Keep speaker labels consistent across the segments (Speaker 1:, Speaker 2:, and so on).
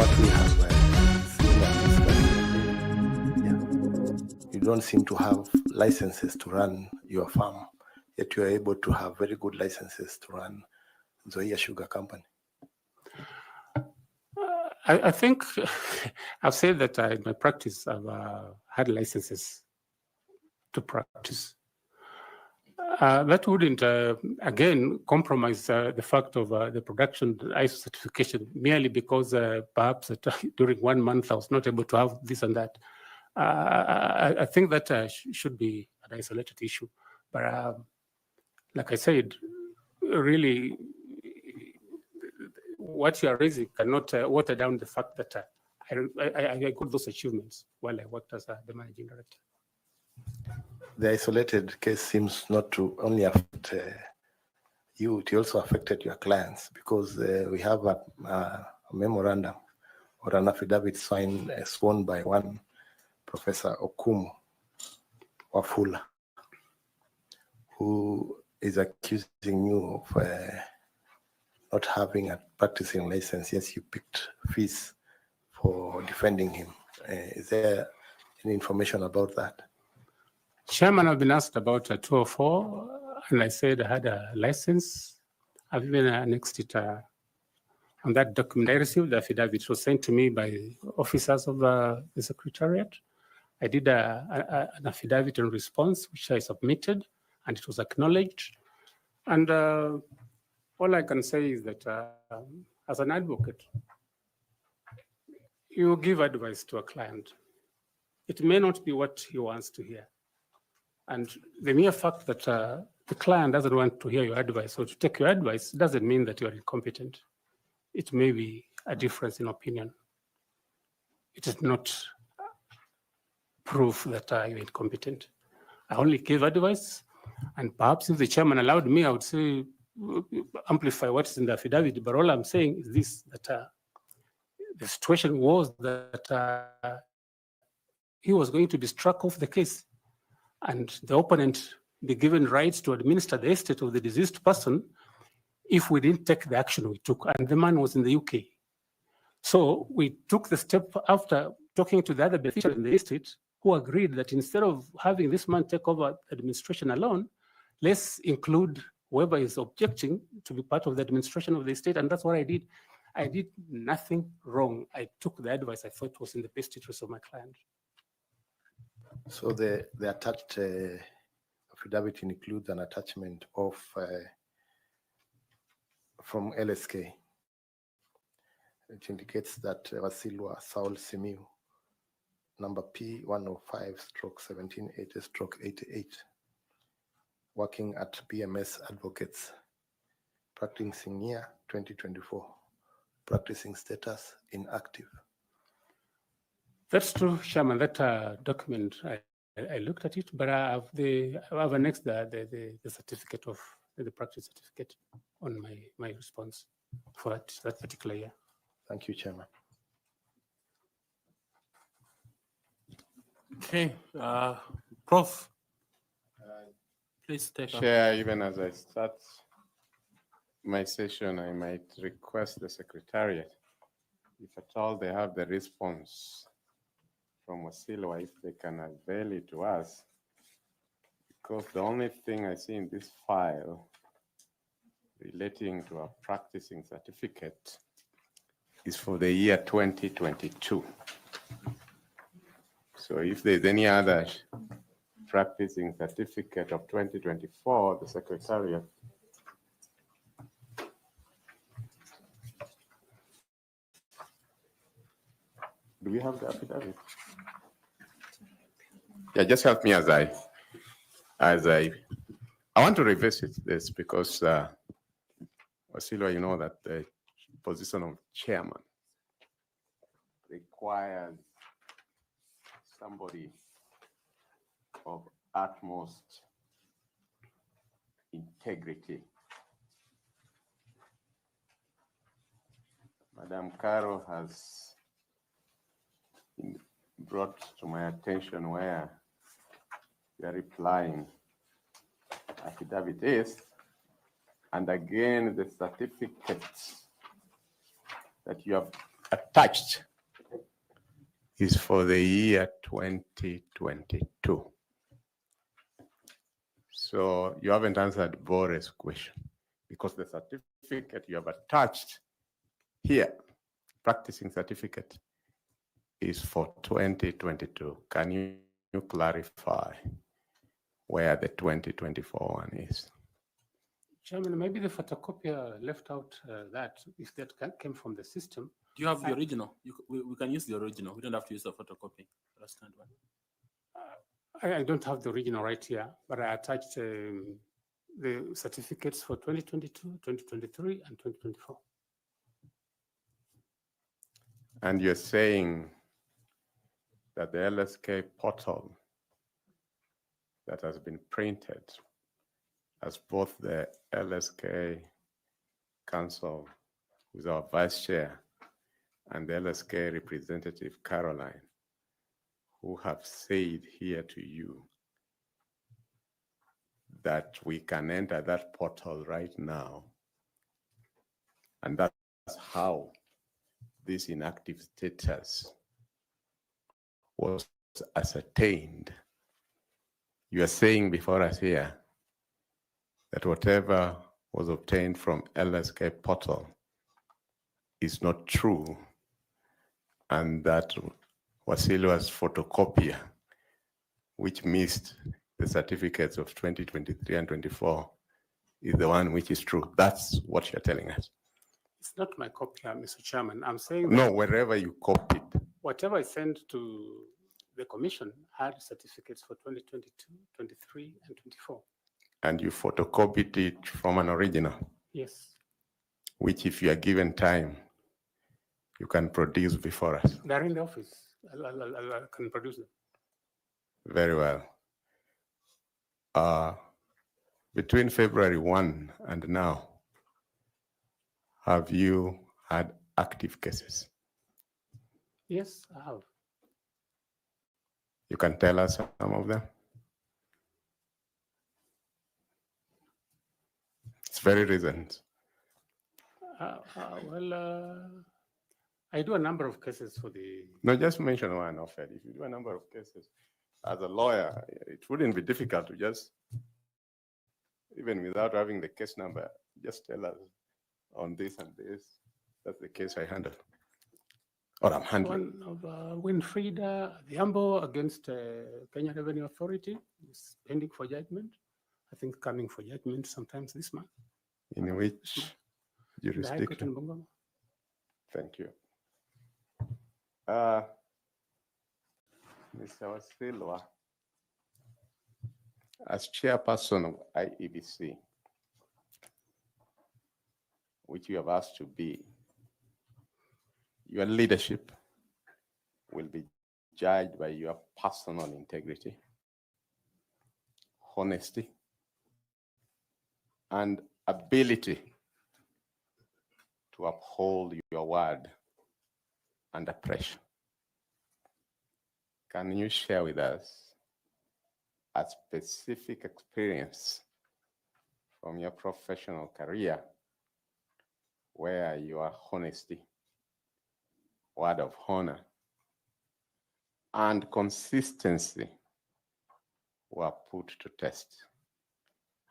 Speaker 1: what we have seen and discussed, you don't seem to have licenses to run your farm, yet you are able to have very good licenses to run Zoia Sugar Company.
Speaker 2: I think I've said that in my practice, I've had licenses to practice. That wouldn't, again, compromise the fact of the production ISO certification merely because perhaps during 1 month I was not able to have this and that. I think that should be an isolated issue. But like I said, really, what you are raising cannot water down the fact that I got those achievements while I worked as the managing director.
Speaker 1: The isolated case seems not to only affect you, it also affected your clients, because we have a memorandum or an affidavit signed, sworn by one Professor Okumu Wafula, who is accusing you of not having a practicing license. Yes, you picked fees for defending him. Is there any information about that?
Speaker 2: Chairman, I've been asked about 204, and I said I had a license. I've even annexed it on that document. I received the affidavit. It was sent to me by officers of the Secretariat. I did an affidavit in response, which I submitted, and it was acknowledged. And all I can say is that as an advocate, you give advice to a client. It may not be what he wants to hear. And the mere fact that the client doesn't want to hear your advice or to take your advice doesn't mean that you are incompetent. It may be a difference in opinion. It is not proof that you're incompetent. I only gave advice, and perhaps if the chairman allowed me, I would say amplify what's in the affidavit. But all I'm saying is this, that the situation was that he was going to be struck off the case, and the opponent be given rights to administer the estate of the deceased person if we didn't take the action we took. And the man was in the UK. So we took the step after talking to the other beneficiaries in the estate, who agreed that instead of having this man take over administration alone, let's include whoever is objecting to be part of the administration of the estate. And that's what I did. I did nothing wrong. I took the advice I thought was in the best interest of my client.
Speaker 1: So the attached affidavit includes an attachment of from LSK. It indicates that Wasilwa Saul Simiyu, number P105/1780/88, working at BMS Advocates, practicing year 2024, practicing status inactive.
Speaker 2: That's true, Chairman. That document, I looked at it, but I've annexed the certificate of the practice certificate on my response for that particular year.
Speaker 1: Thank you, Chairman.
Speaker 3: Okay, Prof. Please take up.
Speaker 4: Chair, even as I start my session, I might request the Secretariat, if at all they have the response from Wasilwa, if they can avail it to us, because the only thing I see in this file relating to a practicing certificate is for the year 2022. So if there's any other practicing certificate of 2024, the Secretariat. Do we have the affidavit? Yeah, just help me as I want to revisit this, because Wasilwa, you know that the position of chairman requires somebody of utmost integrity. Madam Caro has brought to my attention where you are replying affidavit is, and again the certificates that you have attached is for the year 2022. So you haven't answered Bore's question, because the certificate you have attached here, practicing certificate, is for 2022. Can you clarify where the 2024 one is?
Speaker 2: Chairman, maybe the photocopier left out that, if that came from the system.
Speaker 3: Do you have the original? We can use the original. We don't have to use the photocopy. Understand one.
Speaker 2: I don't have the original right here, but I attached the certificates for 2022, 2023, and 2024.
Speaker 4: And you're saying that the LSK portal that has been printed as both the LSK Council, who's our vice chair, and the LSK representative, Caroline, who have said here to you that we can enter that portal right now. And that's how this inactive status was ascertained. You are saying before us here that whatever was obtained from LSK portal is not true, and that Wasilwa's photocopier, which missed the certificates of 2023 and 24, is the one which is true. That's what you're telling us.
Speaker 2: It's not my copy, Mr. Chairman. I'm saying
Speaker 4: No,
Speaker 2: that
Speaker 4: wherever you copied.
Speaker 2: whatever I sent to the commission had certificates for 2022, 23, and 24.
Speaker 4: And you photocopied it from an original,
Speaker 2: Yes,
Speaker 4: which if you are given time, you can produce before us.
Speaker 2: they're in the office. I can produce them.
Speaker 4: Very well. Between February 1 and now, have you had active cases?
Speaker 2: Yes, I have.
Speaker 4: You can tell us some of them? It's very recent.
Speaker 2: I do a number of cases for the.
Speaker 4: No, just mention one of it. If you do a number of cases, as a lawyer, it wouldn't be difficult to just, even without having the case number, just tell us on this and this. That's the case I handle, or I'm handling.
Speaker 2: One of Winfrieda Dhiambo against Kenya Revenue Authority is pending for judgment. I think coming for judgment sometimes this month.
Speaker 4: In which
Speaker 2: The High Court in
Speaker 4: jurisdiction?
Speaker 2: Bungoma.
Speaker 4: Thank you. Mr. Wasilwa, as chairperson of IEBC, which you have asked to be, your leadership will be judged by your personal integrity, honesty, and ability to uphold your word under pressure. Can you share with us a specific experience from your professional career where your honesty, word of honor, and consistency were put to test?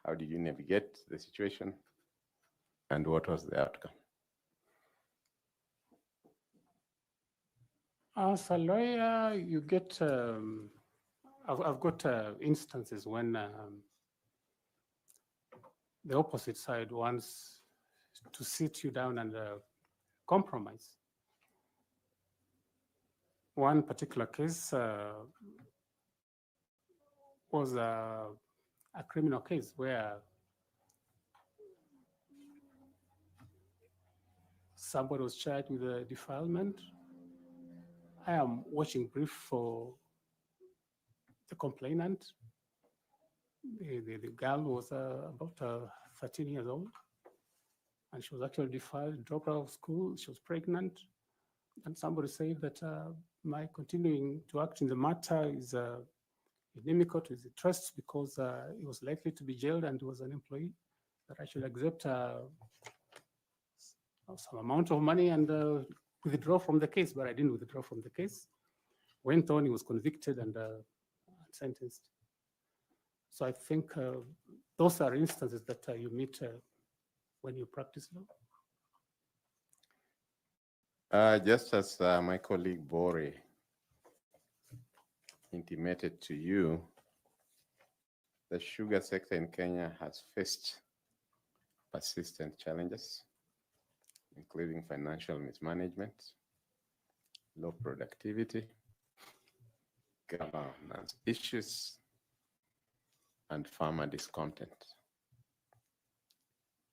Speaker 4: How did you navigate the situation, and what was the outcome?
Speaker 2: As a lawyer, you get, I've got instances when the opposite side wants to sit you down and compromise. One particular case was a criminal case where somebody was charged with a defilement. I am watching brief for the complainant. The girl was about 13 years old, and she was actually defiled, dropped out of school. She was pregnant, and somebody said that my continuing to act in the matter is inimical to his interests because he was likely to be jailed and he was an employee, that I should accept some amount of money and withdraw from the case, but I didn't withdraw from the case. Went on, he was convicted and sentenced. So I think those are instances that you meet when you practice law.
Speaker 4: Just as my colleague Bore intimated to you, the sugar sector in Kenya has faced persistent challenges, including financial mismanagement, low productivity, governance issues, and farmer discontent.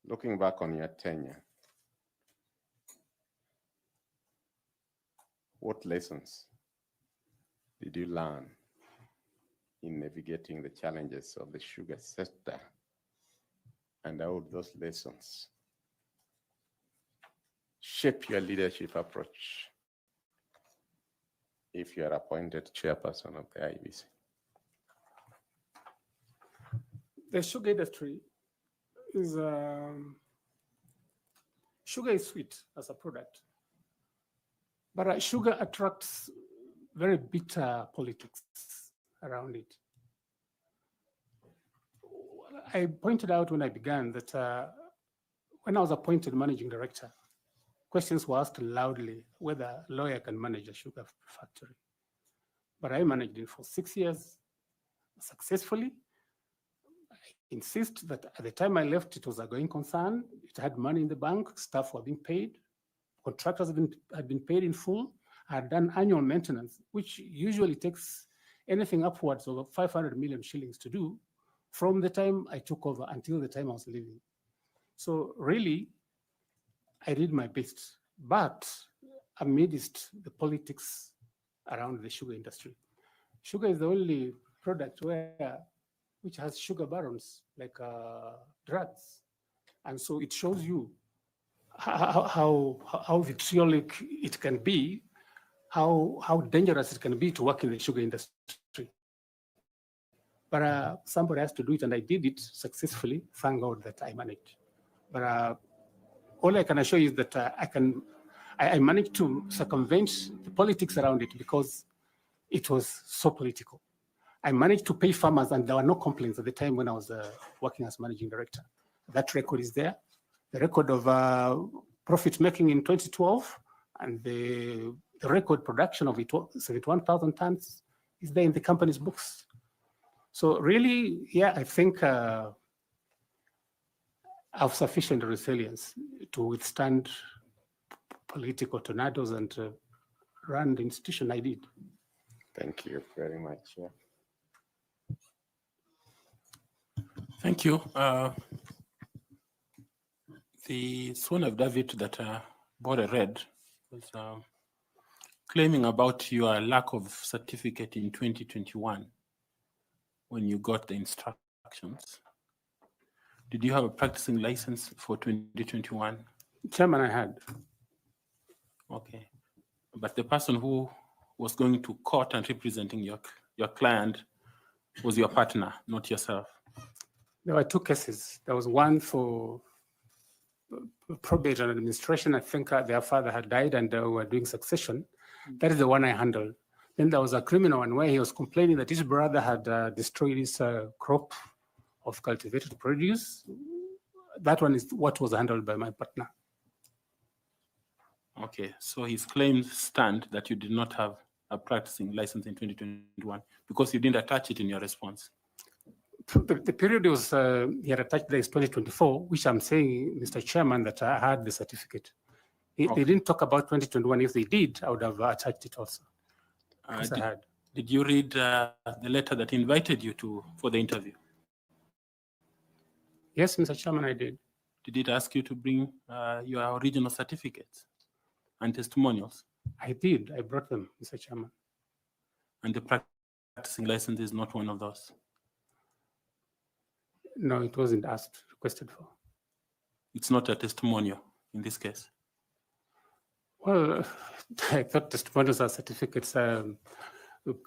Speaker 4: Looking back on your tenure, what lessons did you learn in navigating the challenges of the sugar sector, and how would those lessons shape your leadership approach if you are appointed chairperson of the IEBC?
Speaker 2: The sugar industry is, sugar is sweet as a product, but sugar attracts very bitter politics around it. I pointed out when I began that when I was appointed managing director, questions were asked loudly whether a lawyer can manage a sugar factory. But I managed it for 6 years successfully. I insist that at the time I left, it was a going concern. It had money in the bank, staff were being paid, contractors had been paid in full. I had done annual maintenance, which usually takes anything upwards of 500 million shillings to do from the time I took over until the time I was leaving. So really, I did my best, but amidst the politics around the sugar industry, sugar is the only product which has sugar barons, like drugs. And so it shows you how vitriolic it can be, how dangerous it can be to work in the sugar industry. But somebody has to do it, and I did it successfully. Thank God that I managed. But all I can assure you is that I managed to circumvent the politics around it because it was so political. I managed to pay farmers, and there were no complaints at the time when I was working as managing director. That record is there. The record of profit making in 2012 and the record production of 71,000 tons is there in the company's books. So really, yeah, I think I have sufficient resilience to withstand political tornadoes and run the institution I did.
Speaker 4: Thank you very much. Yeah.
Speaker 3: Thank you. The sworn affidavit that Bore read was claiming about your lack of certificate in 2021 when you got the instructions. Did you have a practicing license for 2021?
Speaker 2: Chairman, I had.
Speaker 3: Okay. But the person who was going to court and representing your client was your partner, not yourself.
Speaker 2: There were two cases. There was one for probate and administration. I think their father had died and they were doing succession. That is the one I handled. Then there was a criminal one where he was complaining that his brother had destroyed his crop of cultivated produce. That one is what was handled by my partner.
Speaker 3: Okay, so his claims stand that you did not have a practicing license in 2021 because you didn't attach it in your response.
Speaker 2: The period was, he had attached there is 2024, which I'm saying, Mr. Chairman, that I had the certificate. They didn't talk about 2021. If they did, I would have attached it also.
Speaker 3: Did you read the letter that invited you for the interview?
Speaker 2: Yes, Mr. Chairman, I did.
Speaker 3: Did it ask you to bring your original certificates and testimonials?
Speaker 2: I did. I brought them, Mr. Chairman.
Speaker 3: And the practicing license is not one of those?
Speaker 2: No, it wasn't asked, requested for.
Speaker 3: It's not a testimonial in this case?
Speaker 2: Well, I thought testimonials are certificates,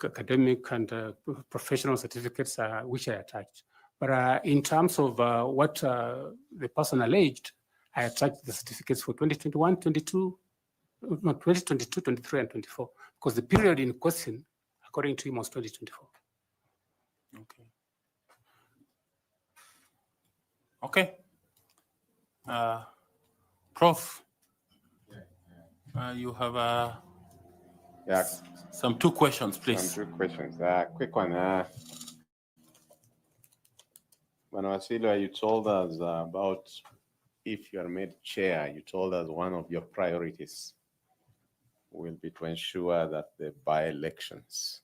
Speaker 2: academic and professional certificates, which I attached. But in terms of what the person alleged, I attached the certificates for 2021, 22, no, 2022, 23, and 24, because the period in question, according to him, was 2024.
Speaker 3: Okay. Okay. Prof, you have
Speaker 4: Yeah,
Speaker 3: some 2 questions, please.
Speaker 4: some 2 questions. Quick one. When Wasilwa, you told us about if you are made chair, you told us one of your priorities will be to ensure that the by-elections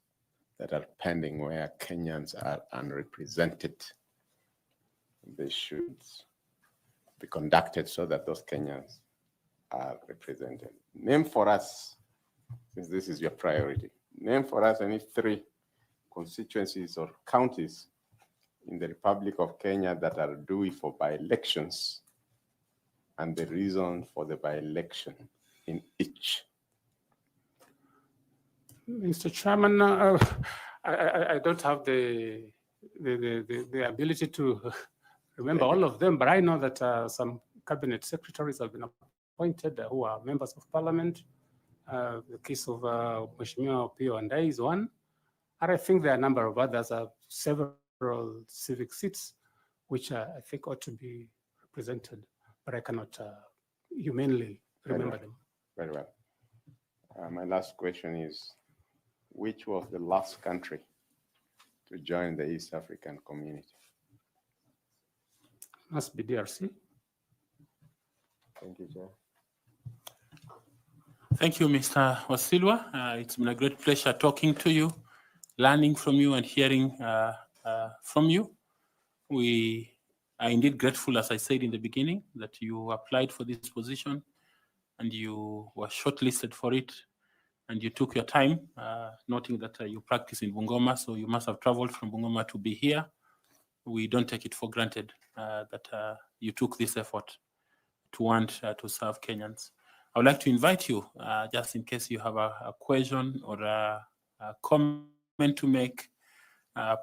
Speaker 4: that are pending where Kenyans are unrepresented, they should be conducted so that those Kenyans are represented. Name for us, since this is your priority, name for us any 3 constituencies or counties in the Republic of Kenya that are due for by-elections and the reason for the by-election in each.
Speaker 2: Mr. Chairman, I don't have the ability to remember all of them, but I know that some cabinet secretaries have been appointed who are members of parliament. The case of Mheshimiwa Pio Andai is one. And I think there are a number of others, several civic seats, which I think ought to be represented, but I cannot humanly remember them.
Speaker 4: Very well. My last question is, which was the last country to join the East African community?
Speaker 2: Must be DRC.
Speaker 4: Thank you, Chair.
Speaker 3: Thank you, Mr. Wasilwa. It's been a great pleasure talking to you, learning from you and hearing from you. We are indeed grateful, as I said in the beginning, that you applied for this position and you were shortlisted for it and you took your time, noting that you practice in Bungoma, so you must have traveled from Bungoma to be here. We don't take it for granted that you took this effort to want to serve Kenyans. I would like to invite you, just in case you have a question or a comment to make,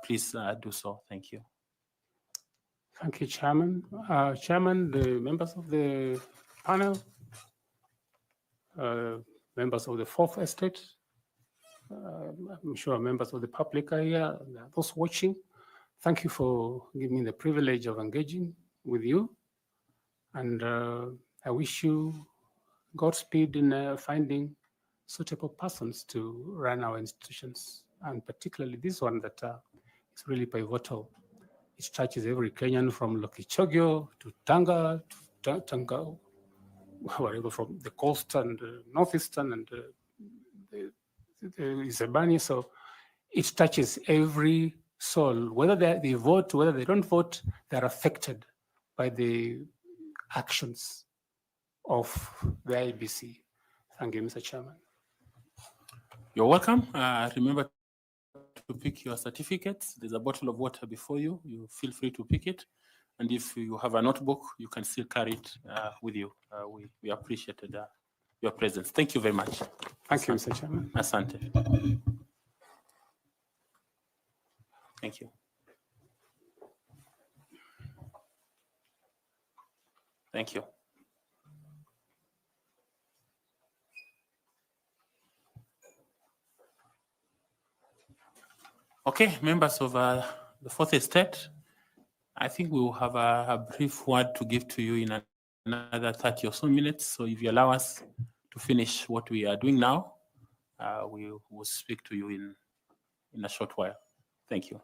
Speaker 3: please do so. Thank you.
Speaker 2: Thank you, Chairman. Chairman, the members of the panel, members of the Fourth Estate, I'm sure members of the public are here, those watching. Thank you for giving me the privilege of engaging with you. And I wish you Godspeed in finding suitable persons to run our institutions, and particularly this one that is really pivotal. It touches every Kenyan from Lokichogyo to Tanga, to Tanga, wherever, from the coast and northeastern and the Isebani. So it touches every soul, whether they vote, whether they don't vote, they're affected by the actions of the IEBC. Thank you, Mr. Chairman.
Speaker 3: You're welcome. Remember to pick your certificates. There's a bottle of water before you. You feel free to pick it. And if you have a notebook, you can still carry it with you. We appreciated your presence. Thank you very much.
Speaker 2: Thank you, Mr. Chairman.
Speaker 3: Asante. Thank you. Thank you. Okay, members of the Fourth Estate, I think we will have a brief word to give to you in another 30 or so minutes. So if you allow us to finish what we are doing now, we will speak to you in a short while. Thank you.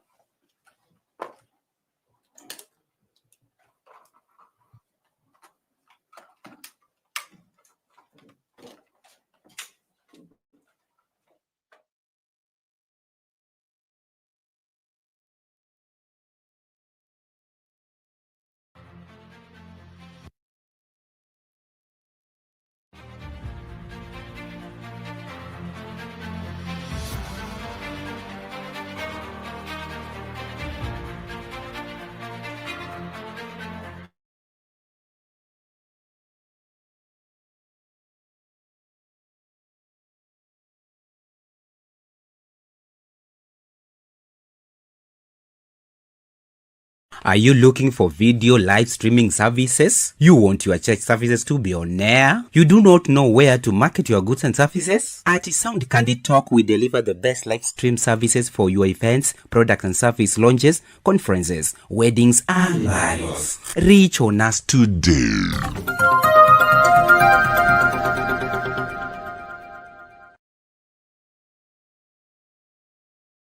Speaker 5: Are you looking for video live streaming services? You want your church services to be on air? You do not know where to market your goods and services? At Sound Candid Talk, we deliver the best live stream services for your events, product and service launches, conferences, weddings, and marriages. Reach on us today.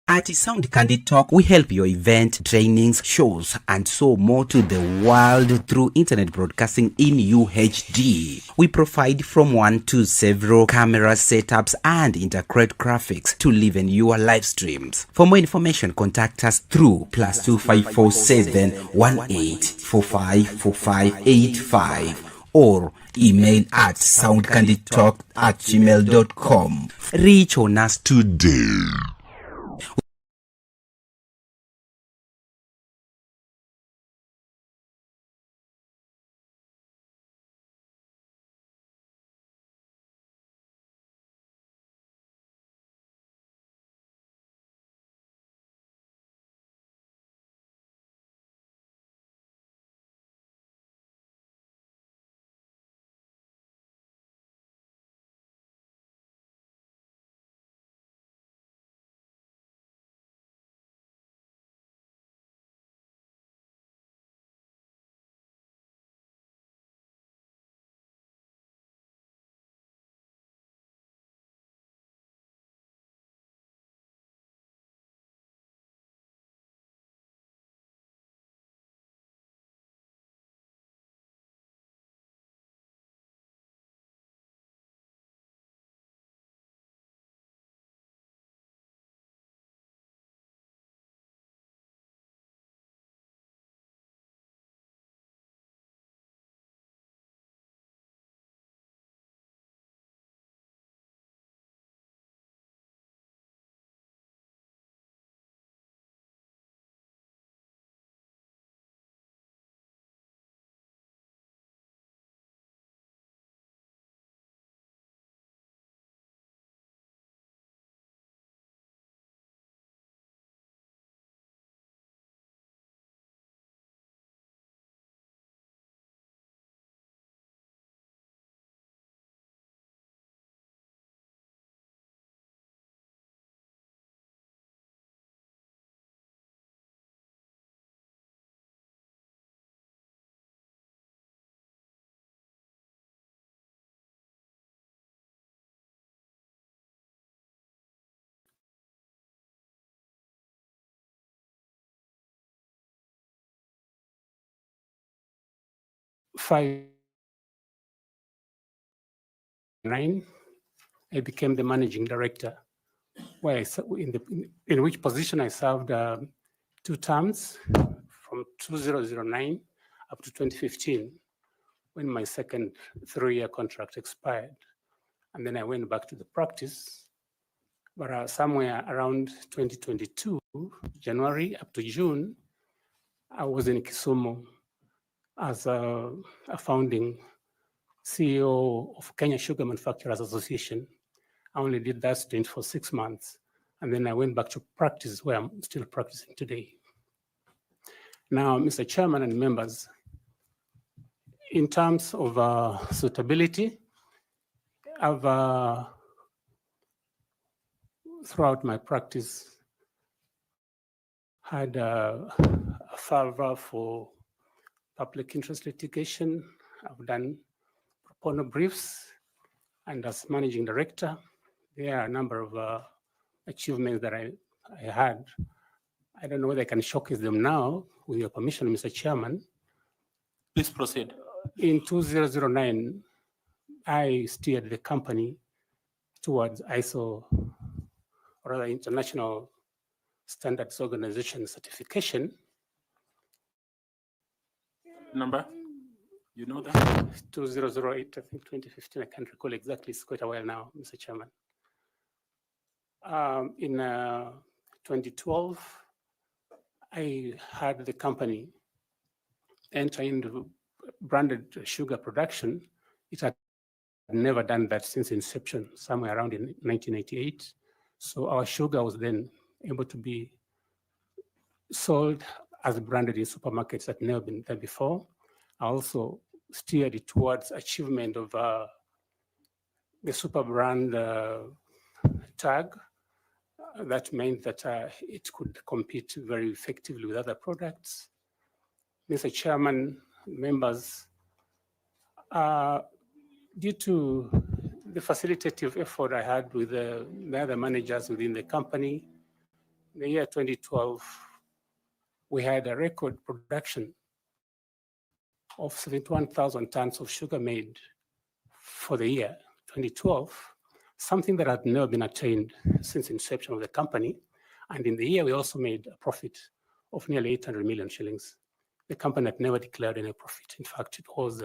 Speaker 5: At Sound Candid Talk, we help your event, trainings, shows, and so more to the world through internet broadcasting in UHD. We provide from 1 to several camera setups and integrate graphics to live in your live streams. For more information, contact us through +254 18454585 or email at soundcandidtalk@gmail.com. Reach on us today.
Speaker 2: I became the managing director, where in which position I served 2 terms from 2009 up to 2015, when my second 3-year contract expired. And then I went back to the practice, but somewhere around 2022, January up to June, I was in Kisumu as a founding CEO of Kenya Sugar Manufacturers Association. I only did that stint for 6 months. And then I went back to practice, where I'm still practicing today. Now, Mr. Chairman and members, in terms of suitability, I've, throughout my practice, had a fervor for public interest litigation. I've done pro bono briefs, and as managing director, there are a number of achievements that I had. I don't know whether I can showcase them now, with your permission, Mr. Chairman.
Speaker 3: Please proceed.
Speaker 2: In 2009, I steered the company towards ISO, or rather International Standards Organization certification.
Speaker 3: Number? You know that?
Speaker 2: 2008, I think 2015, I can't recall exactly, it's quite a while now, Mr. Chairman. In 2012, I had the company enter into branded sugar production. It had never done that since inception, somewhere around in 1988. So our sugar was then able to be sold as branded in supermarkets that never been there before. I also steered it towards achievement of the super brand tag. That meant that it could compete very effectively with other products. Mr. Chairman, members, due to the facilitative effort I had with the other managers within the company, in the year 2012, we had a record production of 71,000 tons of sugar made for the year 2012, something that had never been attained since inception of the company. And in the year, we also made a profit of nearly 800 million shillings. The company had never declared any profit. In fact, it was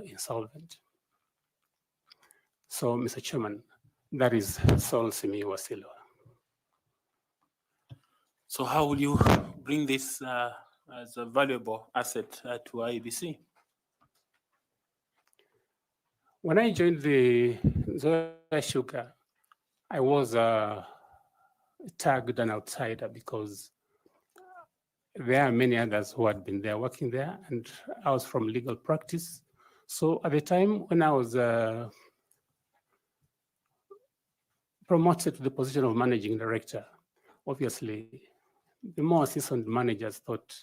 Speaker 2: insolvent. So, Mr. Chairman, that is Saul Simiyu Wasilwa.
Speaker 3: So how will you bring this as a valuable asset to IEBC?
Speaker 2: When I joined the Zoya Sugar, I was tagged an outsider because there are many others who had been there working there, and I was from legal practice. So at the time when I was promoted to the position of managing director, obviously the more seasoned managers thought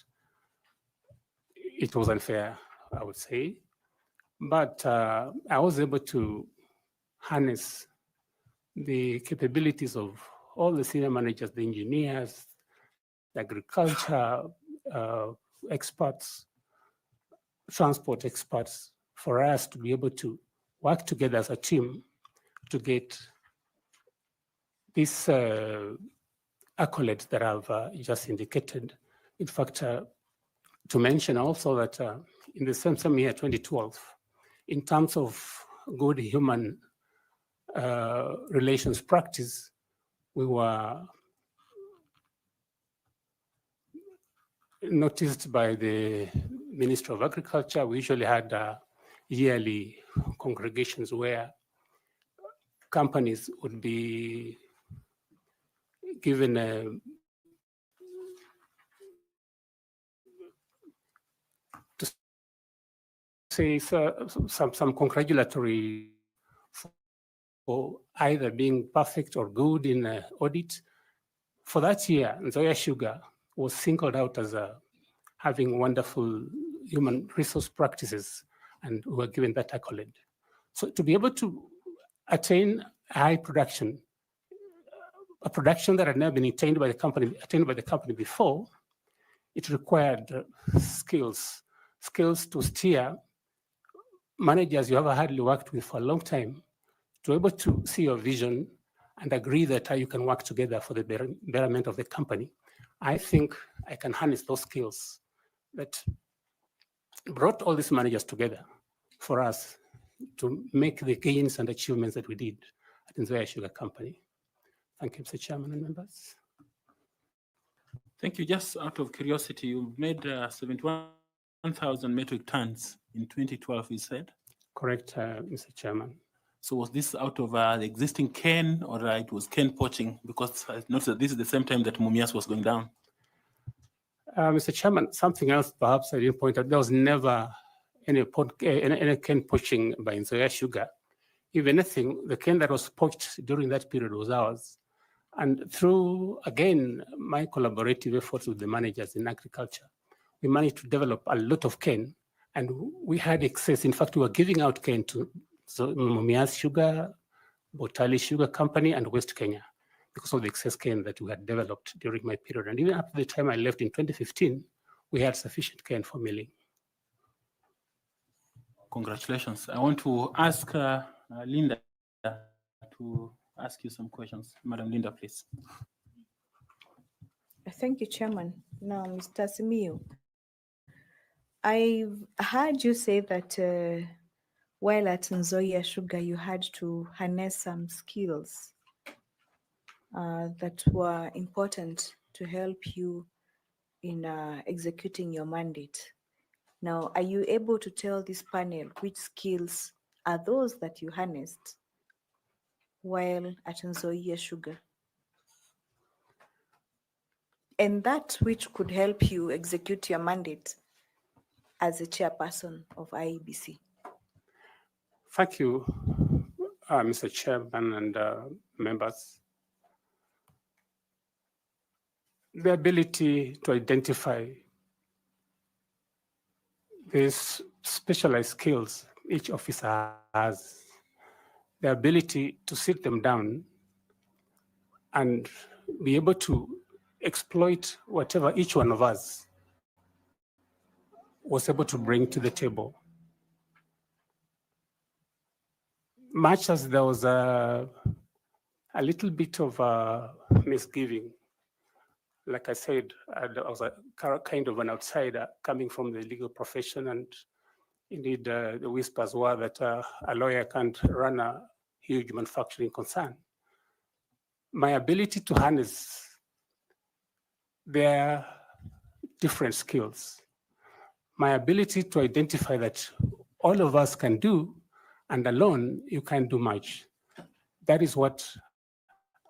Speaker 2: it was unfair, I would say. But I was able to harness the capabilities of all the senior managers, the engineers, the agriculture experts, transport experts, for us to be able to work together as a team to get this accolade that I've just indicated. In fact, to mention also that in the same year, 2012, in terms of good human relations practice, we were noticed by the Ministry of Agriculture. We usually had yearly congregations where companies would be given to say some congratulatory for either being perfect or good in audit. For that year, Zoya Sugar was singled out as having wonderful human resource practices, and we were given that accolade. So to be able to attain high production, a production that had never been attained by the company before, it required skills to steer managers you have hardly worked with for a long time, to be able to see your vision and agree that you can work together for the betterment of the company. I think I can harness those skills that brought all these managers together for us to make the gains and achievements that we did at the Zoya Sugar Company. Thank you, Mr. Chairman and members.
Speaker 3: Thank you. Just out of curiosity, you made 71,000 metric tons in 2012, you said?
Speaker 2: Correct, Mr. Chairman.
Speaker 3: So was this out of the existing cane, or it was cane poaching? Because I noticed that this is the same time that Mumias was going down.
Speaker 2: Mr. Chairman, something else perhaps I didn't point out, there was never any cane poaching by Zoya Sugar. If anything, the cane that was poached during that period was ours. And through, again, my collaborative efforts with the managers in agriculture, we managed to develop a lot of cane, and we had excess. In fact, we were giving out cane to Mumias Sugar, Botali Sugar Company, and West Kenya because of the excess cane that we had developed during my period. And even up to the time I left in 2015, we had sufficient cane for milling.
Speaker 3: Congratulations. I want to ask Linda to ask you some questions. Madam Linda, please.
Speaker 6: Thank you, Chairman. Now, Mr. Simiyu, I've heard you say that while at Zoya Sugar, you had to harness some skills that were important to help you in executing your mandate. Now, are you able to tell this panel which skills are those that you harnessed while at Zoya Sugar? and that which could help you execute your mandate as a chairperson of IEBC.
Speaker 2: Thank you, Mr. Chairman and members. The ability to identify these specialized skills each officer has, the ability to sit them down and be able to exploit whatever each one of us was able to bring to the table. Much as there was a little bit of misgiving, like I said, I was a kind of an outsider coming from the legal profession, and indeed the whispers were that a lawyer can't run a huge manufacturing concern. My ability to harness their different skills, my ability to identify that all of us can do, and alone you can't do much. That is what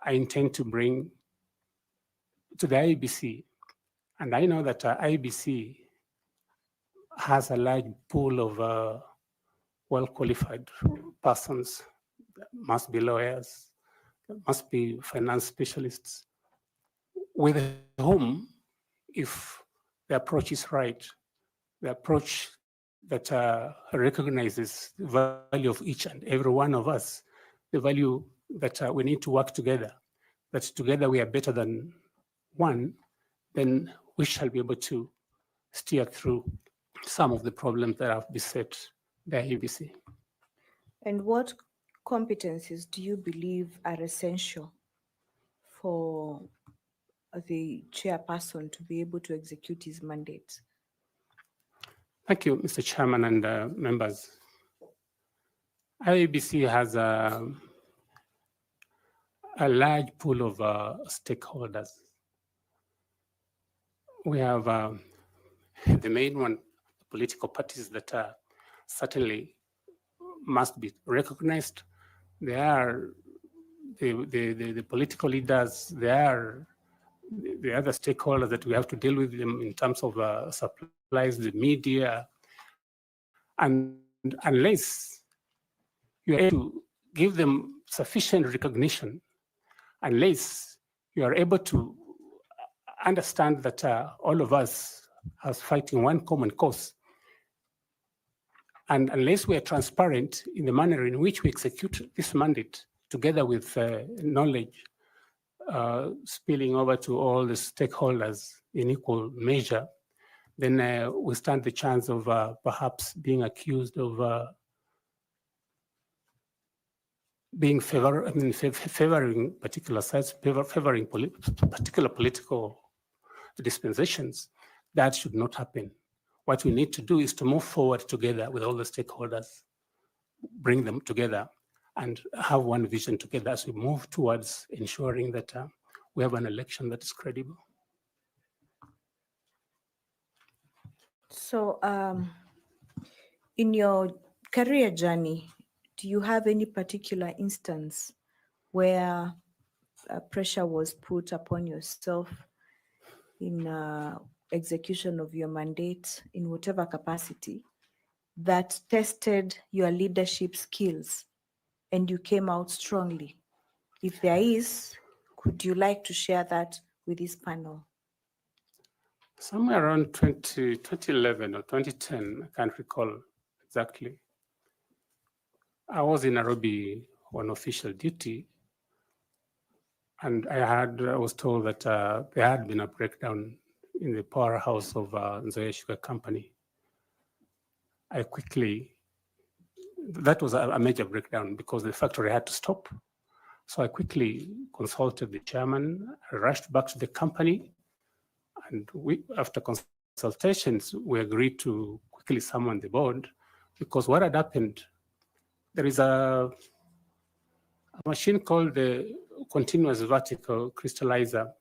Speaker 2: I intend to bring to the IEBC. And I know that IEBC has a large pool of well-qualified persons, must be lawyers, must be finance specialists, with whom, if the approach is right, the approach that recognizes the value of each and every one of us, the value that we need to work together, that together we are better than one, then we shall be able to steer through some of the problems that have beset the IEBC.
Speaker 6: And what competencies do you believe are essential for the chairperson to be able to execute his mandate?
Speaker 2: Thank you, Mr. Chairman and members. IEBC has a large pool of stakeholders. We have the main one, political parties that certainly must be recognized. They are the political leaders, they are the other stakeholders that we have to deal with them in terms of supplies, the media. And unless you are able to give them sufficient recognition, unless you are able to understand that all of us are fighting one common cause, and unless we are transparent in the manner in which we execute this mandate, together with knowledge spilling over to all the stakeholders in equal measure, then we stand the chance of perhaps being accused of being favoring particular sides, favoring particular political dispensations. That should not happen. What we need to do is to move forward together with all the stakeholders, bring them together, and have one vision together as we move towards ensuring that we have an election that is credible.
Speaker 6: So in your career journey, do you have any particular instance where pressure was put upon yourself in execution of your mandate in whatever capacity that tested your leadership skills and you came out strongly? If there is, could you like to share that with this panel?
Speaker 2: Somewhere around 2011 or 2010, I can't recall exactly. I was in Nairobi on official duty, and I was told that there had been a breakdown in the powerhouse of Nzoia Sugar Company. That was a major breakdown because the factory had to stop. So I quickly consulted the chairman, I rushed back to the company, and after consultations, we agreed to quickly summon the board, because what had happened, there is a machine called the continuous vertical crystallizer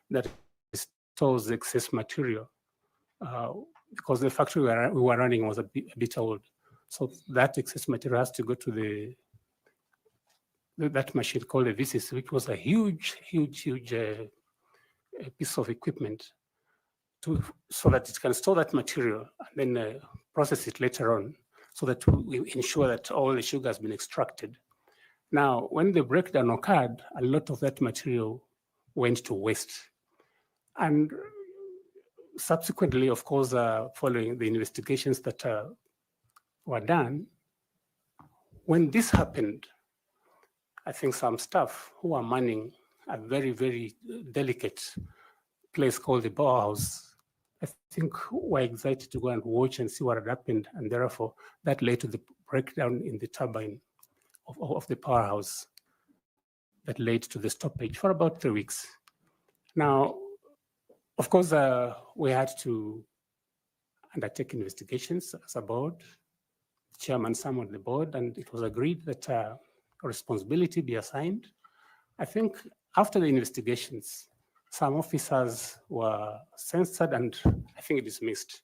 Speaker 2: that stores excess material, because the factory we were running was a bit old. So that excess material has to go to that machine called the VCC, which was a huge a piece of equipment so that it can store that material and then process it later on, so that we ensure that all the sugar has been extracted. Now, when the breakdown occurred, a lot of that material went to waste. And subsequently, of course, following the investigations that were done, when this happened, I think some staff who are manning a very, very delicate place called the powerhouse, I think were excited to go and watch and see what had happened. And therefore, that led to the breakdown in the turbine of the powerhouse that led to the stoppage for about 3 weeks. Now, of course, we had to undertake investigations as a board. The chairman summoned the board, and it was agreed that a responsibility be assigned. I think after the investigations, some officers were censored and I think dismissed.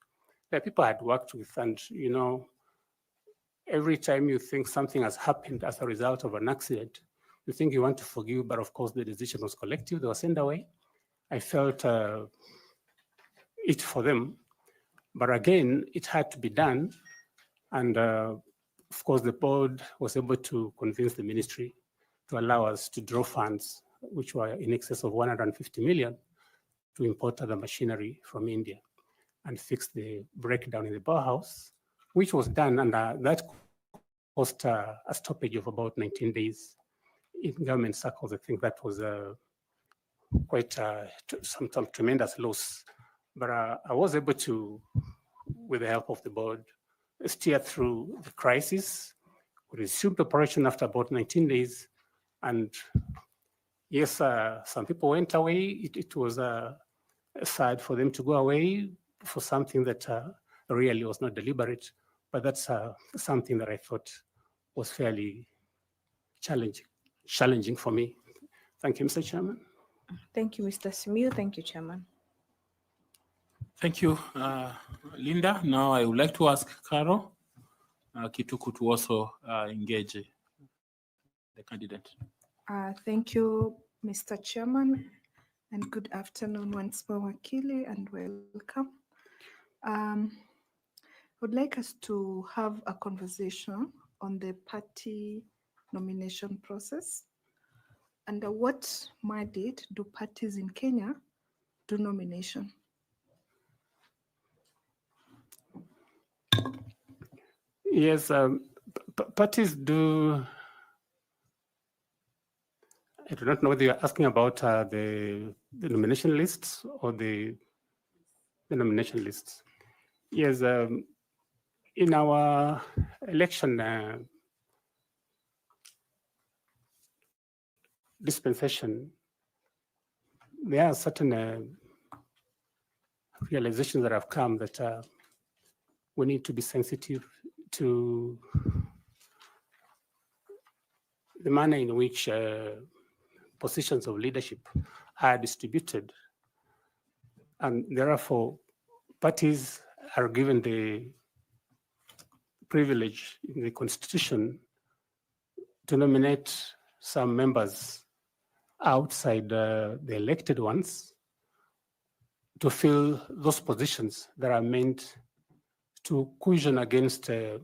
Speaker 2: There are people I had worked with, and every time you think something has happened as a result of an accident, you think you want to forgive, but of course the decision was collective. They were sent away. I felt it for them, but again, it had to be done. And of course, the board was able to convince the ministry to allow us to draw funds, which were in excess of 150 million, to import other machinery from India and fix the breakdown in the powerhouse, which was done, and that caused a stoppage of about 19 days. In government circles, I think that was quite some tremendous loss. But I was able to, with the help of the board, steer through the crisis. We resumed operation after about 19 days. And yes, some people went away. It was sad for them to go away for something that really was not deliberate. But that's something that I thought was fairly challenging for me. Thank you, Mr. Chairman.
Speaker 6: Thank you, Mr. Simiyu. Thank you, Chairman.
Speaker 3: Thank you, Linda. Now I would like to ask Carol Kituku to also engage the candidate.
Speaker 7: Thank you, Mr. Chairman, and good afternoon once more, Wakili, and welcome. I would like us to have a conversation on the party nomination process. Under what mandate do parties in Kenya do nomination?
Speaker 2: Yes, parties do. I do not know whether you're asking about the nomination lists or the nomination lists. Yes, in our election dispensation, there are certain realizations that have come that we need to be sensitive to the manner in which positions of leadership are distributed. And therefore, parties are given the privilege in the Constitution to nominate some members outside the elected ones to fill those positions that are meant to cushion against the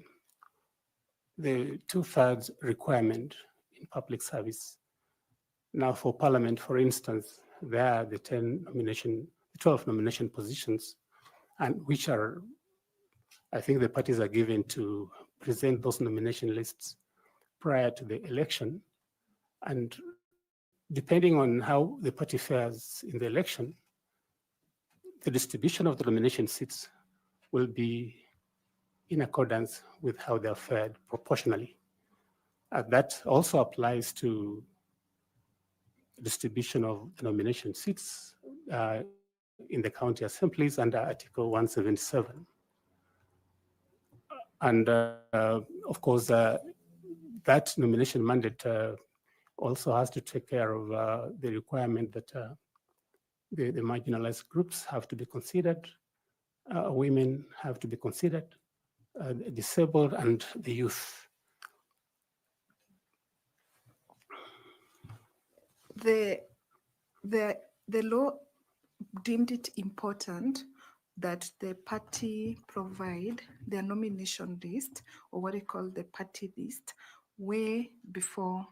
Speaker 2: 2/3 requirement in public service. Now, for Parliament, for instance, there are the 12 nomination positions, and which are, I think the parties are given to present those nomination lists prior to the election. And depending on how the party fares in the election, the distribution of the nomination seats will be in accordance with how they are fared proportionally. That also applies to distribution of the nomination seats in the county assemblies under Article 177. And of course, that nomination mandate also has to take care of the requirement that the marginalized groups have to be considered, women have to be considered, the disabled, and the youth.
Speaker 7: The law deemed it important that the party provide their nomination list, or what they call the party list, way before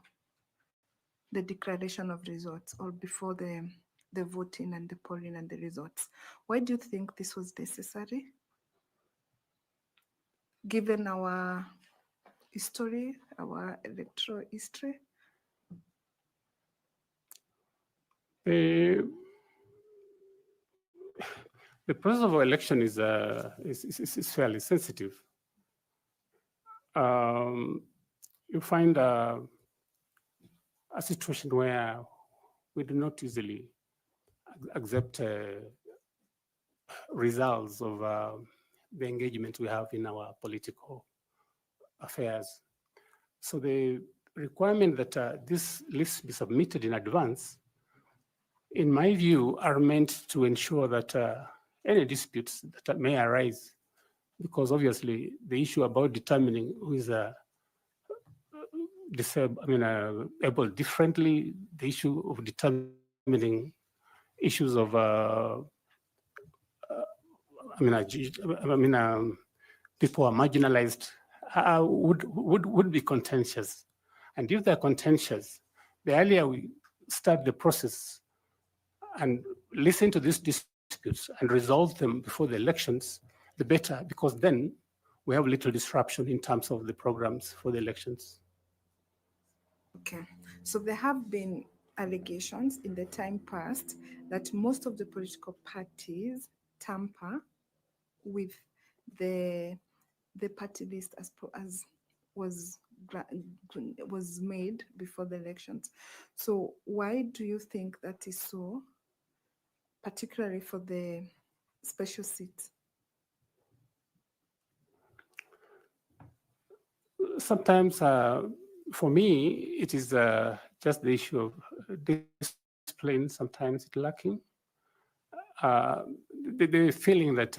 Speaker 7: the declaration of results, or before the voting and the polling and the results. Why do you think this was necessary? Given our history, our electoral history?
Speaker 2: The process of election is fairly sensitive. You find a situation where we do not easily accept results of the engagement we have in our political affairs. So the requirement that this list be submitted in advance, in my view, are meant to ensure that any disputes that may arise, because obviously the issue about determining who is able differently, the issue of determining issues of people are marginalized would be contentious. And if they're contentious, the earlier we start the process and listen to these disputes and resolve them before the elections, the better, because then we have little disruption in terms of the programs for the elections.
Speaker 7: Okay, so there have been allegations in the time past that most of the political parties tamper with the party list as was made before the elections. So why do you think that is so, particularly for the special seats?
Speaker 2: Sometimes, for me, it is just the issue of discipline. Sometimes it's lacking. The feeling that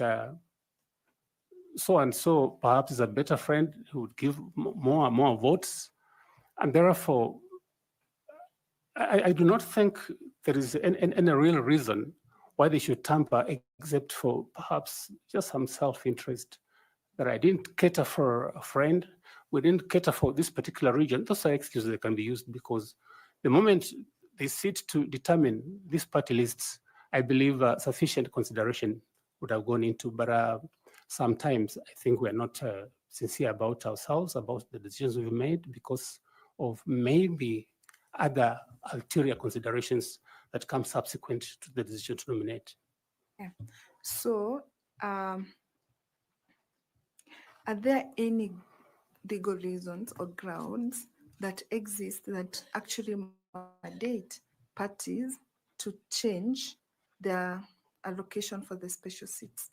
Speaker 2: so and so perhaps is a better friend who would give more and more votes, and therefore, I do not think there is any real reason why they should tamper, except for perhaps just some self-interest. That I didn't cater for a friend, we didn't cater for this particular region. Those are excuses that can be used, because the moment they sit to determine these party lists, I believe sufficient consideration would have gone into, but sometimes I think we're not sincere about ourselves, about the decisions we've made, because of maybe other ulterior considerations that come subsequent to the decision to nominate.
Speaker 7: Yeah. So, are there any legal reasons or grounds that exist that actually mandate parties to change their allocation for the special seats?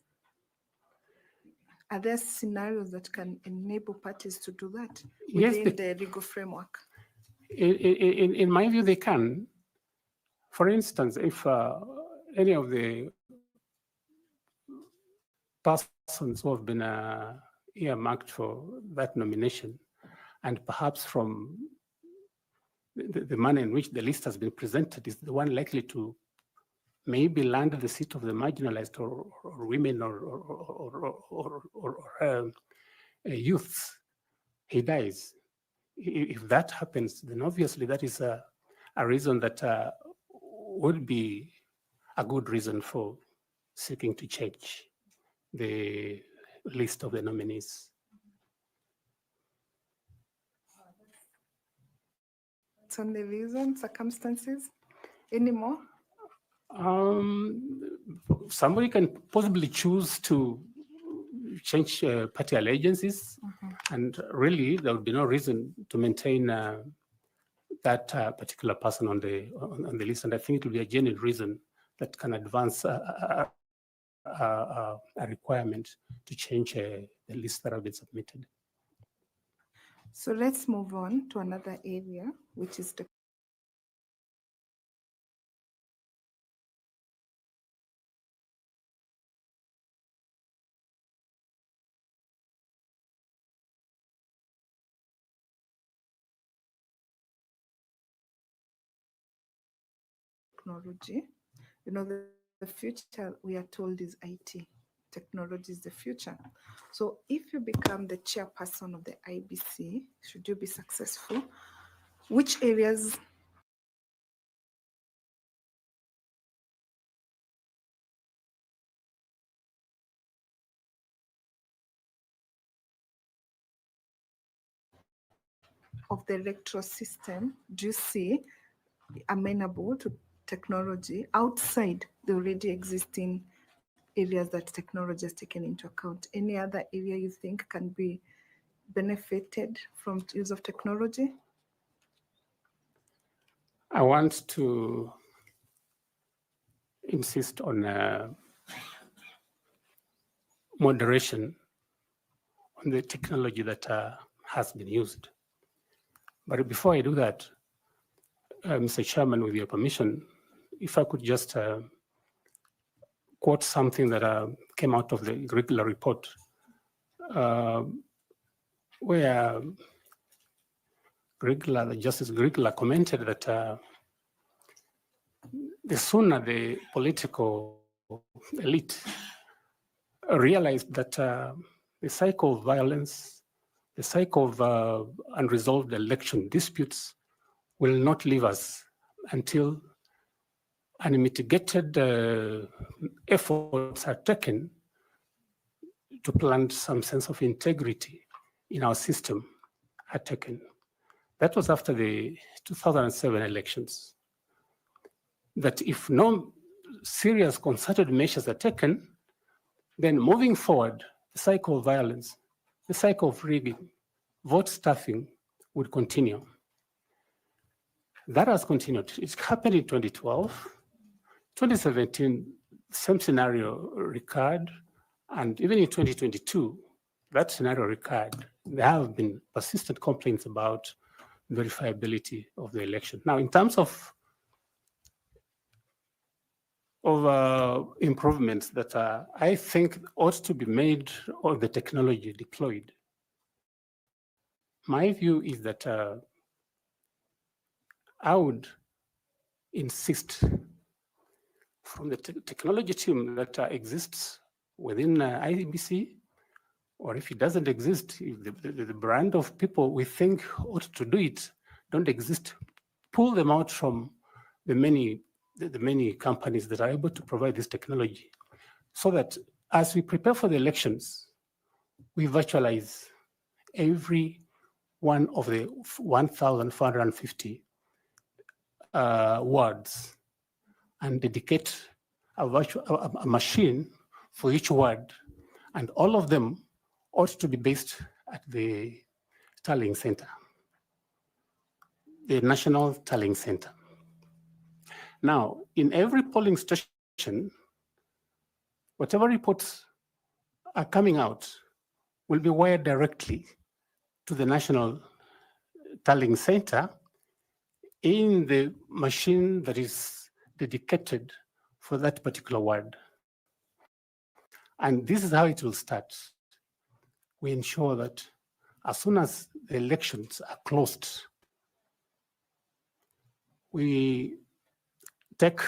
Speaker 7: Are there scenarios that can enable parties to do that within the legal framework?
Speaker 2: In my view, they can. For instance, if any of the persons who have been earmarked for that nomination, and perhaps from the manner in which the list has been presented is the one likely to maybe land the seat of the marginalized or women or youths, he dies. If that happens, then obviously that is a reason that would be a good reason for seeking to change the list of the nominees.
Speaker 7: It's on the reason, circumstances, any more?
Speaker 2: Somebody can possibly choose to change party allegiances, and really there would be no reason to maintain that particular person on the list. And I think it will be a genuine reason that can advance a requirement to change the list that have been submitted.
Speaker 7: So let's move on to another area, which is the technology. You know, the future, we are told, is IT. Technology is the future. So if you become the chairperson of the IEBC, should you be successful, which areas of the electoral system do you see amenable to technology outside the already existing areas that technology has taken into account? Any other area you think can be benefited from use of technology?
Speaker 2: I want to insist on moderation on the technology that has been used. But before I do that, Mr. Chairman, with your permission, if I could just quote something that came out of the regular report, where Justice Grigla commented that the sooner the political elite realized that the cycle of violence, the cycle of unresolved election disputes will not leave us until unmitigated efforts are taken to plant some sense of integrity in our system are taken. That was after the 2007 elections. That if no serious concerted measures are taken, then moving forward, the cycle of violence, the cycle of rigging, vote stuffing would continue. That has continued. It happened in 2012, 2017, same scenario recurred, and even in 2022, that scenario recurred. There have been persistent complaints about verifiability of the election. Now, in terms of improvements that I think ought to be made on the technology deployed, my view is that I would insist from the technology team that exists within IEBC, or if it doesn't exist, if the brand of people we think ought to do it don't exist, pull them out from the many companies that are able to provide this technology, so that as we prepare for the elections, we virtualize every one of the 1,450 wards and dedicate a machine for each ward, and all of them ought to be based at the tallying center, the National Tallying Center. Now, in every polling station, whatever reports are coming out will be wired directly to the National Tallying Center in the machine that is dedicated for that particular ward. And this is how it will start. We ensure that as soon as the elections are closed, we take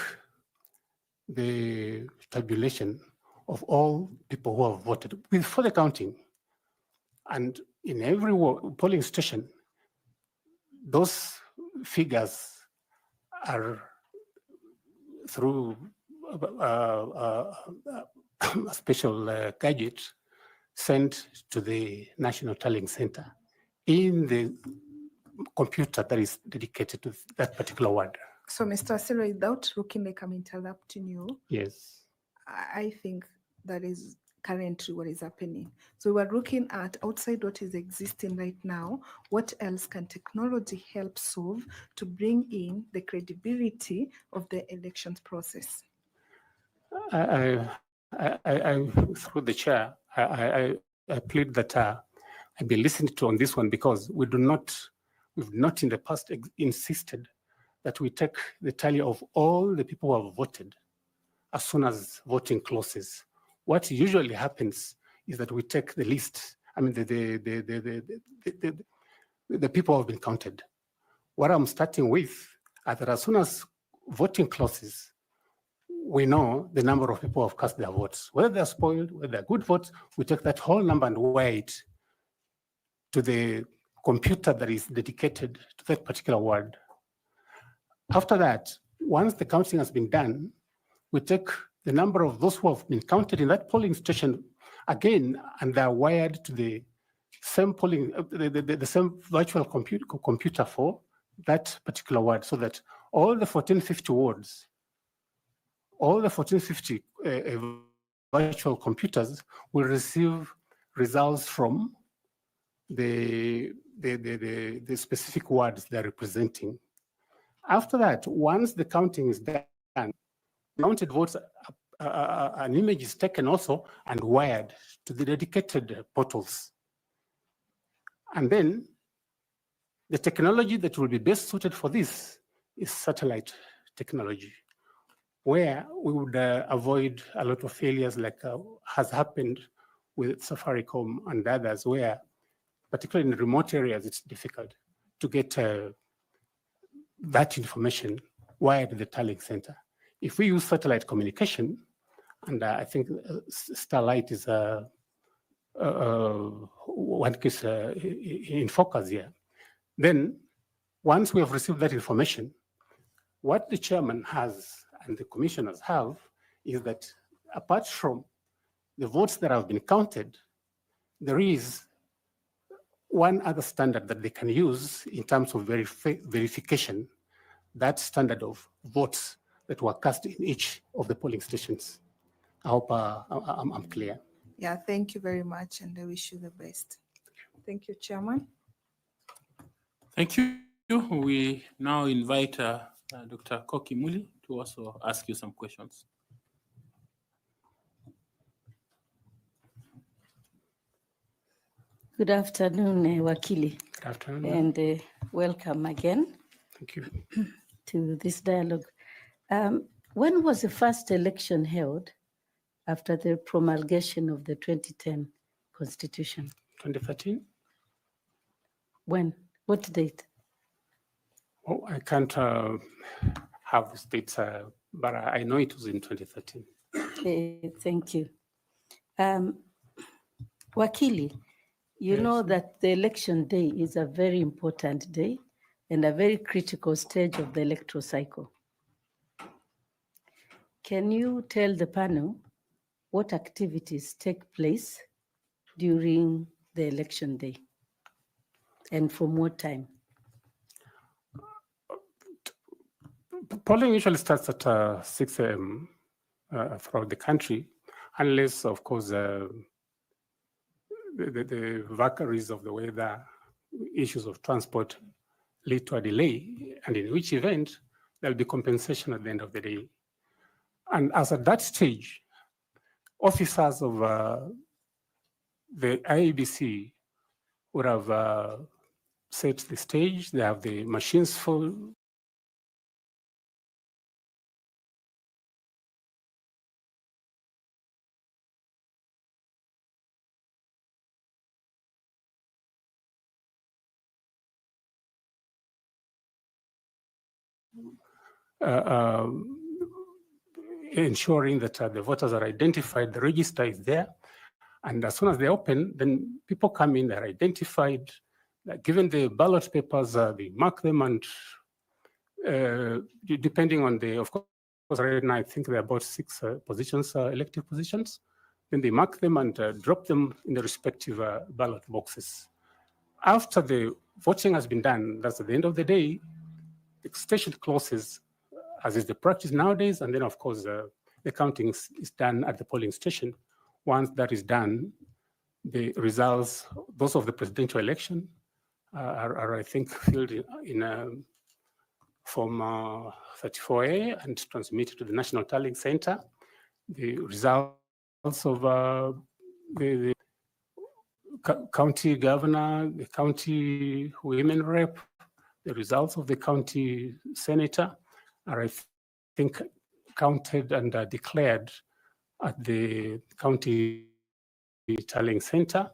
Speaker 2: the tabulation of all people who have voted before the counting. And in every polling station, those figures are through a special gadget sent to the National Tallying Center in the computer that is dedicated to that particular ward.
Speaker 7: So, Mr. Wasilwa, without looking like I'm interrupting you,
Speaker 2: Yes.
Speaker 7: I think that is currently what is happening. So we're looking at outside what is existing right now, what else can technology help solve to bring in the credibility of the elections process?
Speaker 2: I through the chair, I plead that I be listened to on this one, because we've not in the past insisted that we take the tally of all the people who have voted as soon as voting closes. What usually happens is that we take the list. I mean, the people who have been counted. What I'm starting with is that as soon as voting closes, we know the number of people who have cast their votes. Whether they're spoiled, whether they're good votes, we take that whole number and weigh it to the computer that is dedicated to that particular ward. After that, once the counting has been done, we take the number of those who have been counted in that polling station again, and they're wired to the same polling, the same virtual computer for that particular ward, so that all the 1450 wards, all the 1450 virtual computers will receive results from the specific wards they're representing. After that, once the counting is done, counted votes, an image is taken also and wired to the dedicated portals. And then the technology that will be best suited for this is satellite technology, where we would avoid a lot of failures like has happened with Safaricom and others, where particularly in remote areas, it's difficult to get that information wired to the tallying center. If we use satellite communication, and I think Starlight is one case in focus here, then once we have received that information, what the chairman has and the commissioners have is that apart from the votes that have been counted, there is one other standard that they can use in terms of verification, that standard of votes that were cast in each of the polling stations. I hope I'm clear.
Speaker 7: Yeah, thank you very much, and I wish you the best. Thank you, Chairman.
Speaker 3: Thank you. We now invite Dr. Koki Muli to also ask you some questions.
Speaker 8: Good afternoon, Wakili.
Speaker 2: Good afternoon.
Speaker 8: And welcome again.
Speaker 2: Thank you.
Speaker 8: To this dialogue. When was the first election held after the promulgation of the 2010 Constitution?
Speaker 2: 2013?
Speaker 8: When? What date?
Speaker 2: Oh, I can't have the dates, but I know it was in 2013.
Speaker 8: Okay, thank you. Wakili, you know that the election day is a very important day and a very critical stage of the electoral cycle. Can you tell the panel what activities take place during the election day and from what time?
Speaker 2: Polling usually starts at 6 a.m. Throughout the country, unless, of course, the vagaries of the weather, issues of transport lead to a delay, and in which event there'll be compensation at the end of the day. And as at that stage, officers of the IEBC would have set the stage. They have the machines full. Ensuring that the voters are identified, the register is there, and as soon as they open, then people come in, they're identified, given the ballot papers, they mark them, and depending on the, of course, right now I think there are about 6 positions, elective positions, then they mark them and drop them in the respective ballot boxes. After the voting has been done, that's at the end of the day, the station closes, as is the practice nowadays, and then of course the counting is done at the polling station. Once that is done, the results, those of the presidential election, are I think filled in Form 34A and transmitted to the National Tallying Center. The results of the county governor, the county women rep, the results of the county senator are, I think, counted and declared at the county tallying center.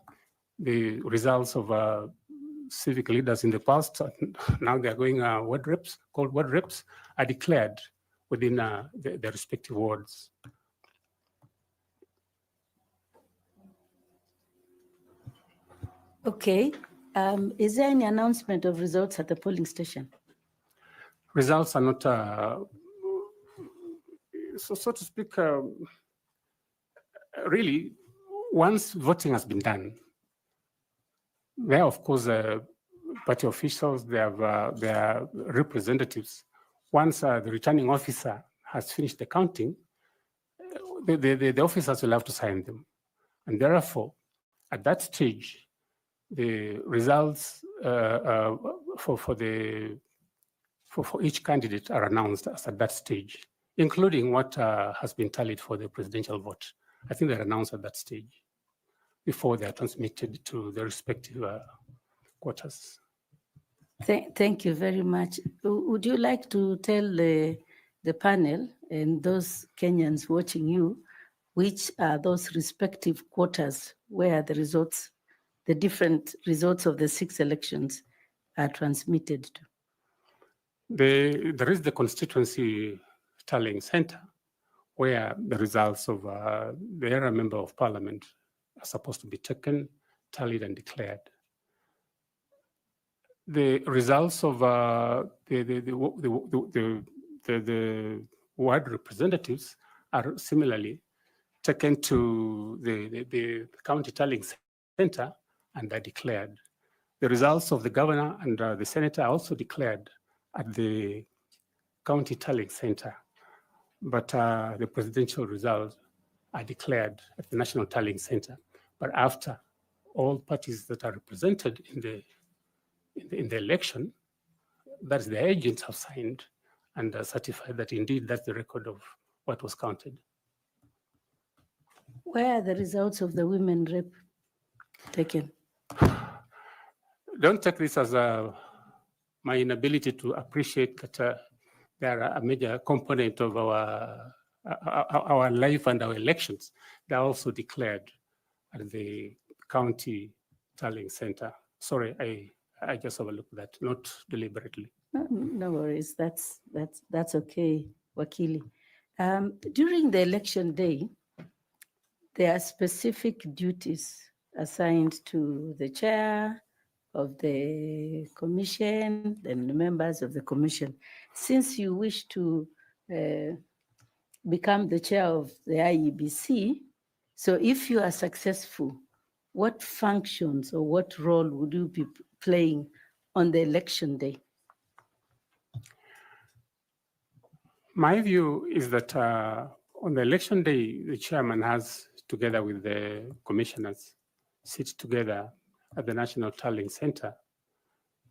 Speaker 2: The results of civic leaders in the past, now they're going ward reps, called ward reps, are declared within the respective wards.
Speaker 8: Okay. Is there any announcement of results at the polling station?
Speaker 2: Results are not, so to speak, really, once voting has been done, there, of course, party officials, they have their representatives. Once the returning officer has finished the counting, the officers will have to sign them. And therefore, at that stage, the results for each candidate are announced as at that stage, including what has been tallied for the presidential vote. I think they're announced at that stage before they are transmitted to the respective quarters.
Speaker 8: Thank you very much. Would you like to tell the panel and those Kenyans watching you, which are those respective quarters where the results, the different results of the 6 elections are transmitted to?
Speaker 2: There is the constituency tallying center where the results of the area member of parliament are supposed to be taken, tallied, and declared. The results of the ward representatives are similarly taken to the county tallying center and are declared. The results of the governor and the senator are also declared at the county tallying center, but the presidential results are declared at the national tallying center. But after all parties that are represented in the election, that is, the agents have signed and certified that indeed that's the record of what was counted.
Speaker 8: Where are the results of the women rep taken?
Speaker 2: Don't take this as my inability to appreciate that they are a major component of our life and our elections. They are also declared at the county tallying center. Sorry, I just overlooked that, not deliberately.
Speaker 8: No worries, that's okay, Wakili. During the election day, there are specific duties assigned to the chair of the commission and the members of the commission. Since you wish to become the chair of the IEBC, so if you are successful, what functions or what role would you be playing on the election day?
Speaker 2: My view is that on the election day, the chairman has, together with the commissioners, sit together at the National Tallying Center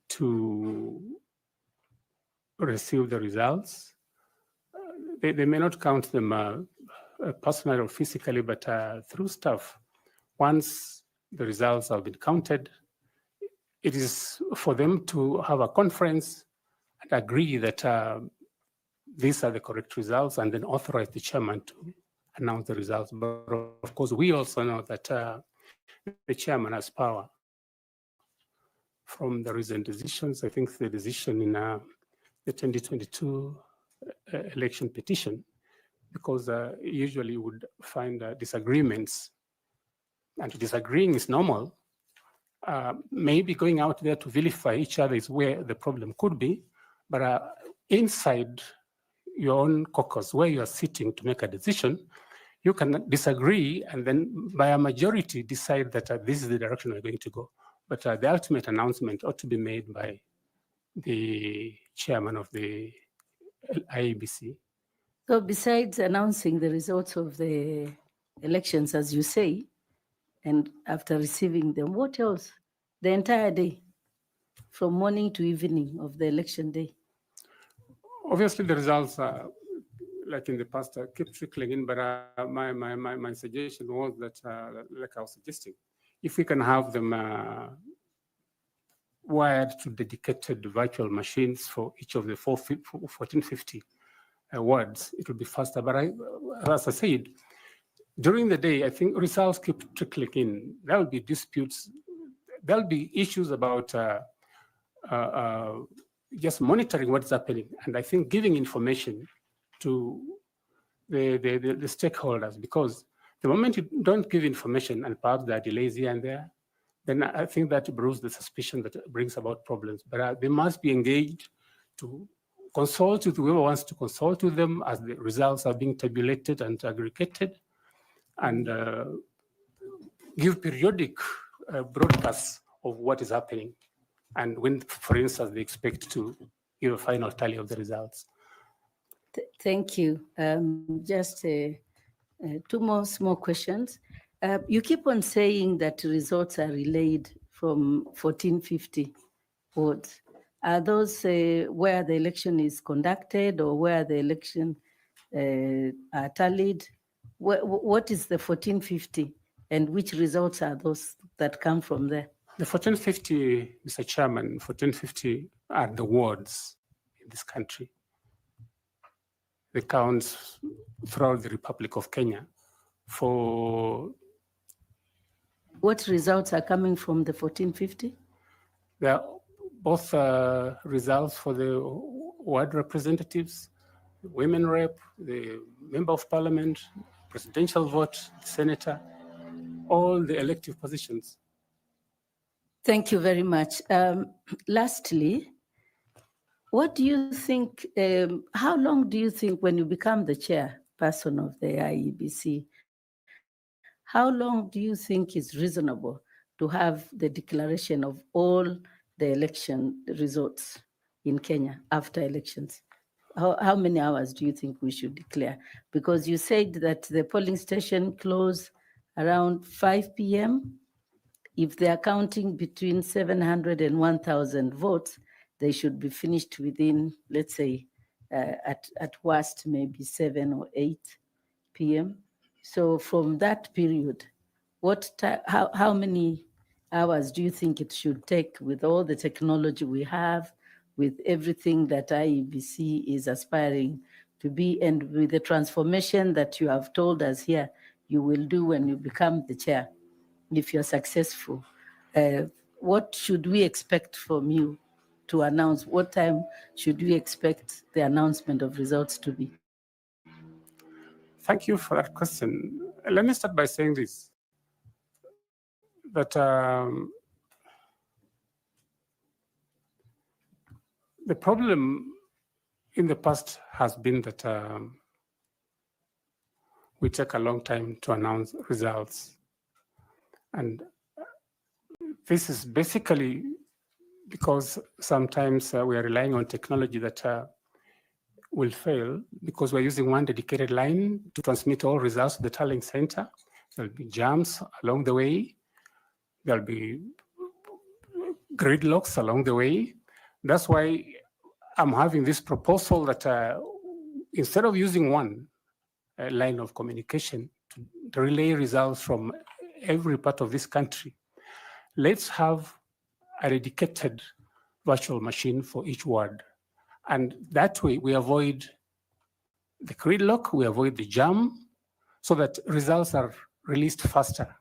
Speaker 2: to receive the results. They may not count them personally or physically, but through staff. Once the results have been counted, it is for them to have a conference and agree that these are the correct results, and then authorize the chairman to announce the results. But of course, we also know that the chairman has power from the recent decisions. I think the decision in the 2022 election petition, because usually you would find disagreements, and disagreeing is normal. Maybe going out there to vilify each other is where the problem could be, but inside your own caucus, where you are sitting to make a decision, you can disagree and then by a majority decide that this is the direction we're going to go. But the ultimate announcement ought to be made by the chairman of the IEBC.
Speaker 8: So besides announcing the results of the elections, as you say, and after receiving them, what else? The entire day, from morning to evening of the election day?
Speaker 2: Obviously, the results are, like in the past, keep trickling in, but my suggestion was that, like I was suggesting, if we can have them wired to dedicated virtual machines for each of the 1450 wards, it will be faster. But as I said, during the day, I think results keep trickling in. There will be disputes. There will be issues about just monitoring what's happening. And I think giving information to the stakeholders, because the moment you don't give information and perhaps there are delays here and there, then I think that brews the suspicion that brings about problems. But they must be engaged to consult with whoever wants to consult with them as the results are being tabulated and aggregated, and give periodic broadcasts of what is happening, and when, for instance, they expect to give a final tally of the results.
Speaker 8: Thank you. Just two more small questions. You keep on saying that results are relayed from 1450 wards. Are those where the election is conducted or where the election are tallied? What is the 1450 and which results are those that come from there?
Speaker 2: The 1450, Mr. Chairman, 1450 are the wards in this country. They count throughout the Republic of Kenya. For
Speaker 8: what results are coming from the 1450?
Speaker 2: There are both results for the ward representatives, the women rep, the member of parliament, presidential vote, senator, all the elective positions.
Speaker 8: Thank you very much. Lastly, what do you think, how long do you think when you become the chairperson of the IEBC, how long do you think is reasonable to have the declaration of all the election results in Kenya after elections? How many hours do you think we should declare? Because you said that the polling station closed around 5 p.m. If they are counting between 700 and 1,000 votes, they should be finished within, let's say, at worst, maybe 7 or 8 p.m. So from that period, how many hours do you think it should take with all the technology we have, with everything that IEBC is aspiring to be, and with the transformation that you have told us here you will do when you become the chair, if you're successful? What should we expect from you to announce? What time should we expect the announcement of results to be?
Speaker 2: Thank you for that question. Let me start by saying this, that the problem in the past has been that we take a long time to announce results. And this is basically because sometimes we are relying on technology that will fail because we're using one dedicated line to transmit all results to the tallying center. There'll be jams along the way. There'll be gridlocks along the way. That's why I'm having this proposal that instead of using one line of communication to relay results from every part of this country, let's have a dedicated virtual machine for each ward. And that way we avoid the gridlock, we avoid the jam, so that results are released faster.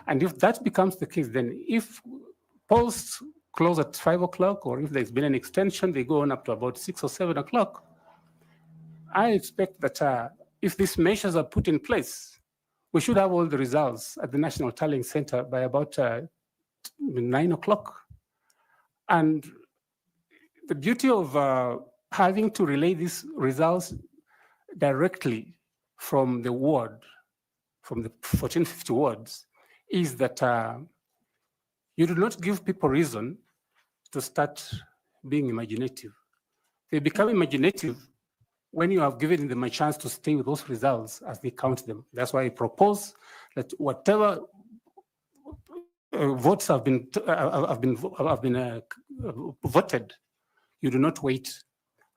Speaker 2: And if that becomes the case, then if polls close at 5 o'clock, or if there's been an extension, they go on up to about 6 or 7 o'clock, I expect that if these measures are put in place, we should have all the results at the National Tallying Center by about 9 o'clock. And the beauty of having to relay these results directly from the ward, from the 1450 wards, is that you do not give people reason to start being imaginative. They become imaginative when you have given them a chance to stay with those results as they count them. That's why I propose that whatever votes have been voted, you do not wait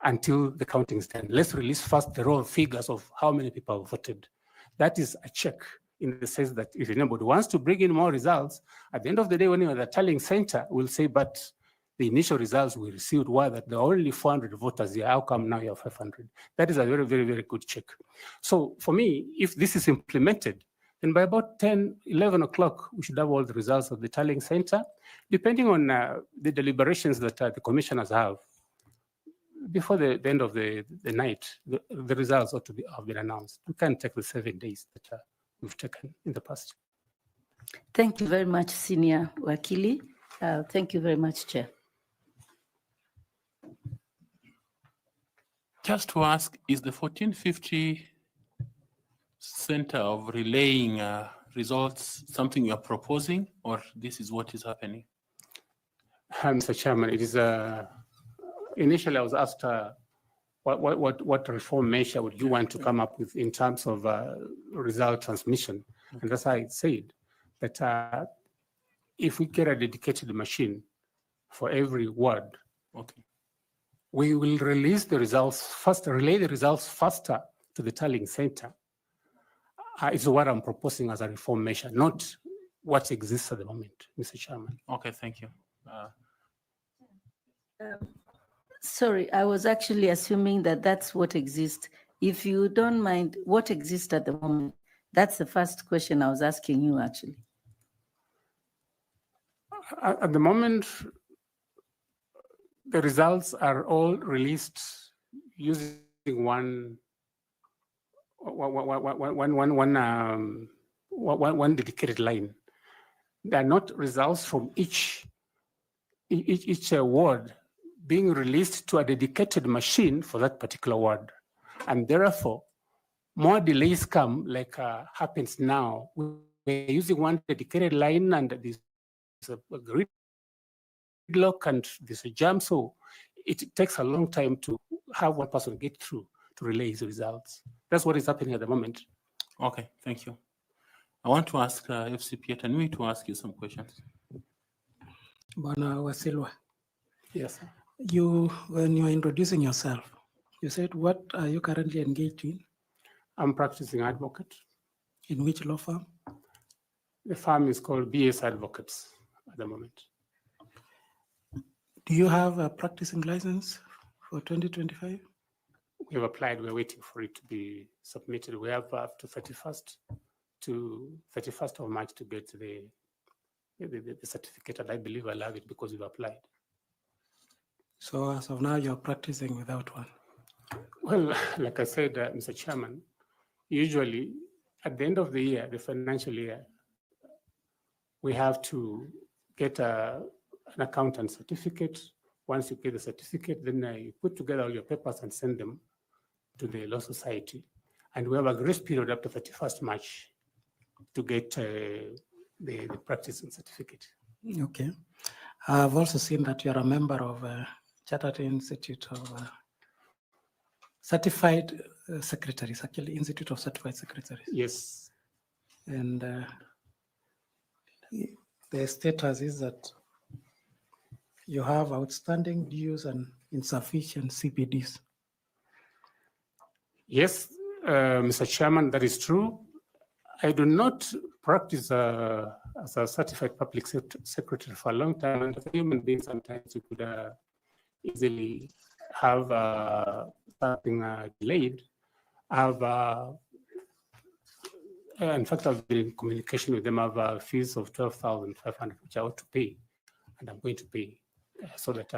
Speaker 2: until the counting is done. Let's release first the raw figures of how many people have voted. That is a check in the sense that if anybody wants to bring in more results, at the end of the day, when you're at the tallying center, we'll say, but the initial results we received were that there are only 400 voters here. How come now you have 500? That is a very, very, very good check. So for me, if this is implemented, then by about 10, 11 o'clock, we should have all the results of the tallying center. Depending on the deliberations that the commissioners have, before the end of the night, the results ought to have been announced. We can't take the 7 days that we've taken in the past.
Speaker 8: Thank you very much, Senior Wakili. Thank you very much, Chair.
Speaker 3: Just to ask, is the 1450 center of relaying results something you are proposing, or this is what is happening?
Speaker 2: Mr. Chairman, it is initially I was asked what reform measure would you want to come up with in terms of result transmission, and that's why I said that if we get a dedicated machine for every ward,
Speaker 3: Okay.
Speaker 2: we will release the results faster, relay the results faster to the tallying center. It's what I'm proposing as a reform measure, not what exists at the moment, Mr. Chairman.
Speaker 3: Okay, thank you.
Speaker 8: Sorry, I was actually assuming that that's what exists. If you don't mind, what exists at the moment? That's the first question I was asking you, actually.
Speaker 2: At the moment, the results are all released using one dedicated line. They are not results from each ward being released to a dedicated machine for that particular ward. And therefore, more delays come, like happens now. We're using one dedicated line and there's a gridlock and there's a jam. So it takes a long time to have one person get through to relay his results. That's what is happening at the moment.
Speaker 3: Okay, thank you. I want to ask FCP Atanui to ask you some questions.
Speaker 9: Bwana Wasilwa,
Speaker 2: Yes, sir.
Speaker 9: when you are introducing yourself, you said, what are you currently engaged in?
Speaker 2: I'm practicing advocate.
Speaker 9: In which law firm?
Speaker 2: The firm is called BS Advocates at the moment.
Speaker 9: Do you have a practicing license for 2025?
Speaker 2: We have applied. We're waiting for it to be submitted. We have up to 31st of March to get the certificate, and I believe I'll have it because we've applied.
Speaker 9: So as of now, you're practicing without one?
Speaker 2: Well, like I said, Mr. Chairman, usually at the end of the year, the financial year, we have to get an accountant certificate. Once you get the certificate, then you put together all your papers and send them to the Law Society. And we have a grace period up to 31st March to get the practicing certificate.
Speaker 9: Okay. I've also seen that you're a member of Chartered Institute of Certified Secretaries, actually, Institute of Certified Secretaries.
Speaker 2: Yes.
Speaker 9: And the status is that you have outstanding dues and insufficient CPDs.
Speaker 2: Yes, Mr. Chairman, that is true. I do not practice as a certified public secretary for a long time. And as a human being, sometimes you could easily have something delayed. In fact, I've been in communication with them. I have fees of 12,500, which I ought to pay, and I'm going to pay so that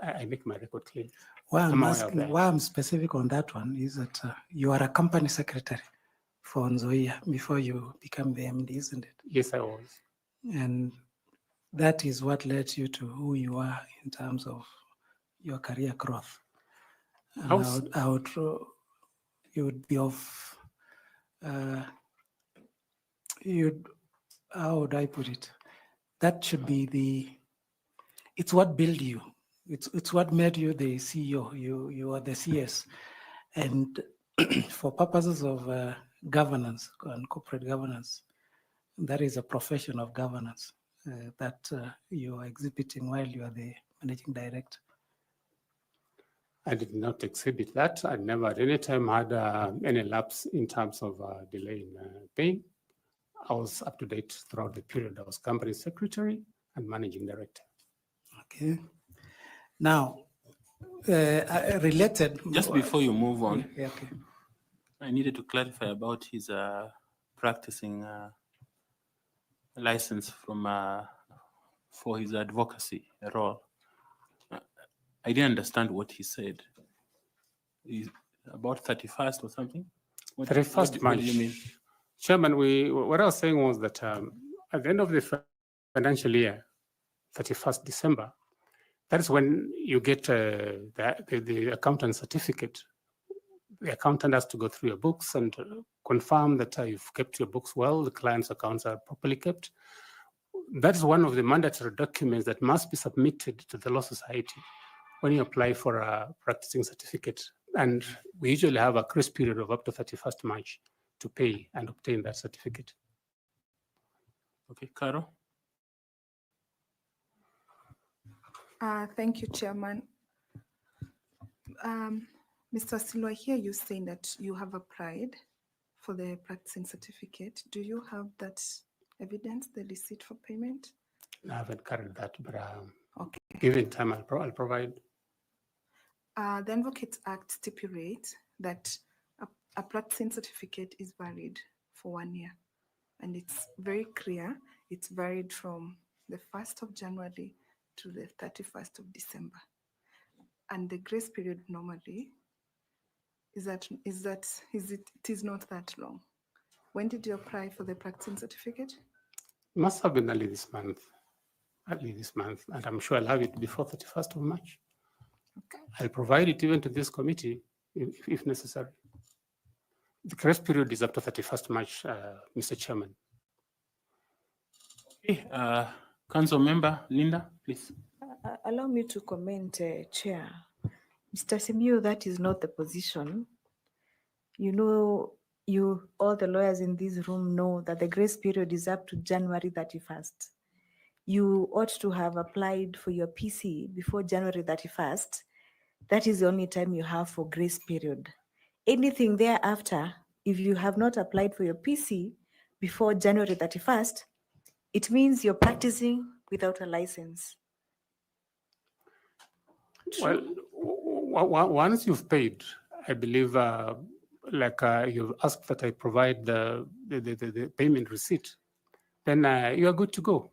Speaker 2: I make my record clear.
Speaker 9: Why I'm specific on that one is that you are a company secretary for Nzoia before you become the MD, isn't it?
Speaker 2: Yes, I was.
Speaker 9: And that is what led you to who you are in terms of your career growth. And you would be of, how would I put it? That should be it's what built you. It's what made you the CEO. You are the CS. And for purposes of governance and corporate governance, that is a profession of governance that you are exhibiting while you are the managing director.
Speaker 2: I did not exhibit that. I never at any time had any lapse in terms of delay in paying. I was up to date throughout the period. I was company secretary and managing director.
Speaker 9: Okay. Now, related.
Speaker 3: Just before you move on,
Speaker 9: okay.
Speaker 3: I needed to clarify about his practicing license for his advocacy role. I didn't understand what he said. is about 31st or something? What
Speaker 2: 31st
Speaker 3: what
Speaker 2: March.
Speaker 3: do you mean?
Speaker 2: Chairman, what I was saying was that at the end of the financial year, 31st December, that is when you get the accountant certificate. The accountant has to go through your books and confirm that you've kept your books well, the client's accounts are properly kept. That is one of the mandatory documents that must be submitted to the Law Society when you apply for a practicing certificate. And we usually have a grace period of up to 31st March to pay and obtain that certificate.
Speaker 3: Okay, Caro?
Speaker 7: Thank you, Chairman. Mr. Wasilwa, I hear you saying that you have applied for the practicing certificate. Do you have that evidence, the receipt for payment?
Speaker 2: I haven't carried that, but
Speaker 7: Okay.
Speaker 2: given time, I'll provide.
Speaker 7: The Advocates Act stipulates that a practicing certificate is valid for 1 year. And it's very clear, it's valid from the 1st of January to the 31st of December. And the grace period normally it is not that long. When did you apply for the practicing certificate?
Speaker 2: It must have been early this month, and I'm sure I'll have it before 31st of March.
Speaker 7: Okay.
Speaker 2: I'll provide it even to this committee if necessary. The grace period is up to 31st March, Mr. Chairman.
Speaker 3: Okay, Council Member Linda, please.
Speaker 6: Allow me to comment, Chair. Mr. Simiyu, that is not the position. You know, all the lawyers in this room know that the grace period is up to January 31st. You ought to have applied for your PC before January 31st. That is the only time you have for grace period. Anything thereafter, if you have not applied for your PC before January 31st, it means you're practicing without a license.
Speaker 2: Well, once you've paid, I believe, you've asked that I provide the payment receipt, then you are good to go.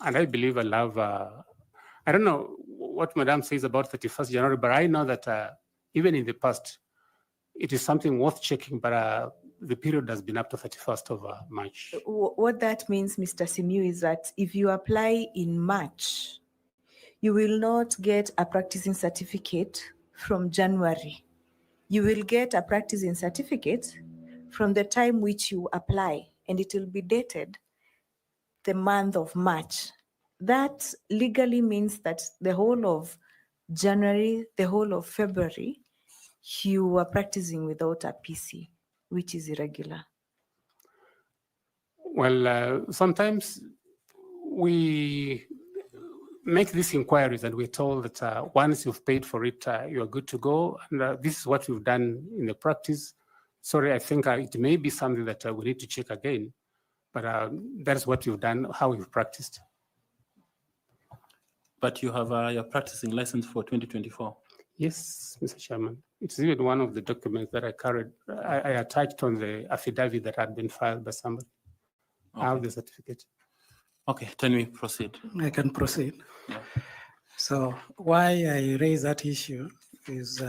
Speaker 2: And I believe I'll have, I don't know what Madam says about 31st January, but I know that even in the past, it is something worth checking, but the period has been up to 31st of March.
Speaker 6: What that means, Mr. Simiyu, is that if you apply in March, you will not get a practicing certificate from January. You will get a practicing certificate from the time which you apply, and it will be dated the month of March. That legally means that the whole of January, the whole of February, you are practicing without a PC, which is irregular.
Speaker 2: Well, sometimes we make these inquiries and we're told that once you've paid for it, you're good to go. And this is what we've done in the practice. Sorry, I think it may be something that we need to check again, but that's what you've done, how you've practiced.
Speaker 3: But you have your practicing license for 2024?
Speaker 2: Yes, Mr. Chairman. It's even one of the documents that I carried. I attached on the affidavit that had been filed by somebody.
Speaker 3: Okay.
Speaker 2: I have the certificate.
Speaker 3: Okay, can we proceed?
Speaker 9: I can proceed.
Speaker 3: Yeah.
Speaker 9: So why I raise that issue is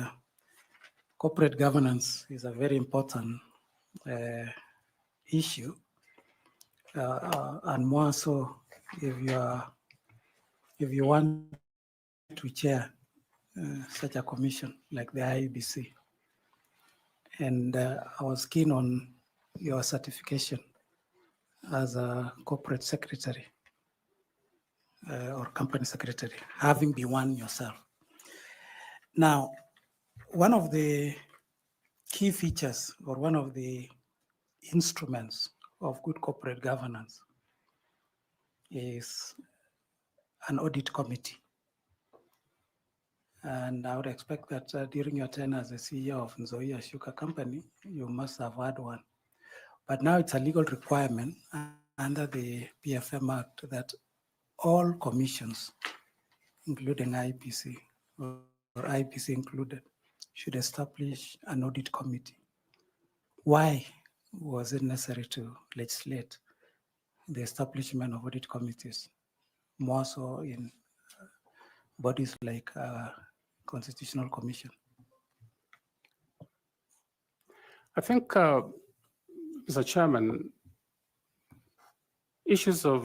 Speaker 9: corporate governance is a very important issue, and more so if you want to chair such a commission like the IEBC. And I was keen on your certification as a corporate secretary or company secretary, having been one yourself. Now, one of the key features or one of the instruments of good corporate governance is an audit committee. And I would expect that during your tenure as the CEO of Nzoia Sugar Company, you must have had one. But now it's a legal requirement under the PFM Act that all commissions, including IEBC or IEBC included, should establish an audit committee. Why was it necessary to legislate the establishment of audit committees, more so in bodies like Constitutional Commission?
Speaker 2: I think, Mr. Chairman, issues of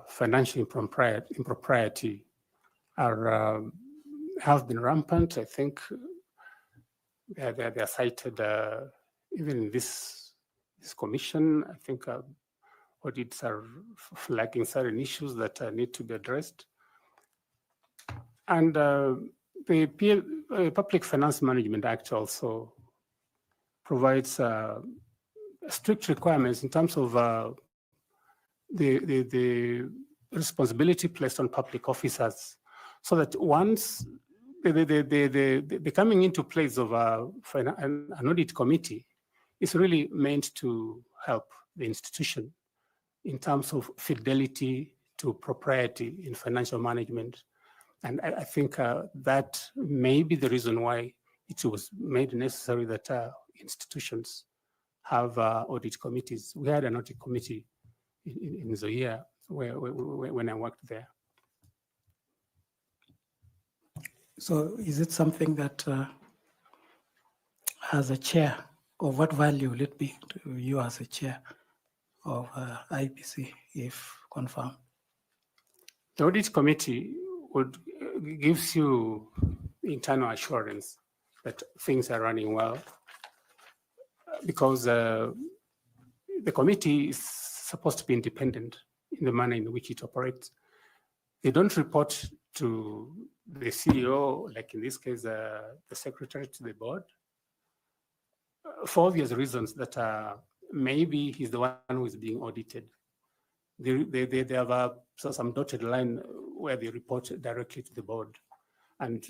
Speaker 2: financial impropriety are have been rampant. I think they're cited even in this commission. I think audits are flagging certain issues that need to be addressed. And the Public Finance Management Act also provides strict requirements in terms of the responsibility placed on public officers, so that once the coming into place of an audit committee is really meant to help the institution in terms of fidelity to propriety in financial management. And I think that may be the reason why it was made necessary that institutions have audit committees. We had an audit committee in Zoya when I worked there.
Speaker 9: So is it something that as a chair, of what value will it be to you as a chair of IEBC if confirmed?
Speaker 2: The audit committee would gives you internal assurance that things are running well, because the committee is supposed to be independent in the manner in which it operates. They don't report to the CEO, like in this case, the secretary to the board, for obvious reasons that maybe he's the one who is being audited. They have some dotted line where they report directly to the board. And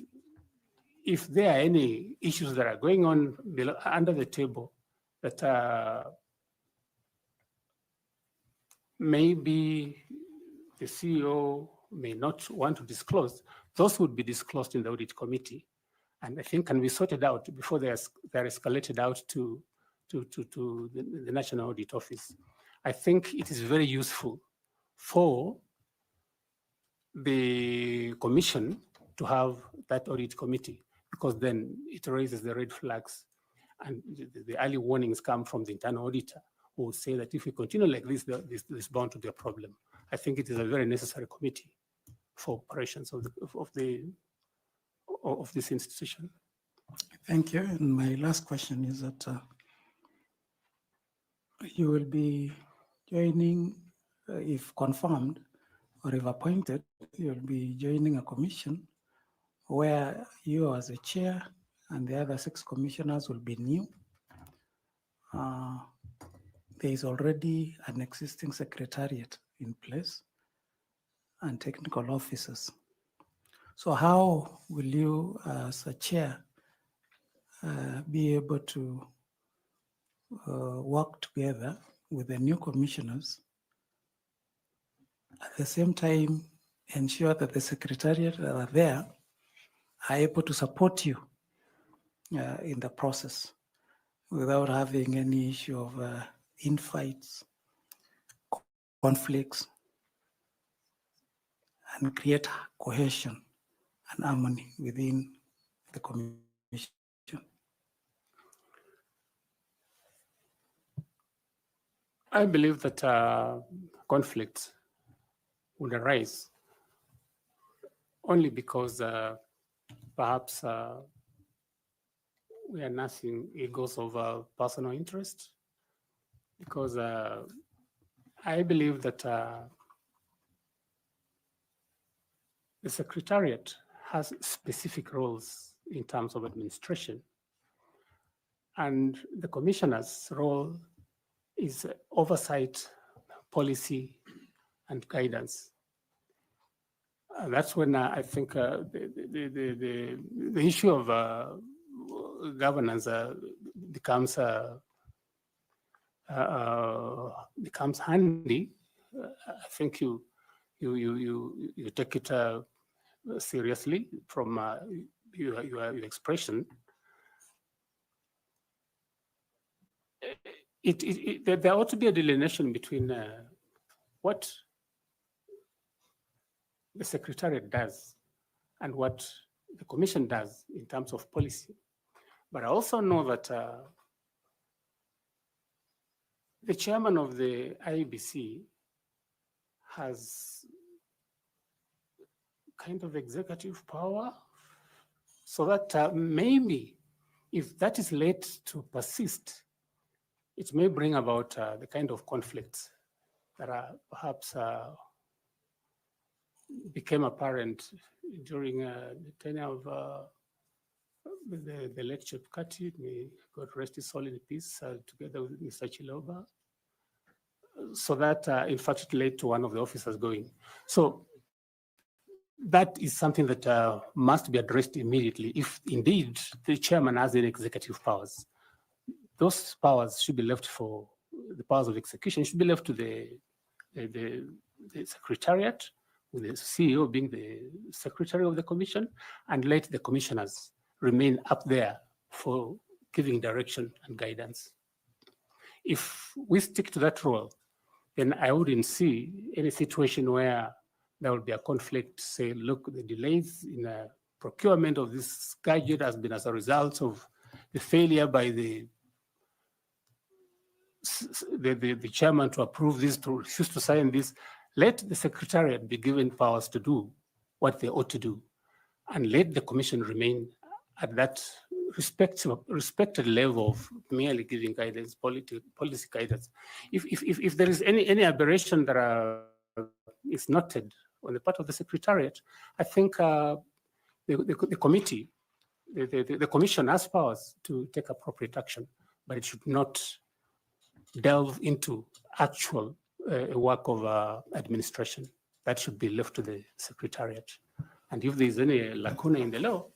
Speaker 2: if there are any issues that are going on below, under the table that maybe the CEO may not want to disclose, those would be disclosed in the audit committee, and I think can be sorted out before they're escalated out to the National Audit Office. I think it is very useful for the commission to have that audit committee, because then it raises the red flags, and the early warnings come from the internal auditor, who will say that if we continue like this, this is bound to be a problem. I think it is a very necessary committee for operations of this institution.
Speaker 9: Thank you. And my last question is that you will be joining, if confirmed or if appointed, you'll be joining a commission where you as a chair and the other 6 commissioners will be new. There is already an existing secretariat in place and technical officers. So how will you as a chair be able to work together with the new commissioners, at the same time ensure that the secretariat that are there are able to support you in the process without having any issue of infights, conflicts, and create cohesion and harmony within the commission?
Speaker 2: I believe that conflicts would arise only because perhaps we are nursing egos of personal interest, because I believe that the Secretariat has specific roles in terms of administration, and the Commissioner's role is oversight, policy, and guidance. And that's when I think the issue of governance becomes handy. I think you take it seriously from your expression. There ought to be a delineation between what the Secretariat does and what the Commission does in terms of policy. But I also know that the chairman of the IEBC has kind of executive power, so that maybe if that is late to persist, it may bring about the kind of conflicts that are perhaps became apparent during the tenure of the late Chepkati, may God rest his soul in peace, together with Mr. Chiloba, so that in fact it led to one of the officers going. So that is something that must be addressed immediately. If indeed the chairman has any executive powers, those powers should be left for the powers of execution, should be left to the secretariat, with the CEO being the secretary of the commission, and let the commissioners remain up there for giving direction and guidance. If we stick to that role, then I wouldn't see any situation where there will be a conflict, say, look, the delays in the procurement of this gadget has been as a result of the failure by the chairman to approve this, to refuse to sign this. Let the secretariat be given powers to do what they ought to do, and let the commission remain at that respected level of merely giving guidance, policy guidance. If there is any aberration that is noted on the part of the secretariat, I think the committee, the commission has powers to take appropriate action, but it should not delve into actual work of administration. That should be left to the secretariat. And if there is any lacuna in the law,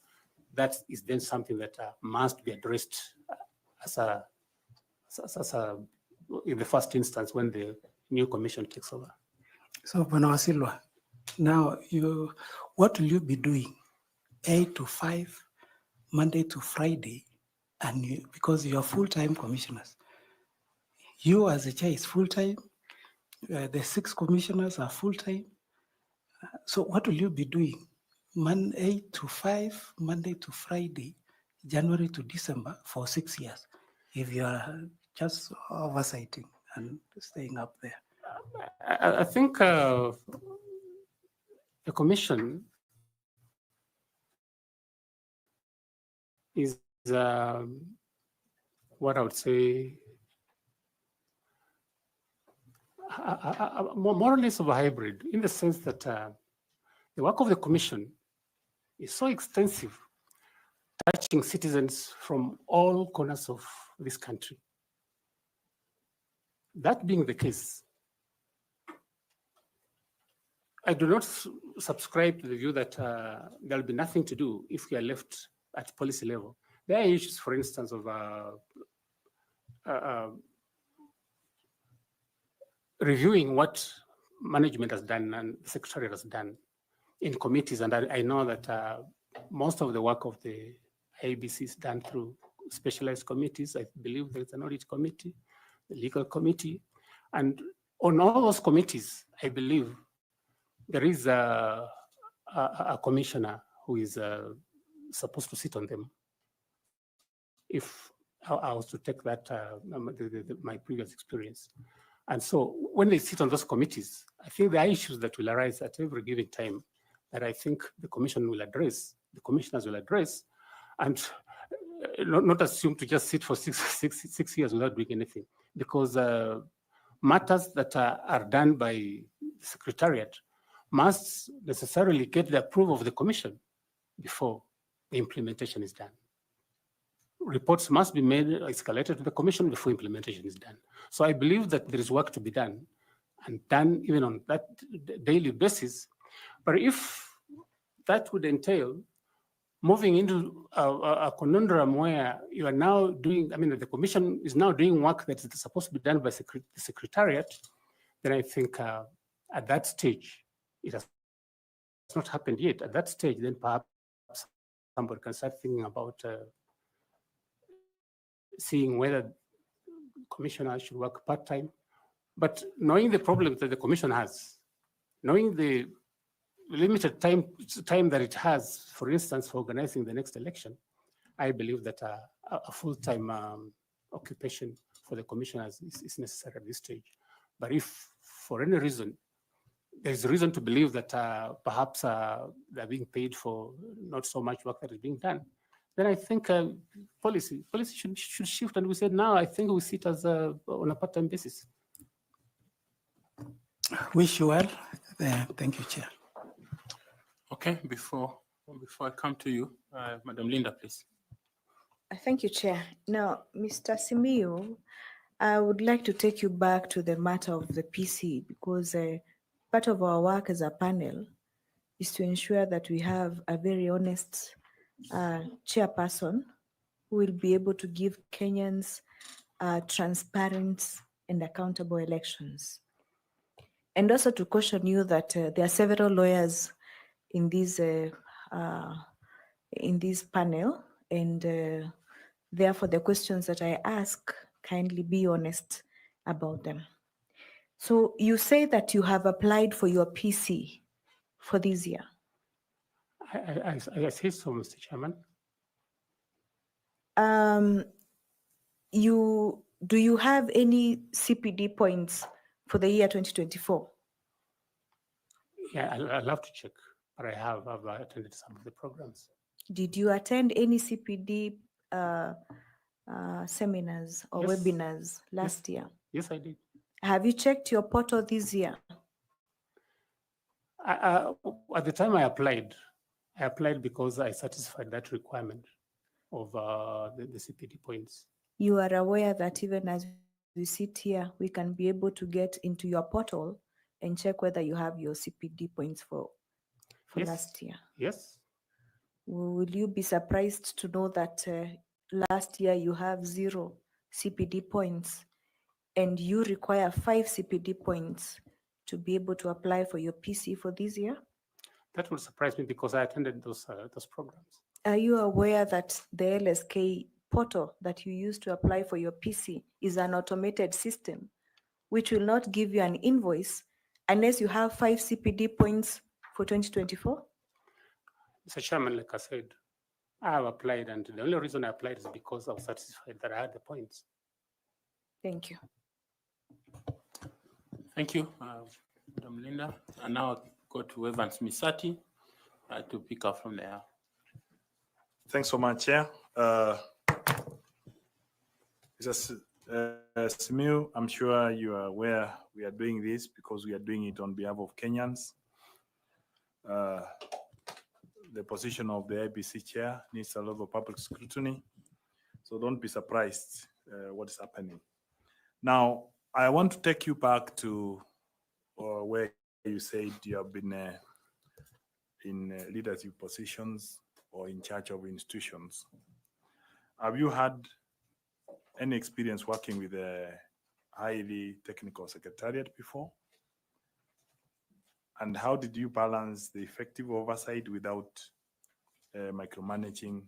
Speaker 2: that is then something that must be addressed in the first instance when the new commission takes over.
Speaker 9: So, Bwana Wasilwa, now what will you be doing 8 to 5, Monday to Friday, and because you are full-time commissioners? You as a chair is full-time, the 6 commissioners are full-time. So what will you be doing 8 to 5, Monday to Friday, January to December for 6 years, if you are just oversighting and staying up there?
Speaker 2: I think the commission is what I would say more or less of a hybrid, in the sense that the work of the commission is so extensive, touching citizens from all corners of this country. That being the case, I do not subscribe to the view that there will be nothing to do if we are left at policy level. There are issues, for instance, of reviewing what management has done and the secretariat has done in committees. And I know that most of the work of the IEBC is done through specialized committees. I believe there is an audit committee, the legal committee. And on all those committees, I believe there is a commissioner who is supposed to sit on them. If I was to take that, my previous experience. And so when they sit on those committees, I think there are issues that will arise at every given time that I think the commission will address, the commissioners will address, and not assume to just sit for six years without doing anything, because matters that are done by the secretariat must necessarily get the approval of the commission before the implementation is done. Reports must be made, escalated to the commission before implementation is done. So I believe that there is work to be done, and done even on that daily basis. But if that would entail moving into a conundrum where you are now doing, the commission is now doing work that is supposed to be done by the secretariat, then I think at that stage, it has not happened yet. At that stage, then perhaps somebody can start thinking about seeing whether commissioners should work part-time. But knowing the problems that the commission has, knowing the limited time that it has, for instance, for organizing the next election, I believe that a full-time occupation for the commissioners is necessary at this stage. But if for any reason, there's reason to believe that perhaps they're being paid for not so much work that is being done, then I think policy should shift. And we said now I think we sit as on a part-time basis.
Speaker 9: Wish you well. Thank you, Chair.
Speaker 3: Okay, before I come to you, Madam Linda, please.
Speaker 6: Thank you, Chair. Now, Mr. Simiyu, I would like to take you back to the matter of the PC, because part of our work as a panel is to ensure that we have a very honest chairperson who will be able to give Kenyans transparent and accountable elections. And also to caution you that there are several lawyers in this panel, and therefore the questions that I ask, kindly be honest about them. So you say that you have applied for your PC for this year.
Speaker 2: I say so, Mr. Chairman.
Speaker 6: Do you have any CPD points for the year 2024?
Speaker 2: Yeah, I'll have to check, but I've attended some of the programs.
Speaker 6: Did you attend any CPD seminars or
Speaker 2: Yes.
Speaker 6: webinars last year?
Speaker 2: Yes, I did.
Speaker 6: Have you checked your portal this year?
Speaker 2: At the time I applied because I satisfied that requirement of the CPD points.
Speaker 6: You are aware that even as we sit here, we can be able to get into your portal and check whether you have your CPD points for
Speaker 2: Yes.
Speaker 6: last year.
Speaker 2: Yes.
Speaker 6: Will you be surprised to know that last year you have 0 CPD points and you require 5 CPD points to be able to apply for your PC for this year?
Speaker 2: That will surprise me because I attended those programs.
Speaker 6: Are you aware that the LSK portal that you use to apply for your PC is an automated system which will not give you an invoice unless you have 5 CPD points for 2024?
Speaker 2: Mr. Chairman, like I said, I have applied, and the only reason I applied is because I was satisfied that I had the points.
Speaker 6: Thank you.
Speaker 3: Thank you, Madam Linda. And now I'll go to Evans Misati to pick up from there.
Speaker 10: Thanks so much, Chair. Mr. Simiyu, I'm sure you are aware we are doing this because we are doing it on behalf of Kenyans. The position of the IEBC Chair needs a lot of public scrutiny, so don't be surprised what is happening. Now, I want to take you back to where you said you have been in leadership positions or in charge of institutions. Have you had any experience working with a highly technical secretariat before? And how did you balance the effective oversight without micromanaging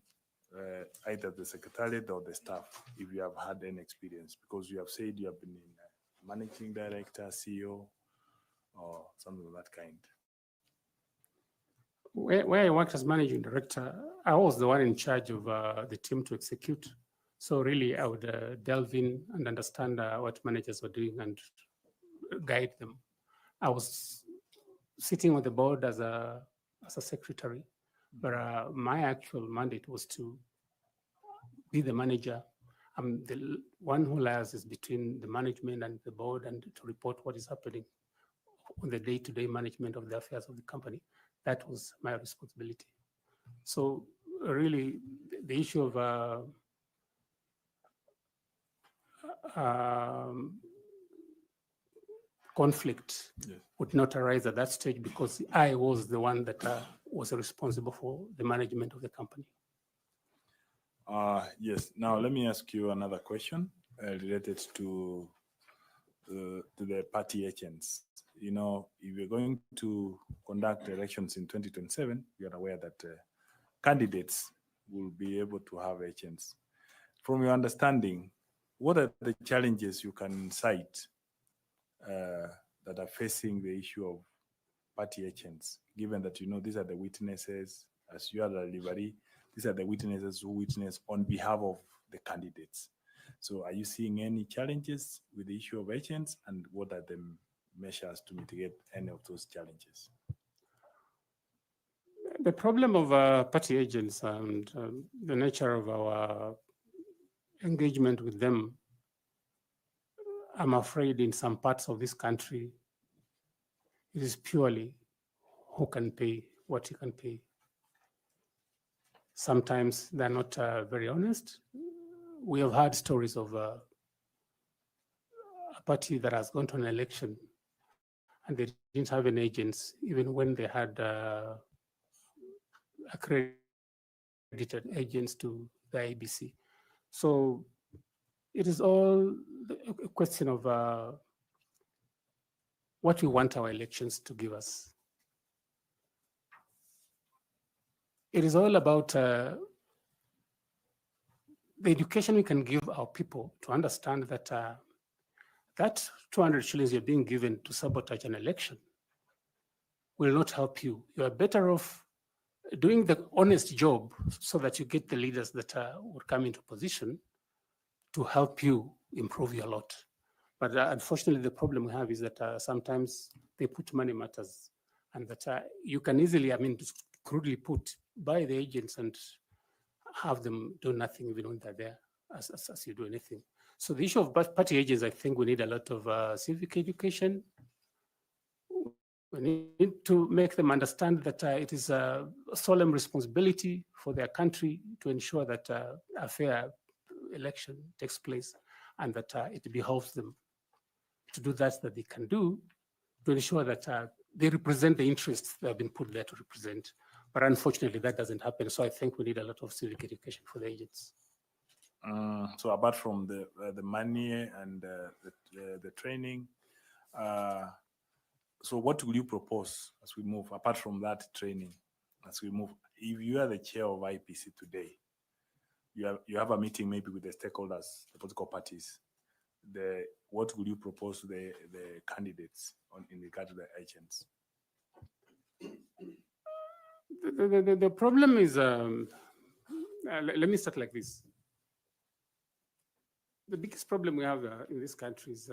Speaker 10: either the secretariat or the staff, if you have had any experience? Because you have said you have been in managing director, CEO, or something of that kind.
Speaker 2: Where I worked as managing director, I was the one in charge of the team to execute. So really, I would delve in and understand what managers were doing and guide them. I was sitting on the board as a secretary, but my actual mandate was to be the manager. I'm the one who liaises between the management and the board and to report what is happening on the day-to-day management of the affairs of the company. That was my responsibility. So really, the issue of conflict would not arise at that stage because I was the one that was responsible for the management of the company.
Speaker 10: Yes. Now let me ask you another question related to the party agents. You know, if you're going to conduct elections in 2027, you're aware that candidates will be able to have agents. From your understanding, what are the challenges you can cite that are facing the issue of party agents, given that, you know, these are the witnesses, as you are the delivery, these are the witnesses who witness on behalf of the candidates. So are you seeing any challenges with the issue of agents, and what are the measures to mitigate any of those challenges?
Speaker 2: The problem of party agents and the nature of our engagement with them, I'm afraid in some parts of this country, it is purely who can pay what he can pay. Sometimes they're not very honest. We have heard stories of a party that has gone to an election and they didn't have any agents, even when they had accredited agents to the IEBC. So it is all a question of what we want our elections to give us. It is all about the education we can give our people to understand that that 200 shillings you're being given to sabotage an election will not help you. You are better off doing the honest job so that you get the leaders that would come into position to help you improve your lot. But unfortunately, the problem we have is that sometimes they put money matters, and that you can easily, I mean, crudely put by the agents and have them do nothing even when they're there as you do anything. So the issue of party agents, I think we need a lot of civic education. We need to make them understand that it is a solemn responsibility for their country to ensure that a fair election takes place, and that it behoves them to do that they can do to ensure that they represent the interests they have been put there to represent. But unfortunately, that doesn't happen. So I think we need a lot of civic education for the agents.
Speaker 10: So apart from the money and the training, so what will you propose as we move, apart from that training, as we move? If you are the chair of IEBC today, you have a meeting maybe with the stakeholders, the political parties, what will you propose to the candidates in regard to the agents?
Speaker 2: The problem is, let me start like this. The biggest problem we have in this country is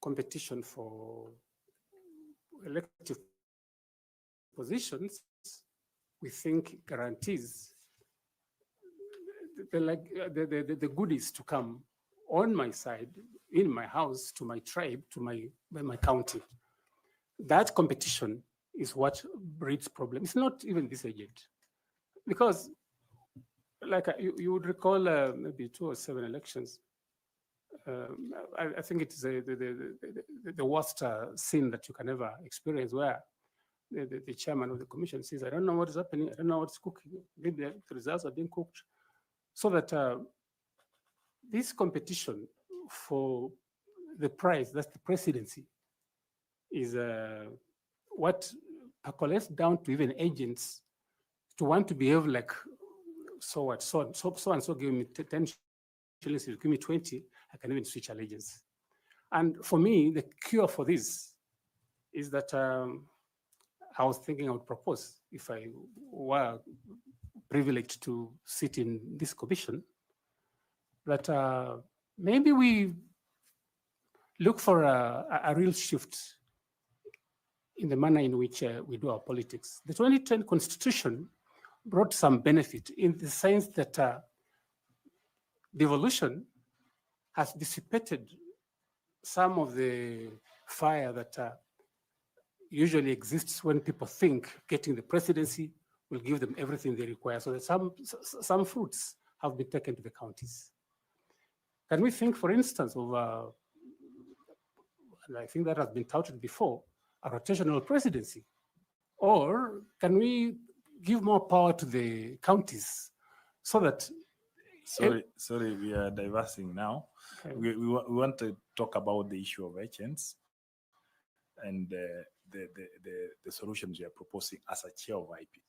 Speaker 2: competition for elective positions. We think guarantees the goodies to come on my side, in my house, to my tribe, to my county. That competition is what breeds problems. It's not even this agent. Because like you would recall maybe 2 or 7 elections. I think it is the worst scene that you can ever experience, where the chairman of the commission says, I don't know what is happening, I don't know what's cooking. Maybe the results are being cooked. So that this competition for the prize, that's the presidency, is what percolates down to even agents to want to behave like, so what, so and so give me 10 shillings, you give me 20, I can even switch allegiance. And for me, the cure for this is that I was thinking I would propose, if I were privileged to sit in this commission, that maybe we look for a real shift in the manner in which we do our politics. The 2010 Constitution brought some benefit in the sense that devolution has dissipated some of the fire that usually exists when people think getting the presidency will give them everything they require. So that some fruits have been taken to the counties. Can we think, for instance, of, and I think that has been touted before, a rotational presidency? Or can we give more power to the counties so that...
Speaker 10: Sorry, we are diversing now.
Speaker 2: Okay.
Speaker 10: We want to talk about the issue of agents and the solutions you are proposing as a chair of IP.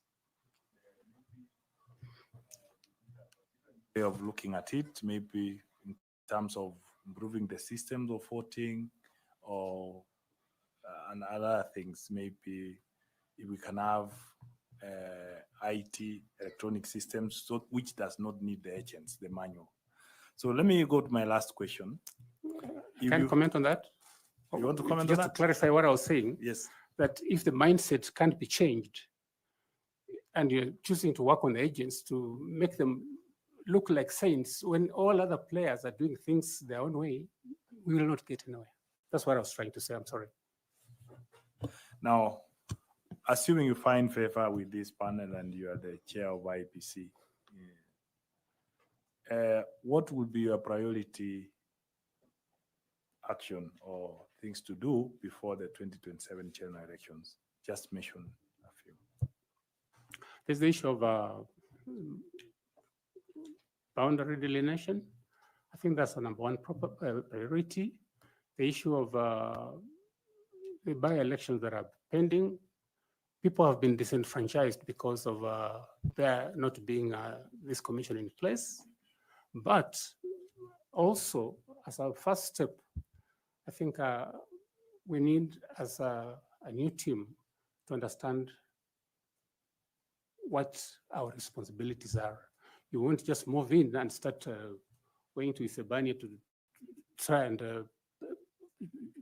Speaker 10: Way of looking at it, maybe in terms of improving the systems of voting, or and other things. Maybe if we can have IT electronic systems, so which does not need the agents, the manual. So let me go to my last question. If
Speaker 2: Can
Speaker 10: you-
Speaker 2: comment on that?
Speaker 10: You want to comment on
Speaker 2: Just
Speaker 10: that?
Speaker 2: to clarify what I was saying,
Speaker 10: Yes.
Speaker 2: that if the mindset can't be changed and you're choosing to work on the agents to make them look like saints when all other players are doing things their own way, we will not get anywhere. That's what I was trying to say. I'm sorry.
Speaker 10: Now, assuming you find favor with this panel and you are the chair of IEBC, what would be your priority action or things to do before the 2027 general elections? Just mention a few.
Speaker 2: There's the issue of boundary delineation. I think that's the number one priority. The issue of the by-elections that are pending. People have been disenfranchised because of there not being this commission in place. But also, as a first step, I think we need, as a new team, to understand what our responsibilities are. You won't just move in and start going to Isebania to try and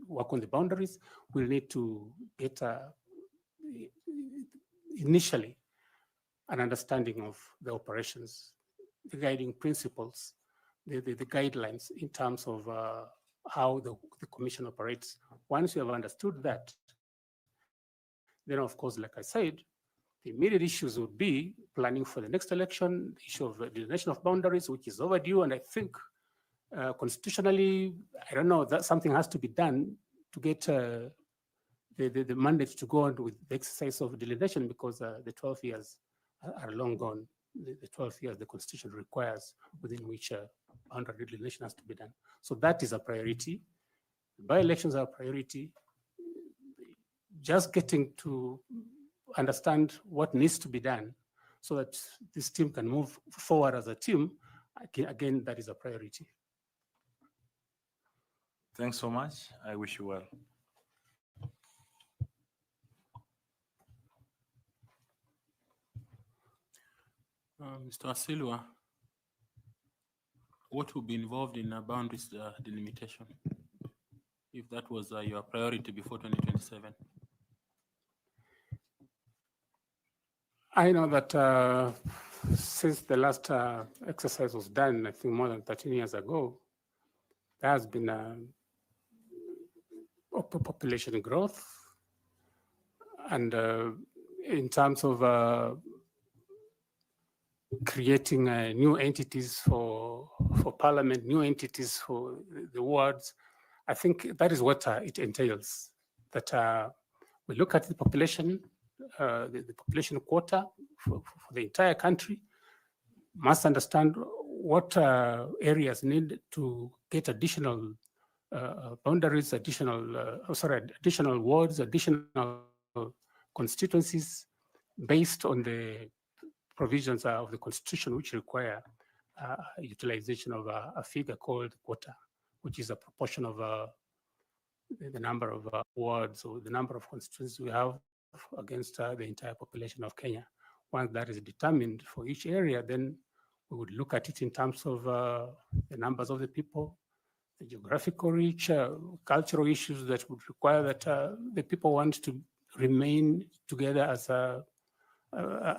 Speaker 2: work on the boundaries. We'll need to get initially an understanding of the operations, the guiding principles, the guidelines in terms of how the commission operates. Once you have understood that, then of course, like I said, the immediate issues would be planning for the next election, the issue of the delineation of boundaries, which is overdue. And I think constitutionally, I don't know, that something has to be done to get the mandate to go on with the exercise of delineation, because the 12 years are long gone. The 12 years the Constitution requires within which boundary delineation has to be done. So that is a priority. By-elections are a priority. Just getting to understand what needs to be done so that this team can move forward as a team, again, that is a priority.
Speaker 10: Thanks so much. I wish you well.
Speaker 3: Mr. Wasilwa, what will be involved in boundaries delimitation, if that was your priority before 2027?
Speaker 2: I know that since the last exercise was done, I think more than 13 years ago, there has been a population growth. And in terms of creating new entities for parliament, new entities for the wards, I think that is what it entails, that we look at the population, the population quota for the entire country, must understand what areas need to get additional boundaries, additional wards, additional constituencies based on the provisions of the Constitution, which require utilization of a figure called quota, which is a proportion of the number of wards or the number of constituencies we have against the entire population of Kenya. Once that is determined for each area, then we would look at it in terms of the numbers of the people, the geographical reach, cultural issues that would require that the people want to remain together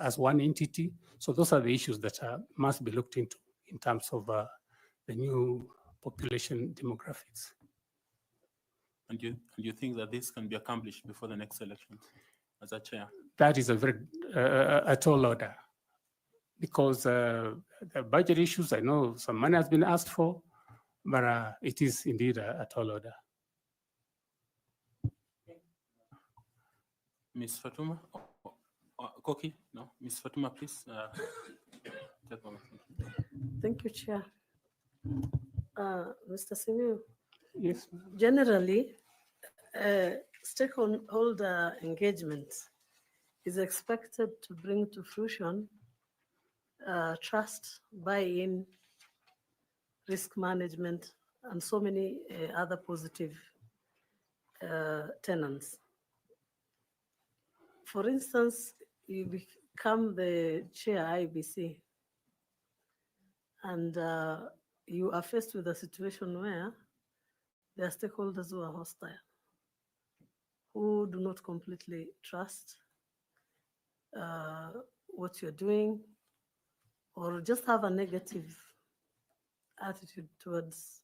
Speaker 2: as one entity. So those are the issues that must be looked into in terms of the new population demographics.
Speaker 3: And you think that this can be accomplished before the next election as a chair?
Speaker 2: That is a very a tall order, because the budget issues, I know some money has been asked for, but it is indeed a tall order.
Speaker 3: Ms. Fatuma? Koki? No, Ms. Fatuma, please.
Speaker 11: Thank you, Chair. Mr. Simiyu.
Speaker 2: Yes.
Speaker 11: Generally, stakeholder engagement is expected to bring to fruition trust, buy-in, risk management, and so many other positive tenets. For instance, come the chair IEBC and you are faced with a situation where there are stakeholders who are hostile, who do not completely trust what you're doing, or just have a negative attitude towards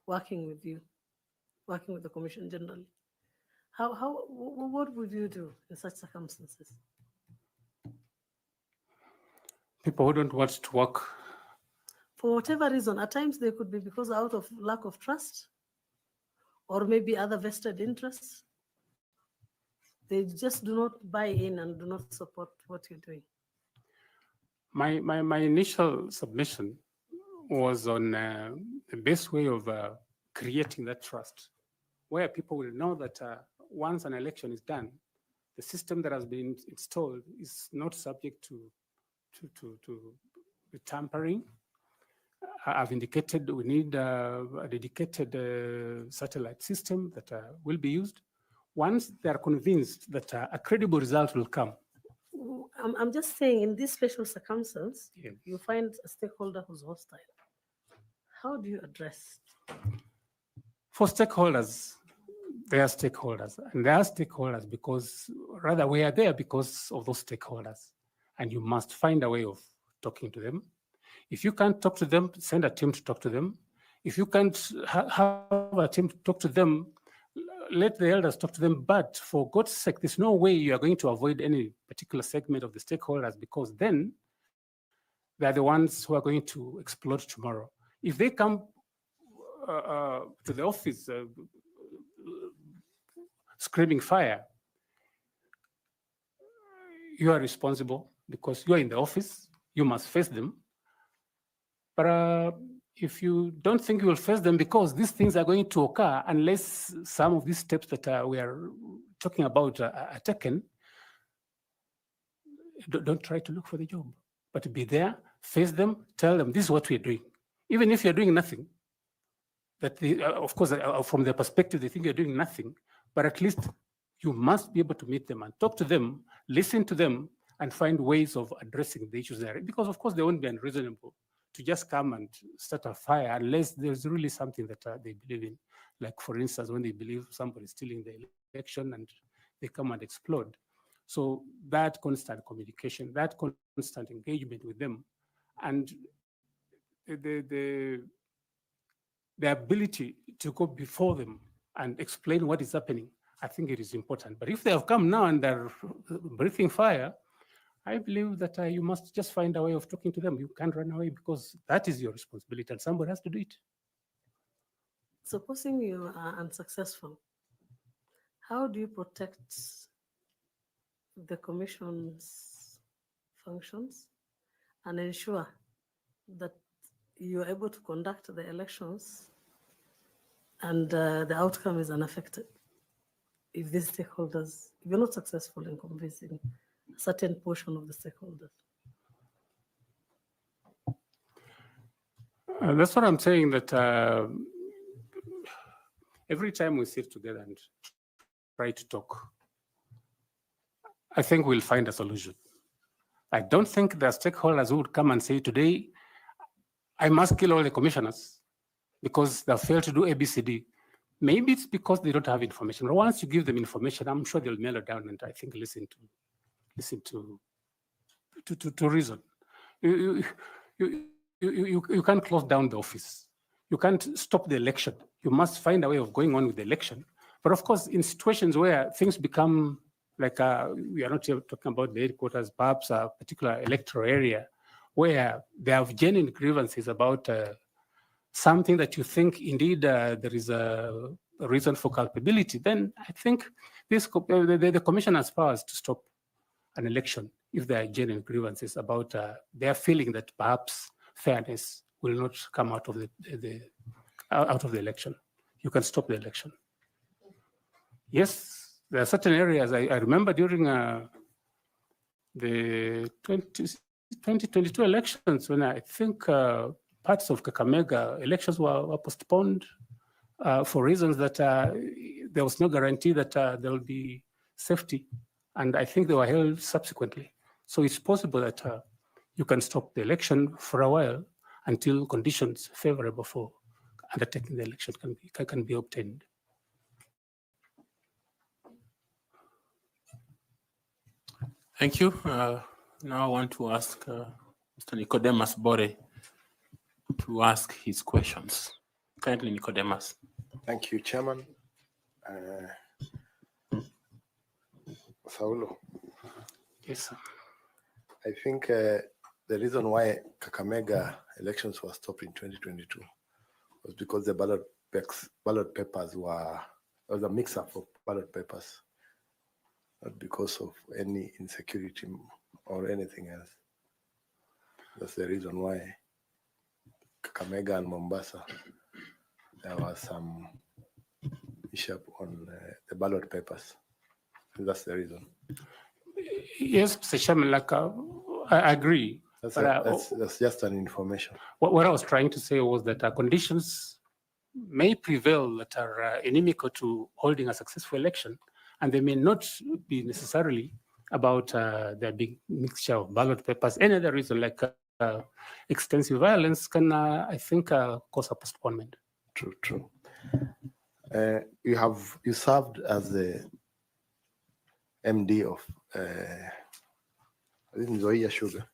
Speaker 11: working with you, working with the Commission generally. What would you do in such circumstances?
Speaker 2: People who don't want to work.
Speaker 11: For whatever reason, at times they could be because out of lack of trust, or maybe other vested interests. They just do not buy in and do not support what you're doing.
Speaker 2: My initial submission was on the best way of creating that trust, where people will know that once an election is done, the system that has been installed is not subject to tampering. I've indicated we need a dedicated satellite system that will be used. Once they are convinced that a credible result will come.
Speaker 11: I'm just saying, in this special circumstance,
Speaker 2: Yes.
Speaker 11: you find a stakeholder who's hostile. How do you address?
Speaker 2: For stakeholders, they are stakeholders, and they are stakeholders because, rather, we are there because of those stakeholders, and you must find a way of talking to them. If you can't talk to them, send a team to talk to them. If you can't have a team to talk to them, let the elders talk to them. But for God's sake, there's no way you are going to avoid any particular segment of the stakeholders, because then they're the ones who are going to explode tomorrow. If they come to the office screaming fire, you are responsible because you are in the office, you must face them. But if you don't think you will face them, because these things are going to occur unless some of these steps that we are talking about are taken, don't try to look for the job, but be there, face them, tell them this is what we're doing. Even if you're doing nothing, that of course, from their perspective, they think you're doing nothing, but at least you must be able to meet them and talk to them, listen to them, and find ways of addressing the issues there. Because of course, they won't be unreasonable to just come and start a fire unless there's really something that they believe in. Like, for instance, when they believe somebody's stealing the election and they come and explode. So that constant communication, that constant engagement with them, and the ability to go before them and explain what is happening, I think it is important. But if they have come now and they're breathing fire, I believe that you must just find a way of talking to them. You can't run away because that is your responsibility and somebody has to do it.
Speaker 11: Supposing you are unsuccessful, how do you protect the Commission's functions and ensure that you are able to conduct the elections and the outcome is unaffected if these stakeholders, if you're not successful in convincing a certain portion of the stakeholders?
Speaker 2: That's what I'm saying, that every time we sit together and try to talk, I think we'll find a solution. I don't think there are stakeholders who would come and say, today, I must kill all the commissioners because they failed to do ABCD. Maybe it's because they don't have information. But once you give them information, I'm sure they'll mellow down and I think listen to reason. You can't close down the office. You can't stop the election. You must find a way of going on with the election. But of course, in situations where things become like, we are not here talking about the headquarters, perhaps a particular electoral area where they have genuine grievances about something that you think indeed there is a reason for culpability, then I think the commission has powers to stop an election if there are genuine grievances about their feeling that perhaps fairness will not come out of the election. You can stop the election. Yes, there are certain areas. I remember during the 2022 elections when I think parts of Kakamega elections were postponed for reasons that there was no guarantee that there will be safety. And I think they were held subsequently. So it's possible that you can stop the election for a while until conditions favorable for undertaking the election can be obtained.
Speaker 3: Thank you. Now I want to ask Mr. Nicodemus Bore to ask his questions. Kindly, Nicodemus.
Speaker 1: Thank you, Chairman. Saulo,
Speaker 2: Yes, sir.
Speaker 1: I think the reason why Kakamega elections were stopped in 2022 was because the ballot papers there was a mix-up of ballot papers, not because of any insecurity or anything else. That's the reason why Kakamega and Mombasa, there was some issue on the ballot papers. That's the reason.
Speaker 2: Yes, Mr. Chairman, like I agree.
Speaker 1: That's,
Speaker 2: But,
Speaker 1: that's just an information.
Speaker 2: What I was trying to say was that conditions may prevail that are inimical to holding a successful election, and they may not be necessarily about the big mixture of ballot papers. Any other reason, like extensive violence, can I think cause a postponement.
Speaker 1: True. You served as the MD of Nzoia Sugar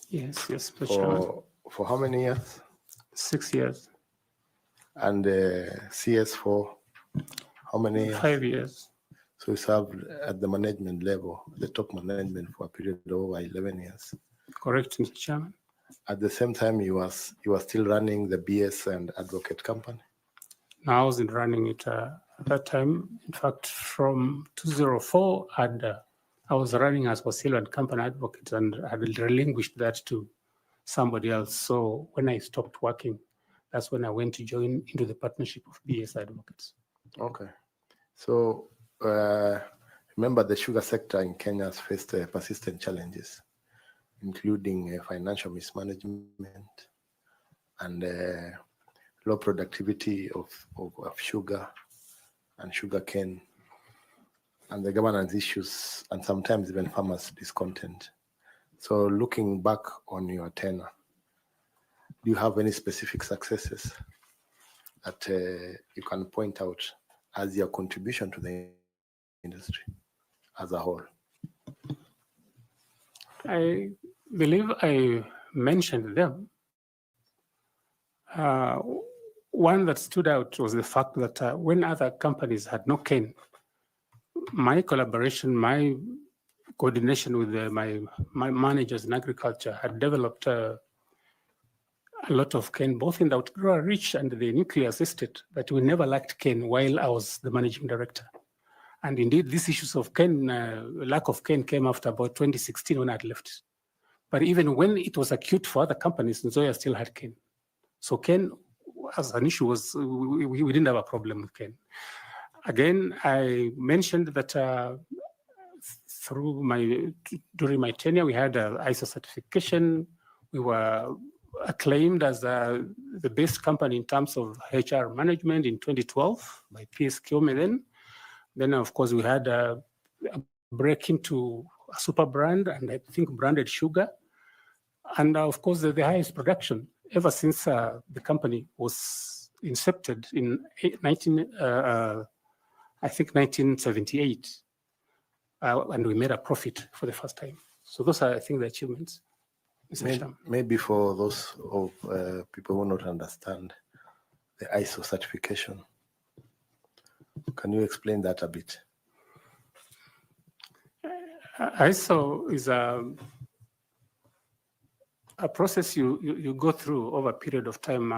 Speaker 2: Yes, Mr. Chairman.
Speaker 1: for how many years?
Speaker 2: 6 years.
Speaker 1: And CS for how many years?
Speaker 2: 5 years.
Speaker 1: So you served at the management level, the top management, for a period of over 11 years.
Speaker 2: Correct, Mr. Chairman.
Speaker 1: At the same time, you were still running the BS and Advocate Company.
Speaker 2: Now I was running it at that time. In fact, from 2004, and I was running as Wasilwa and Company Advocate, and I had relinquished that to somebody else. So when I stopped working, that's when I went to join into the partnership of BS Advocates.
Speaker 1: Okay. So remember, the sugar sector in Kenya has faced persistent challenges, including financial mismanagement and low productivity of sugar and sugarcane, and the governance issues, and sometimes even farmers' discontent. So looking back on your tenure, do you have any specific successes that you can point out as your contribution to the industry as a whole?
Speaker 2: I believe I mentioned them. One that stood out was the fact that when other companies had no cane, my collaboration, my coordination with my managers in agriculture had developed a lot of cane, both in the Outgrower Reach and the Nucleus Estate, but we never lacked cane while I was the managing director. And indeed, these issues of cane, lack of cane, came after about 2016 when I had left. But even when it was acute for other companies, Nzoia still had cane. So cane, as an issue, was we didn't have a problem with cane. Again, I mentioned that during my tenure, we had ISO certification. We were acclaimed as the best company in terms of HR management in 2012 by PS Kiome then. Then, of course, we had a break into a super brand and I think branded sugar. And of course, the highest production ever since the company was incepted in 1978. And we made a profit for the first time. So those are, I think, the achievements.
Speaker 1: Maybe for those of people who not understand the ISO certification, can you explain that a bit?
Speaker 2: ISO is a process you go through over a period of time,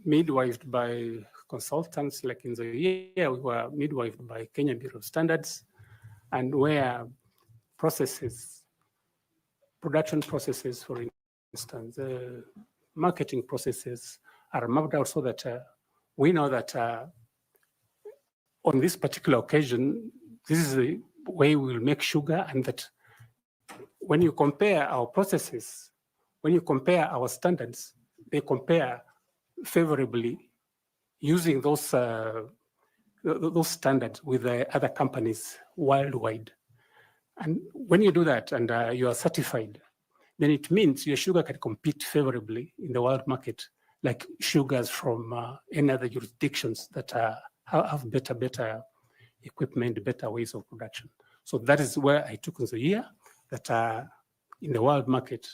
Speaker 2: midwifed by consultants. Like in the year, we were midwifed by Kenya Bureau of Standards, and where processes, production processes, for instance, marketing processes are mapped out so that we know that on this particular occasion, this is the way we will make sugar, and that when you compare our processes, when you compare our standards, they compare favorably using those standards with the other companies worldwide. And when you do that and you are certified, then it means your sugar can compete favorably in the world market, like sugars from any other jurisdictions that have better equipment, better ways of production. So that is where I took the year that in the world market,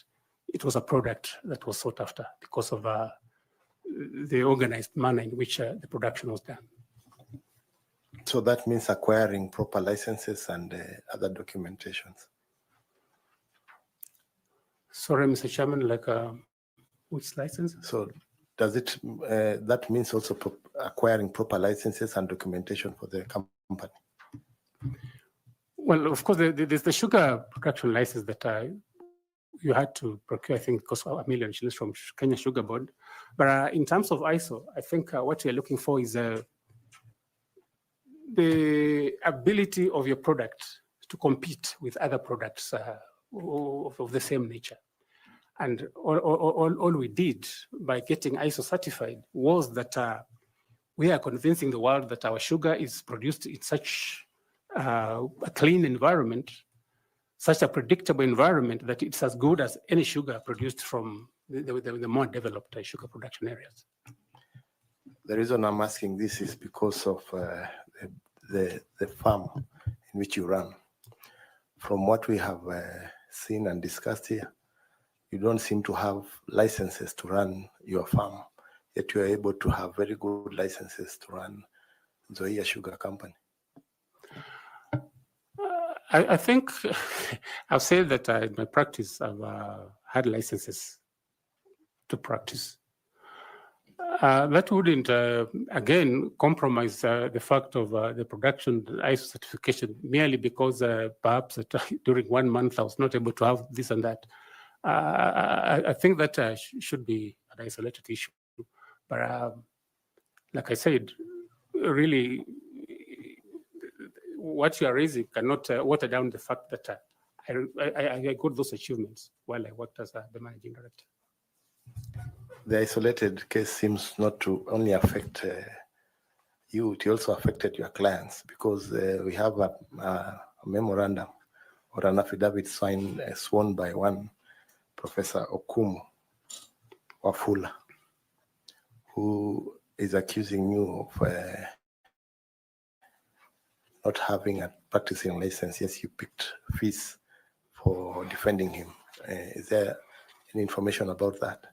Speaker 2: it was a product that was sought after because of the organized manner in which the production was done.
Speaker 1: So that means acquiring proper licenses and other documentations.
Speaker 2: Sorry, Mr. Chairman, like which license?
Speaker 1: So does it, that means also acquiring proper licenses and documentation for the company?
Speaker 2: Well, of course, there's the sugar production license that you had to procure, I think, it cost $1 million from Kenya Sugar Board. But in terms of ISO, I think what we're looking for is the ability of your product to compete with other products of the same nature. And all we did by getting ISO certified was that we are convincing the world that our sugar is produced in such a clean environment, such a predictable environment that it's as good as any sugar produced from the more developed sugar production areas.
Speaker 1: The reason I'm asking this is because of the farm in which you run. From what we have seen and discussed here, you don't seem to have licenses to run your farm, yet you are able to have very good licenses to run Zoia Sugar Company.
Speaker 2: I think I've said that in my practice, I've had licenses to practice. That wouldn't, again, compromise the fact of the production ISO certification merely because perhaps during 1 month I was not able to have this and that. I think that should be an isolated issue. But like I said, really, what you are raising cannot water down the fact that I got those achievements while I worked as the managing director.
Speaker 1: The isolated case seems not to only affect you, it also affected your clients, because we have a memorandum or an affidavit signed, sworn by one Professor Okumu Wafula, who is accusing you of not having a practicing license. Yes, you picked fees for defending him. Is there any information about that?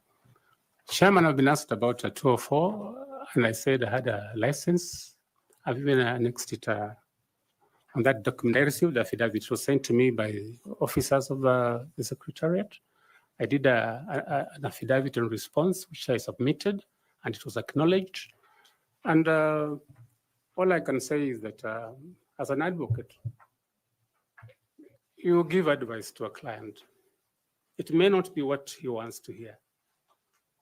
Speaker 2: Chairman, I've been asked about 204, and I said I had a license. I've even annexed it on that document. I received the affidavit. It was sent to me by officers of the Secretariat. I did an affidavit in response, which I submitted, and it was acknowledged. And all I can say is that as an advocate, you give advice to a client. It may not be what he wants to hear.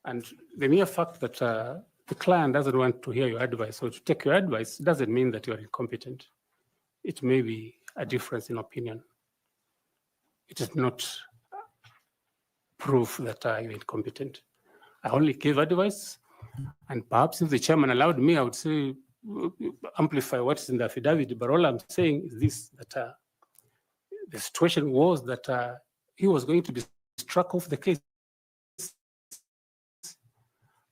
Speaker 2: And the mere fact that the client doesn't want to hear your advice or to take your advice doesn't mean that you are incompetent. It may be a difference in opinion. It is not proof that you're incompetent. I only gave advice, and perhaps if the chairman allowed me, I would say amplify what's in the affidavit. But all I'm saying is this: that the situation was that he was going to be struck off the case,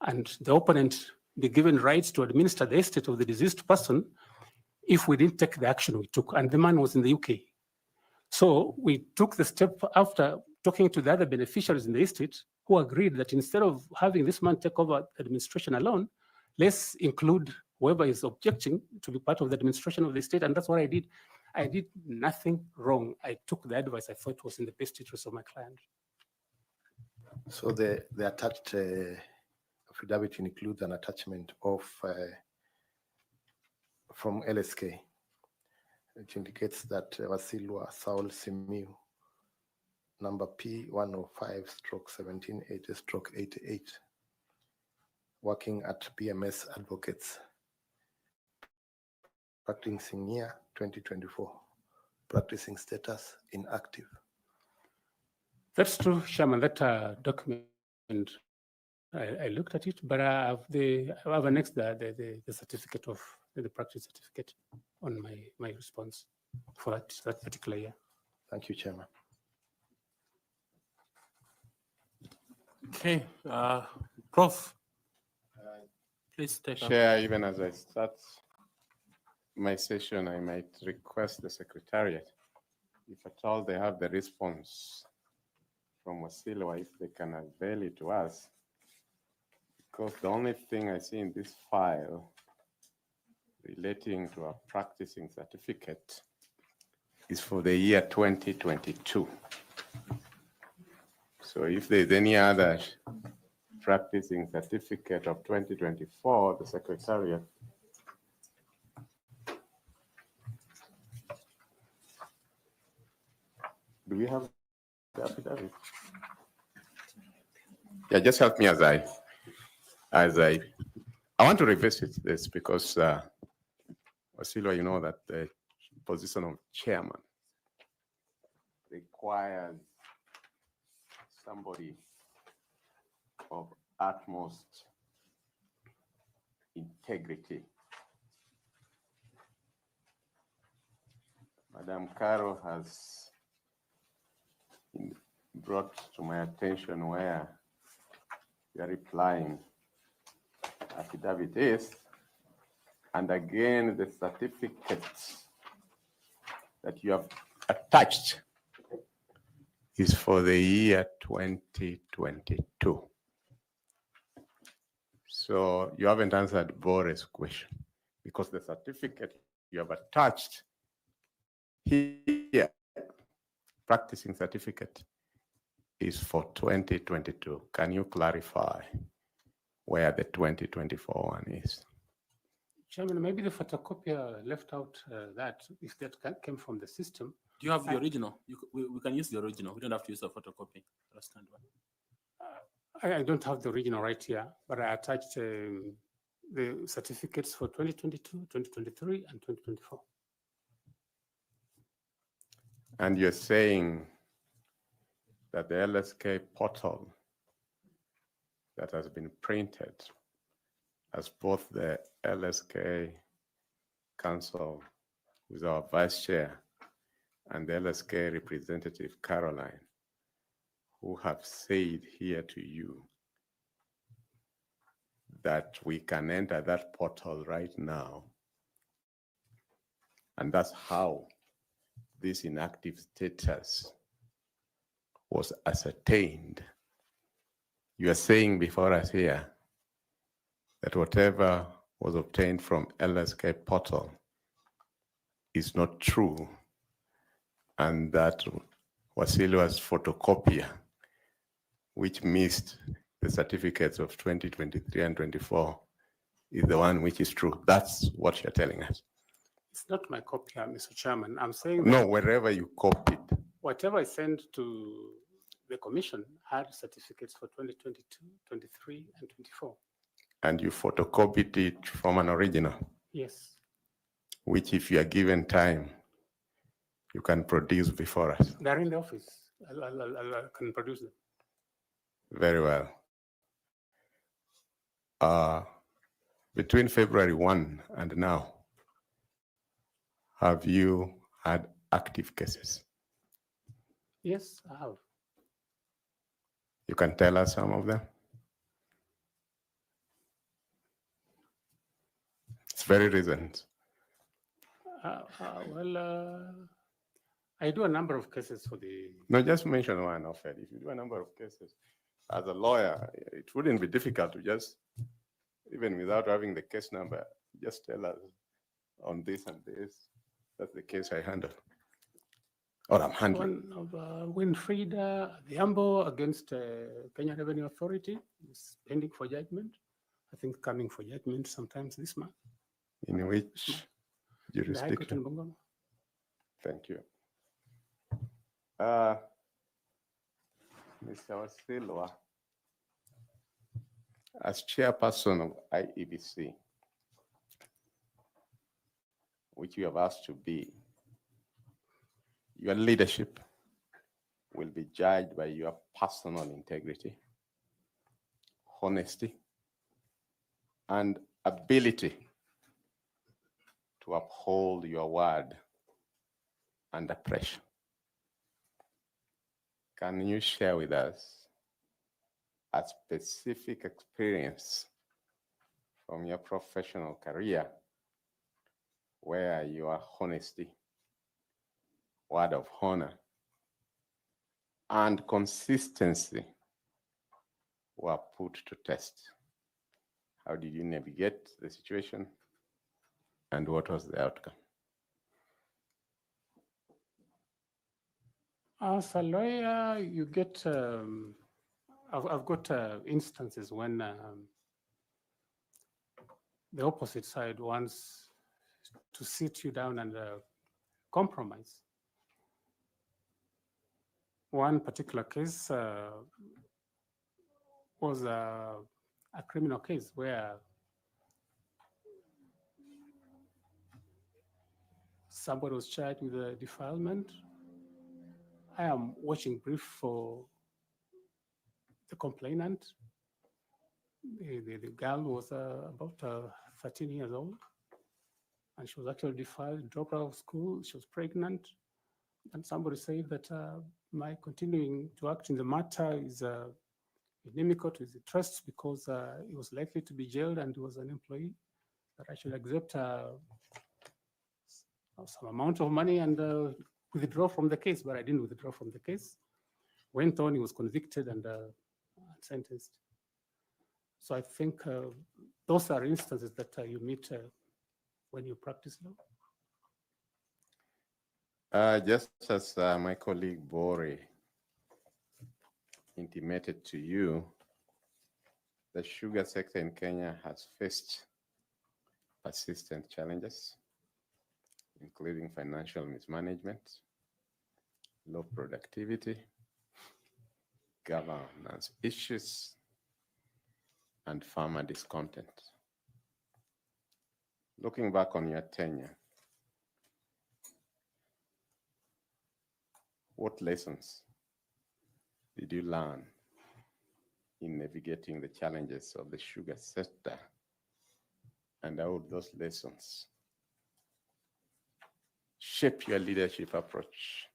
Speaker 2: and the opponent be given rights to administer the estate of the deceased person if we didn't take the action we took. And the man was in the UK. So we took the step after talking to the other beneficiaries in the estate, who agreed that instead of having this man take over administration alone, let's include whoever is objecting to be part of the administration of the estate. And that's what I did. I did nothing wrong. I took the advice I thought was in the best interest of my client.
Speaker 1: So the attached affidavit includes an attachment of from LSK, which indicates that Wasilwa Saul Simiyu, number P105/1780/88, working at PMS Advocates, practicing year 2024, practicing status inactive.
Speaker 2: That's true, Chairman. That document, I looked at it, but I have annexed the certificate of the practice certificate on my response for that particular year.
Speaker 1: Thank you, Chairman.
Speaker 3: Okay, Prof. Please take up.
Speaker 4: Chair, even as I start my session, I might request the Secretariat, if at all they have the response from Wasilwa, if they can avail it to us. Because the only thing I see in this file relating to a practicing certificate is for the year 2022. So if there's any other practicing certificate of 2024, the Secretariat. Do we have the affidavit? Yeah, just help me as I want to revisit this because Wasilwa, you know that the position of chairman requires somebody of utmost integrity. Madam Caro has brought to my attention where you are replying affidavit is, and again the certificate that you have attached is for the year 2022. So you haven't answered Boris' question because the certificate you have attached here, practicing certificate, is for 2022. Can you clarify where the 2024 one is?
Speaker 2: Chairman, maybe the photocopier left out that, if that came from the system.
Speaker 3: Do you have the original? We can use the original. We don't have to use a photocopy.
Speaker 2: I don't have the original right here, but I attached the certificates for 2022, 2023, and 2024.
Speaker 4: And you're saying that the LSK portal that has been printed as both the LSK Council with our Vice Chair and the LSK representative, Caroline, who have said here to you that we can enter that portal right now. And that's how this inactive status was ascertained. You are saying before us here that whatever was obtained from LSK portal is not true, and that Wasilwa's photocopier, which missed the certificates of 2023 and 24, is the one which is true. That's what you're telling us.
Speaker 2: It's not my copy, Mr. Chairman. I'm saying
Speaker 4: no, wherever you copied.
Speaker 2: Whatever I sent to the commission had certificates for 2022, 23, and 24.
Speaker 4: And you photocopied it from an original?
Speaker 2: Yes.
Speaker 4: Which, if you are given time, you can produce before us.
Speaker 2: They're in the office. I can produce them.
Speaker 4: Very well. Between February 1 and now, have you had active cases?
Speaker 2: Yes, I have.
Speaker 4: You can tell us some of them? It's very recent.
Speaker 2: I do a number of cases for the...
Speaker 4: No, just mention one, Offer. If you do a number of cases, as a lawyer, it wouldn't be difficult to just, even without having the case number, just tell us on this and this. That's the case I handle. Or I'm handling.
Speaker 2: One of Winfried Dhiambo against Kenya Revenue Authority is pending for judgment. I think coming for judgment sometimes this month.
Speaker 4: In which jurisdiction?
Speaker 2: Bungoma.
Speaker 4: Thank you. Mr. Wasilwa, as chairperson of IEBC, which you have asked to be, your leadership will be judged by your personal integrity, honesty, and ability to uphold your word under pressure. can you share with us a specific experience from your professional career where your honesty, word of honor, and consistency were put to test? How did you navigate the situation, and what was the outcome?
Speaker 2: As a lawyer, you get, I've got instances when the opposite side wants to sit you down and compromise. One particular case was a criminal case where somebody was charged with defilement. I am watching brief for the complainant. The girl was about 13 years old, and she was actually defiled, dropped out of school. She was pregnant, and somebody said that my continuing to act in the matter is inimical to his interests because he was likely to be jailed and he was an employee, that I should accept some amount of money and withdraw from the case. But I didn't withdraw from the case. Went on, he was convicted and sentenced. So I think those are instances that you meet when you practice law.
Speaker 4: Just as my colleague Bori intimated to you, the sugar sector in Kenya has faced persistent challenges, including financial mismanagement, low productivity, governance issues, and farmer discontent. Looking back on your tenure, what lessons did you learn in navigating the challenges of the sugar sector, and how would those lessons shape your leadership approach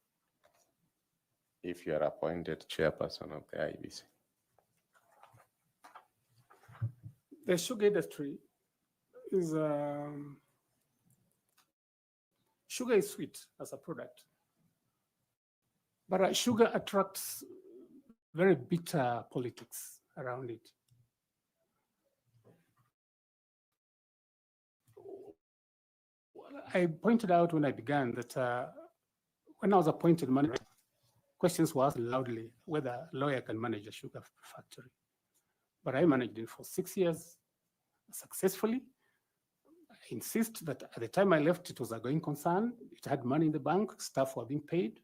Speaker 4: if you are appointed chairperson of the IEBC?
Speaker 2: The sugar industry is, sugar is sweet as a product, but sugar attracts very bitter politics around it. I pointed out when I began that when I was appointed manager, questions were asked loudly whether a lawyer can manage a sugar factory. But I managed it for 6 years successfully. I insist that at the time I left, it was a going concern. It had money in the bank, staff were being paid,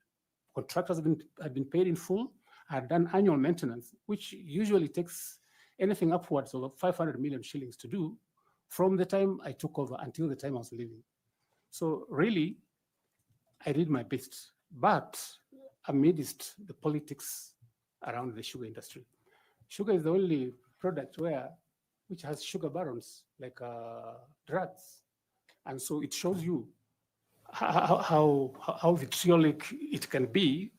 Speaker 2: contractors had been paid in full. I had done annual maintenance, which usually takes anything upwards of 500 million shillings to do from the time I took over until the time I was leaving. So really, I did my best, but amidst the politics around the sugar industry. Sugar is the only product which has sugar barons, like drugs. And so it shows you how vitriolic it can be,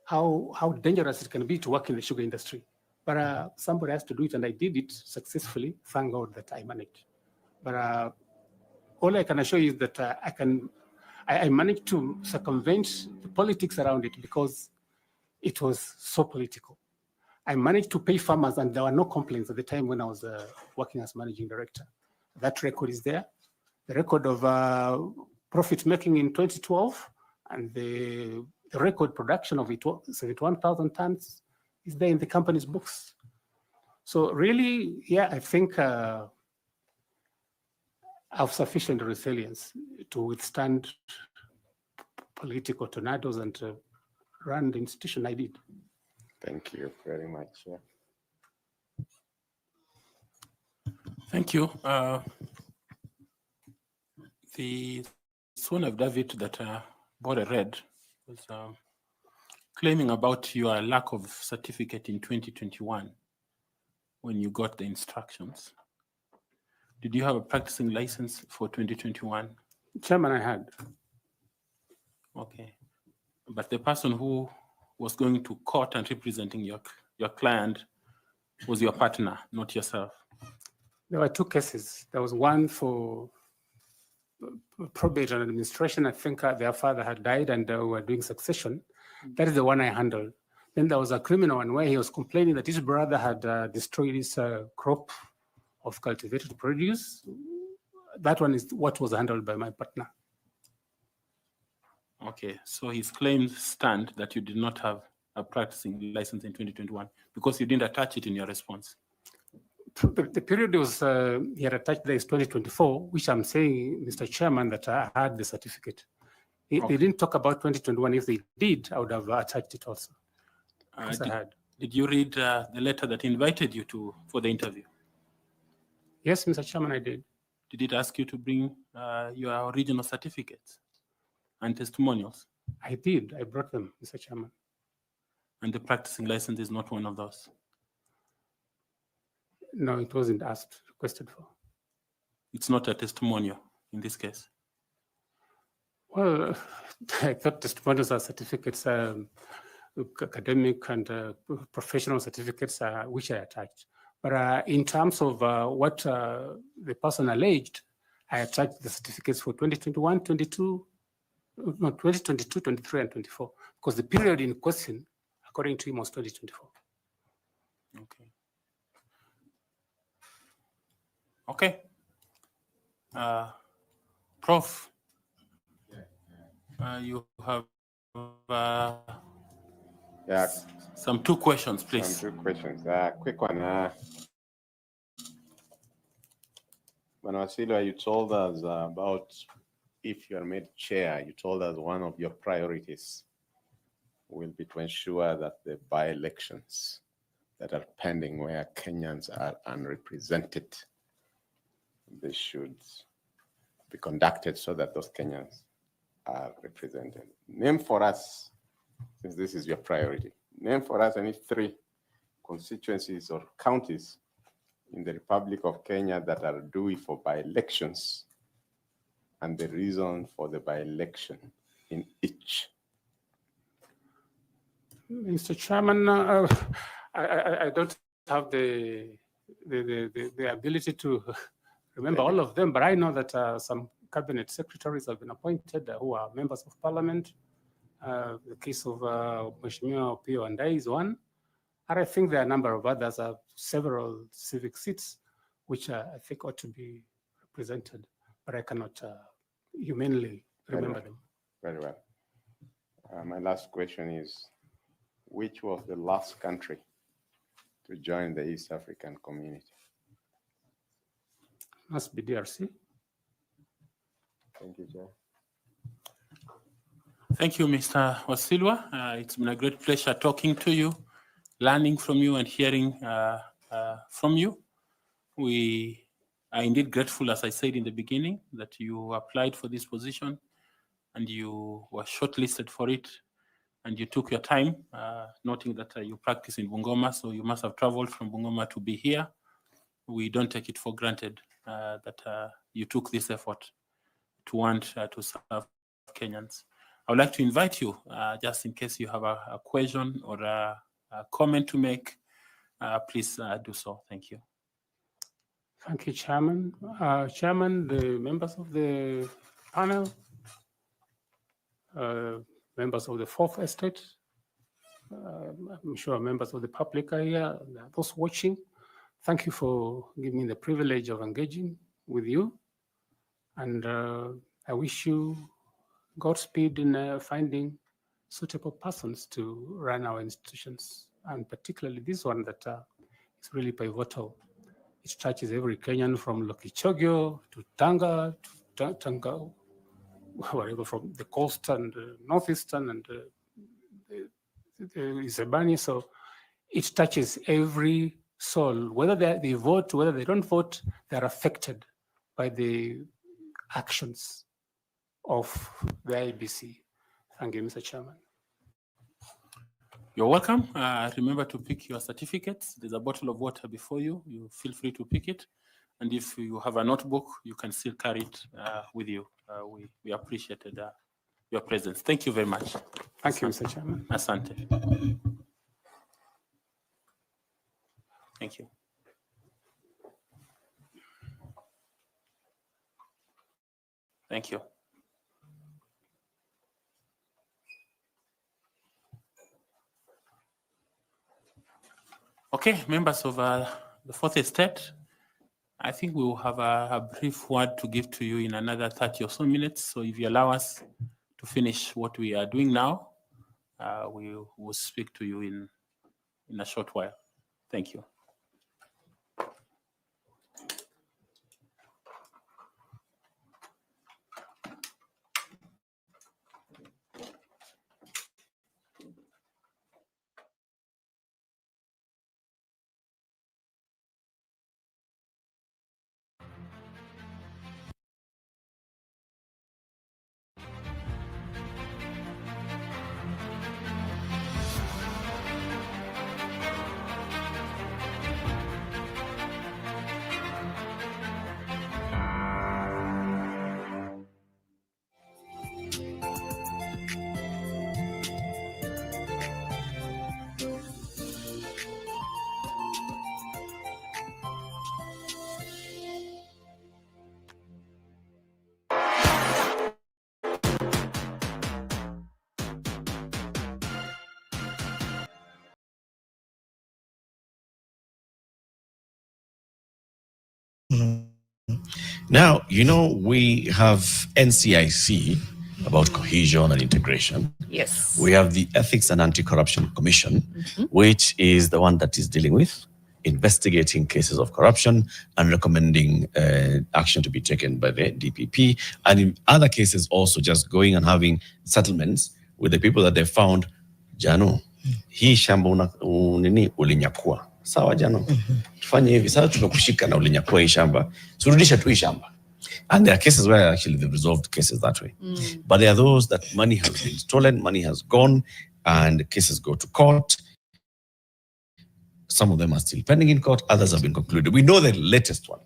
Speaker 2: how dangerous it can be to work in the sugar industry. But somebody has to do it, and I did it successfully. Thank God that I managed. But all I can assure you is that I managed to circumvent the politics around it because it was so political. I managed to pay farmers, and there were no complaints at the time when I was working as managing director. That record is there. The record of profit making in 2012 and the record production of 71,000 tons is there in the company's books. So really, yeah, I think I have sufficient resilience to withstand political tornadoes and run the institution I did.
Speaker 4: Thank you very much. Yeah.
Speaker 3: Thank you. The sworn affidavit that Bore read was claiming about your lack of certificate in 2021 when you got the instructions. Did you have a practicing license for 2021?
Speaker 2: Chairman, I had.
Speaker 3: Okay. But the person who was going to court and representing your client was your partner, not yourself?
Speaker 2: There were two cases. There was one for probate and administration. I think their father had died and we were doing succession. That is the one I handled. Then there was a criminal one where he was complaining that his brother had destroyed his crop of cultivated produce. That one is what was handled by my partner.
Speaker 3: Okay, so his claims stand that you did not have a practicing license in 2021 because you didn't attach it in your response.
Speaker 2: The period was, he had attached there is 2024, which I'm saying, Mr. Chairman, that I had the certificate. They didn't talk about 2021. If they did, I would have attached it also.
Speaker 3: Did you read the letter that invited you for the interview?
Speaker 2: Yes, Mr. Chairman, I did.
Speaker 3: Did it ask you to bring your original certificates and testimonials?
Speaker 2: I did. I brought them, Mr. Chairman.
Speaker 3: And the practicing license is not one of those?
Speaker 2: No, it wasn't asked, requested for.
Speaker 3: It's not a testimonial in this case?
Speaker 2: Well, I thought testimonials are certificates, academic and professional certificates, which I attached. But in terms of what the person alleged, I attached the certificates for 2021, 2022, 23, and 24, because the period in question, according to him, was 2024.
Speaker 3: Okay. Okay. Prof, you have some two questions, please.
Speaker 4: Some two questions. Quick one. Wasilwa, you told us about if you are made chair, you told us one of your priorities will be to ensure that the by-elections that are pending where Kenyans are unrepresented, they should be conducted so that those Kenyans are represented. Name for us, since this is your priority, name for us any 3 constituencies or counties in the Republic of Kenya that are due for by-elections and the reason for the by-election in each.
Speaker 2: Mr. Chairman, I don't have the ability to remember all of them, but I know that some cabinet secretaries have been appointed who are members of parliament. The case of Mheshimiwa Opiyo and I is one. And I think there are a number of others, several civic seats, which I think ought to be represented, but I cannot humanly remember them.
Speaker 4: Very well. My last question is, which was the last country to join the East African community?
Speaker 2: Must be DRC.
Speaker 4: Thank you, Chair.
Speaker 3: Thank you, Mr. Wasilwa. It's been a great pleasure talking to you, learning from you and hearing from you. We are indeed grateful, as I said in the beginning, that you applied for this position and you were shortlisted for it and you took your time, noting that you practice in Bungoma, so you must have traveled from Bungoma to be here. We don't take it for granted that you took this effort to want to serve Kenyans. I would like to invite you, just in case you have a question or a comment to make, please do so. Thank you.
Speaker 2: Thank you, Chairman. Chairman, the members of the panel, members of the Fourth Estate, I'm sure members of the public are here, those watching. Thank you for giving me the privilege of engaging with you. And I wish you Godspeed in finding suitable persons to run our institutions, and particularly this one that is really pivotal. It touches every Kenyan from Lokichogyo to Tanga, wherever, from the coast and northeastern and Isebani. So it touches every soul, whether they vote, whether they don't vote, they're affected by the actions of the IEBC. Thank you, Mr. Chairman.
Speaker 3: You're welcome. Remember to pick your certificates. There's a bottle of water before you. You feel free to pick it. And if you have a notebook, you can still carry it with you. We appreciated your presence. Thank you very much.
Speaker 2: Thank you, Mr. Chairman.
Speaker 3: Asante. Thank you. Thank you. Okay, members of the fourth estate, I think we will have a brief word to give to you in another 30 or so minutes. So if you allow us to finish what we are doing now, we will speak to you in a short while. Thank you.
Speaker 12: Now, we have NCIC about cohesion and integration.
Speaker 13: Yes.
Speaker 12: We have the Ethics and Anti-Corruption Commission, which is the one that is dealing with investigating cases of corruption and recommending action to be taken by the DPP. And in other cases also just going and having settlements with the people that they found, Jano, hii shamba ulinyakua. Sawa Jano. Tufanye hivi, sasa tumekushika na ulinyakua hii shamba. Surudisha tu hii shamba. And there are cases where actually they've resolved cases that way. But there are those that money has been stolen, money has gone, and cases go to court. Some of them are still pending in court, others have been concluded. We know the latest one,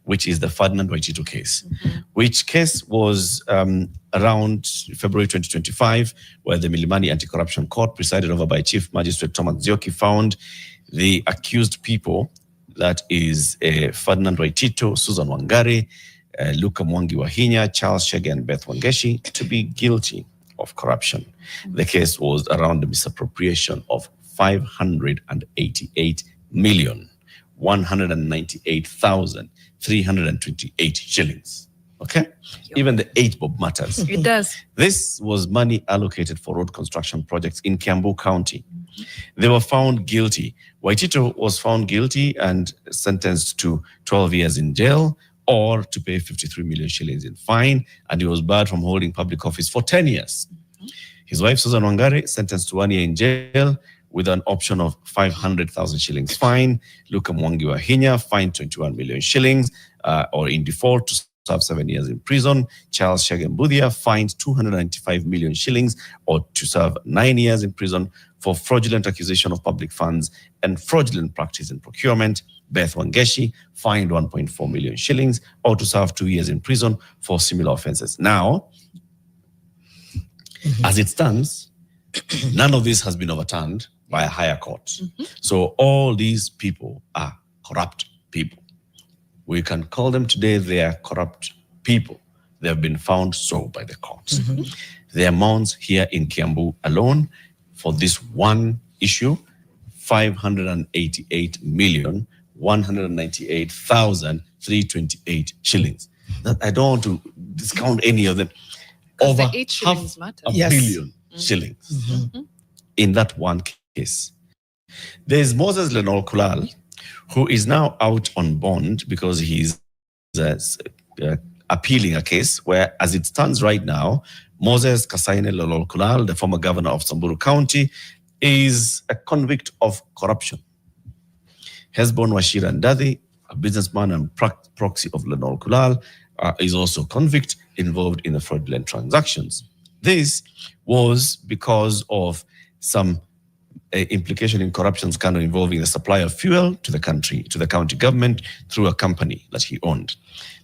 Speaker 12: which is the Ferdinand Waititu case, which case was around February 2025, where the Milimani Anti-Corruption Court, presided over by Chief Magistrate Thomas Zioki, found the accused people, that is Ferdinand Waititu, Susan Wangari, Luka Mwangi Wahinya, Charles Shege, and Beth Wangeshi, to be guilty of corruption. The case was around the misappropriation of 598,198,328 shillings. Okay? Even the 8 bob matters.
Speaker 13: It does.
Speaker 12: This was money allocated for road construction projects in Kiambu County. They were found guilty. Waititu was found guilty and sentenced to 12 years in jail or to pay 53 million shillings in fine, and he was barred from holding public office for 10 years. His wife, Susan Wangari, sentenced to 1 year in jail with an option of 500,000 shillings fine. Luka Mwangi Wahinya, fined 21 million shillings or in default to serve 7 years in prison. Charles Shagembudia, fined 295 million shillings or to serve 9 years in prison for fraudulent accusation of public funds and fraudulent practice in procurement. Beth Wangeshi, fined 1.4 million shillings or to serve 2 years in prison for similar offenses. Now, as it stands, none of this has been overturned by a higher court. So all these people are corrupt people. We can call them today, they are corrupt people. They have been found so by the courts. The amounts here in Kiambu alone for this one issue, 588,198,328 shillings. That I don't want to discount any of them. Over
Speaker 13: the 8 shillings
Speaker 12: half
Speaker 13: matter.
Speaker 12: a billion shillings in that one case. There's Moses Lenol Kulal, who is now out on bond because he's appealing a case where, as it stands right now, Moses Kasaine Lenol Kulal, the former governor of Samburu County, is a convict of corruption. Hesbon Washira Ndadi, a businessman and proxy of Lenol Kulal, is also convict involved in the fraudulent transactions. This was because of some implication in corruption scandal involving the supply of fuel to the country, to the county government through a company that he owned.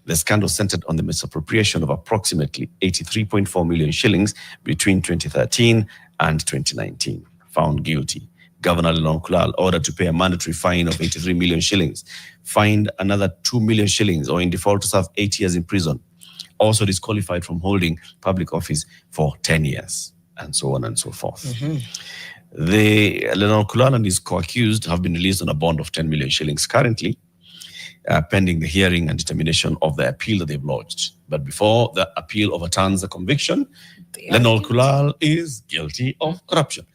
Speaker 12: The scandal centered on the misappropriation of approximately 83.4 million shillings between 2013 and 2019. Found guilty. Governor Lenon Kulal ordered to pay a mandatory fine of 83 million shillings, fined another 2 million shillings, or in default to serve 8 years in prison. Also disqualified from holding public office for 10 years, and so on and so forth. The Lenon Kulal and his co-accused have been released on a bond of 10 million shillings currently, pending the hearing and determination of the appeal that they've lodged. But before the appeal overturns the conviction, Lenon Kulal is guilty of corruption.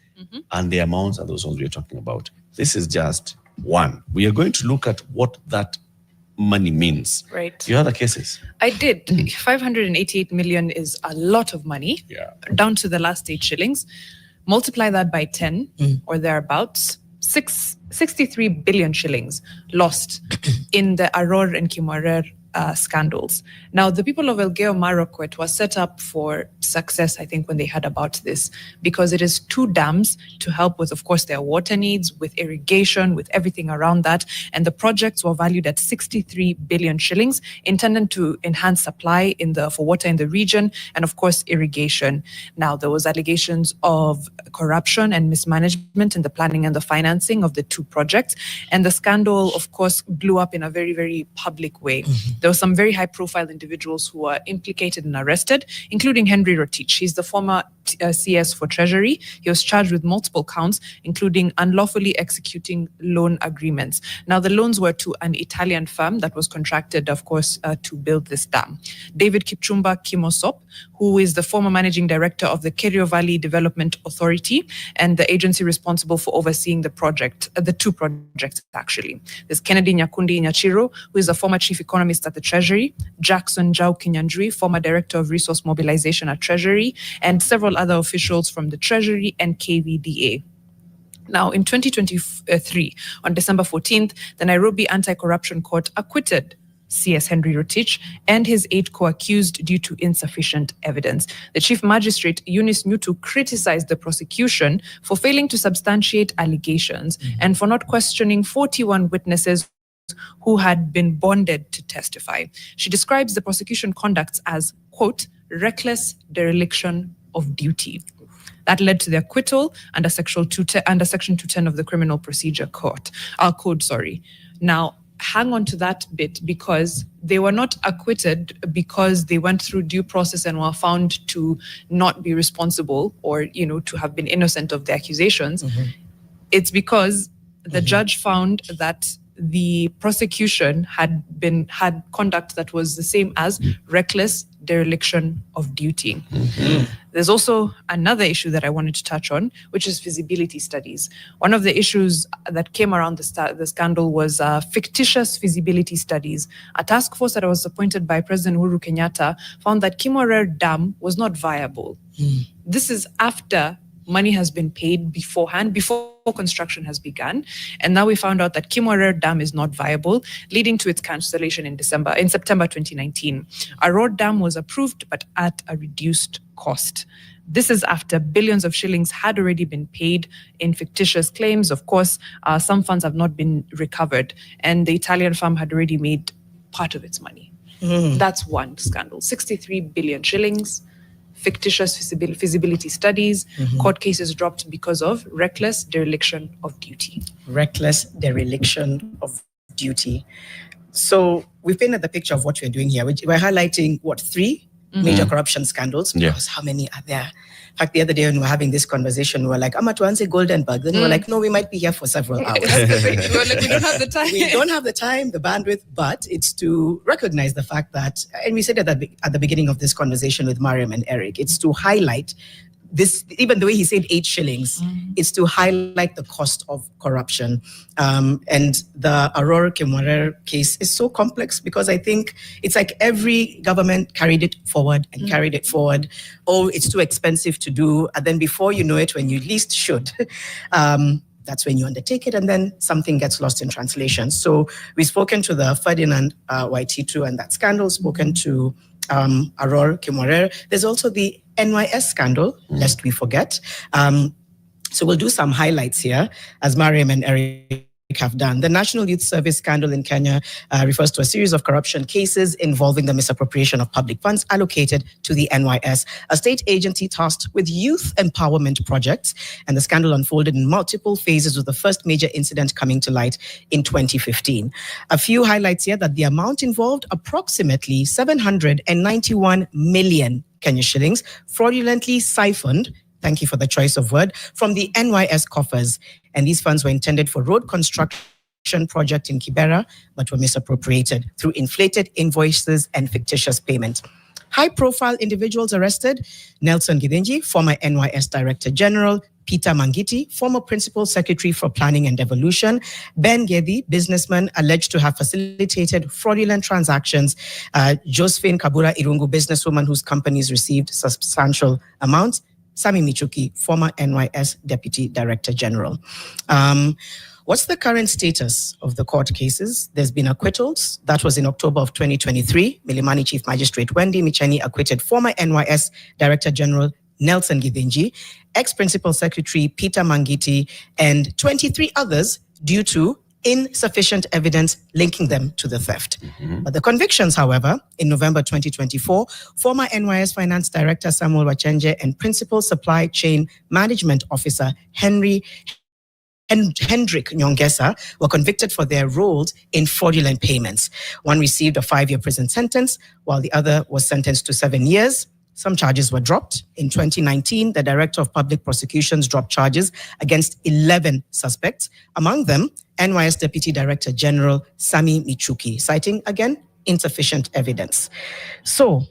Speaker 12: And the amounts are those ones we are talking about. This is just one. We are going to look at what that money means.
Speaker 13: Right.
Speaker 12: You had the cases.
Speaker 13: I did. 588 million is a lot of money, down to the last 8 shillings. Multiply that by 10 or thereabouts, 63 billion shillings lost in the Aror and Kimorer scandals. Now, the people of Elgeyo Marakwet was set up for success, I think, when they heard about this, because it is 2 dams to help with, of course, their water needs, with irrigation, with everything around that. And the projects were valued at 63 billion shillings, intended to enhance supply for water in the region, and of course, irrigation. Now, there was allegations of corruption and mismanagement in the planning and the financing of the 2 projects. And the scandal, of course, blew up in a very, very public way. There were some very high-profile individuals who were implicated and arrested, including Henry Rotich. He's the former CS for Treasury. He was charged with multiple counts, including unlawfully executing loan agreements. Now, the loans were to an Italian firm that was contracted, of course, to build this dam. David Kipchumba Kimosop, who is the former managing director of the Kerio Valley Development Authority and the agency responsible for overseeing the project, the 2 projects, actually. There's Kennedy Nyakundi Nyachiro, who is the former chief economist at the Treasury, Jackson Jau Kinyanjui, former director of resource mobilization at Treasury, and several other officials from the Treasury and KVDA. Now, in 2023, on December 14th, the Nairobi Anti-Corruption Court acquitted CS Henry Rotich and his 8 co-accused due to insufficient evidence. The Chief Magistrate, Eunice Nyutu, criticized the prosecution for failing to substantiate allegations and for not questioning 41 witnesses who had been bonded to testify. She describes the prosecution conduct as, quote, reckless dereliction of duty. That led to the acquittal under Section 210 of the Criminal Procedure Code. Now, hang on to that bit, because they were not acquitted because they went through due process and were found to not be responsible or, to have been innocent of the accusations. It's because the judge found that the prosecution had conduct that was the same as reckless dereliction of duty. There's also another issue that I wanted to touch on, which is feasibility studies. One of the issues that came around the scandal was fictitious feasibility studies. A task force that was appointed by President Uhuru Kenyatta found that Kimorer Dam was not viable. This is after money has been paid beforehand, before construction has begun. And now we found out that Kimorer Dam is not viable, leading to its cancellation in September 2019. Aror Dam was approved, but at a reduced cost. This is after billions of shillings had already been paid in fictitious claims. Of course, some funds have not been recovered, and the Italian firm had already made part of its money. That's one scandal. 63 billion shillings. Fictitious feasibility studies, court cases dropped because of reckless dereliction of duty.
Speaker 14: Reckless dereliction of duty. So we've painted the picture of what we're doing here. We're highlighting, 3 major corruption scandals, because how many are there? In fact, the other day when we were having this conversation, we were like, I'm at Wanze Goldenberg. Then we were like, no, we might be here for several hours.
Speaker 13: We were like, we don't have the time.
Speaker 14: We don't have the time, the bandwidth, but it's to recognize the fact that, and we said it at the beginning of this conversation with Mariam and Eric, it's to highlight this, even the way he said 8 shillings, is to highlight the cost of corruption. And the Aror Kimorer case is so complex because I think it's like every government carried it forward and carried it forward. Oh, it's too expensive to do. And then before you know it, when you least should, that's when you undertake it, and then something gets lost in translation. So we've spoken to the Ferdinand Waititu and that scandal, spoken to Aror Kimorer. There's also the NYS scandal, lest we forget. So we'll do some highlights here as Mariam and Eric have done. The National Youth Service scandal in Kenya refers to a series of corruption cases involving the misappropriation of public funds allocated to the NYS, a state agency tasked with youth empowerment projects. And the scandal unfolded in multiple phases, with the first major incident coming to light in 2015. A few highlights here: that the amount involved, approximately 791 million Kenya shillings, fraudulently siphoned, thank you for the choice of word, from the NYS coffers. And these funds were intended for road construction project in Kibera, but were misappropriated through inflated invoices and fictitious payment. High-profile individuals arrested: Nelson Githinji, former NYS Director General; Peter Mangiti, former Principal Secretary for Planning and Devolution; Ben Gedi, businessman alleged to have facilitated fraudulent transactions; Josephine Kabura Irungu, businesswoman whose companies received substantial amounts; Sami Michuki, former NYS Deputy Director General. What's the current status of the court cases? There's been acquittals. That was in October of 2023. Milimani Chief Magistrate Wendy Micheni acquitted former NYS Director General Nelson Githinji, ex-Principal Secretary Peter Mangiti, and 23 others due to insufficient evidence linking them to the theft. But the convictions, however, in November 2024, former NYS Finance Director Samuel Wachenje and Principal Supply Chain Management Officer Hendrik Nyongesa were convicted for their roles in fraudulent payments. One received a 5-year prison sentence, while the other was sentenced to 7 years. Some charges were dropped. In 2019, the Director of Public Prosecutions dropped charges against 11 suspects, among them NYS Deputy Director General Sami Michuki, citing, again, insufficient evidence. So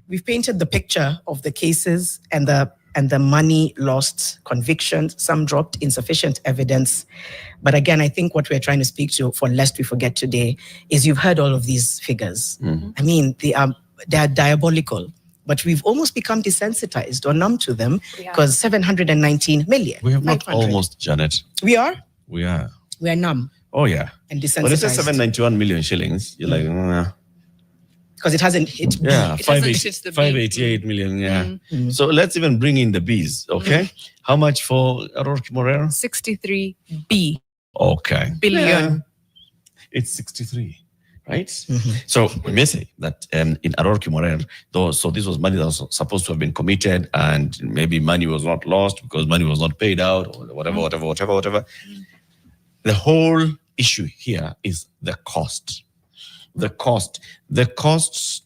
Speaker 14: we've painted the picture of the cases and the money lost, convictions, some dropped, insufficient evidence. But again, I think what we're trying to speak to, for lest we forget today, is you've heard all of these figures. I mean, they are diabolical. But we've almost become desensitized or numb to them, because 719 million.
Speaker 12: We have not almost, Janet.
Speaker 14: We are?
Speaker 12: We are.
Speaker 14: We are numb.
Speaker 12: Oh, yeah.
Speaker 14: And desensitized.
Speaker 12: When it says 791 million shillings, you're like,
Speaker 14: because it hasn't hit.
Speaker 12: Yeah, 588 million, yeah. So let's even bring in the Bs, okay? How much for Aurora Morera?
Speaker 13: 63 B.
Speaker 12: Okay.
Speaker 13: Billion.
Speaker 12: Yeah. It's 63. Right? So we may say that in Aurora Morera, though, so this was money that was supposed to have been committed, and maybe money was not lost because money was not paid out, or whatever. The whole issue here is the cost. The costs,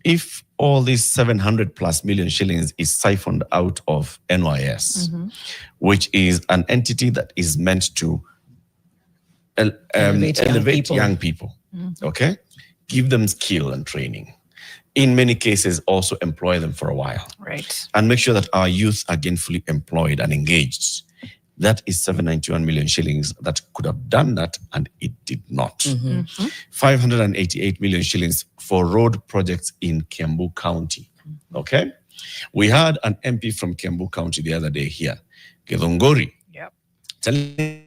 Speaker 12: if all these 700 plus million shillings is siphoned out of NYS, which is an entity that is meant to elevate young people. Okay, give them skill and training. In many cases, also employ them for a while.
Speaker 13: Right. And
Speaker 12: make sure that our youth are gainfully employed and engaged. That is 791 million shillings that could have done that, and it did not. 588 million shillings for road projects in Kiambu County. Okay, we had an MP from Kiambu County the other day here, Githunguri, telling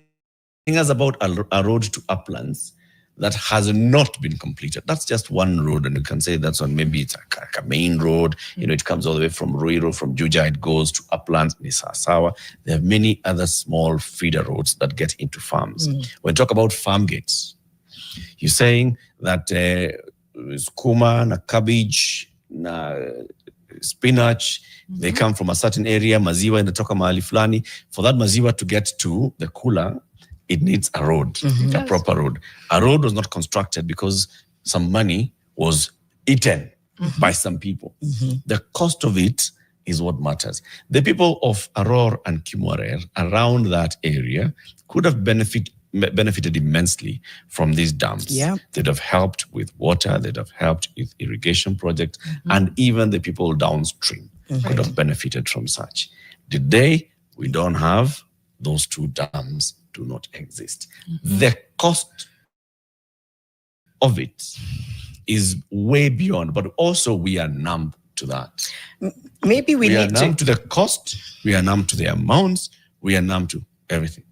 Speaker 12: us about a road to Uplands that has not been completed. That's just one road, and you can say that's on, maybe it's a main road. You know, it comes all the way from Ruiru, from Juja, it goes to Uplands, Nisasawa. There are many other small feeder roads that get into farms. When we talk about farm gates, you're saying that skuma, na cabbage, na spinach, they come from a certain area, maziwa inatoka mahali fulani. For that maziwa to get to the cooler, it needs a road, a proper road. A road was not constructed because some money was eaten by some people. The cost of it is what matters. The people of Aror and Kimorer around that area could have benefited immensely from these dams. They'd have helped with water, they'd have helped with irrigation projects, and even the people downstream could have benefited from such. Today, we don't have those two dams. Do not exist. The cost of it is way beyond, but also we are numb to that.
Speaker 14: Maybe we
Speaker 12: are
Speaker 14: need
Speaker 12: numb to the cost, we are numb to the amounts, we are numb to everything.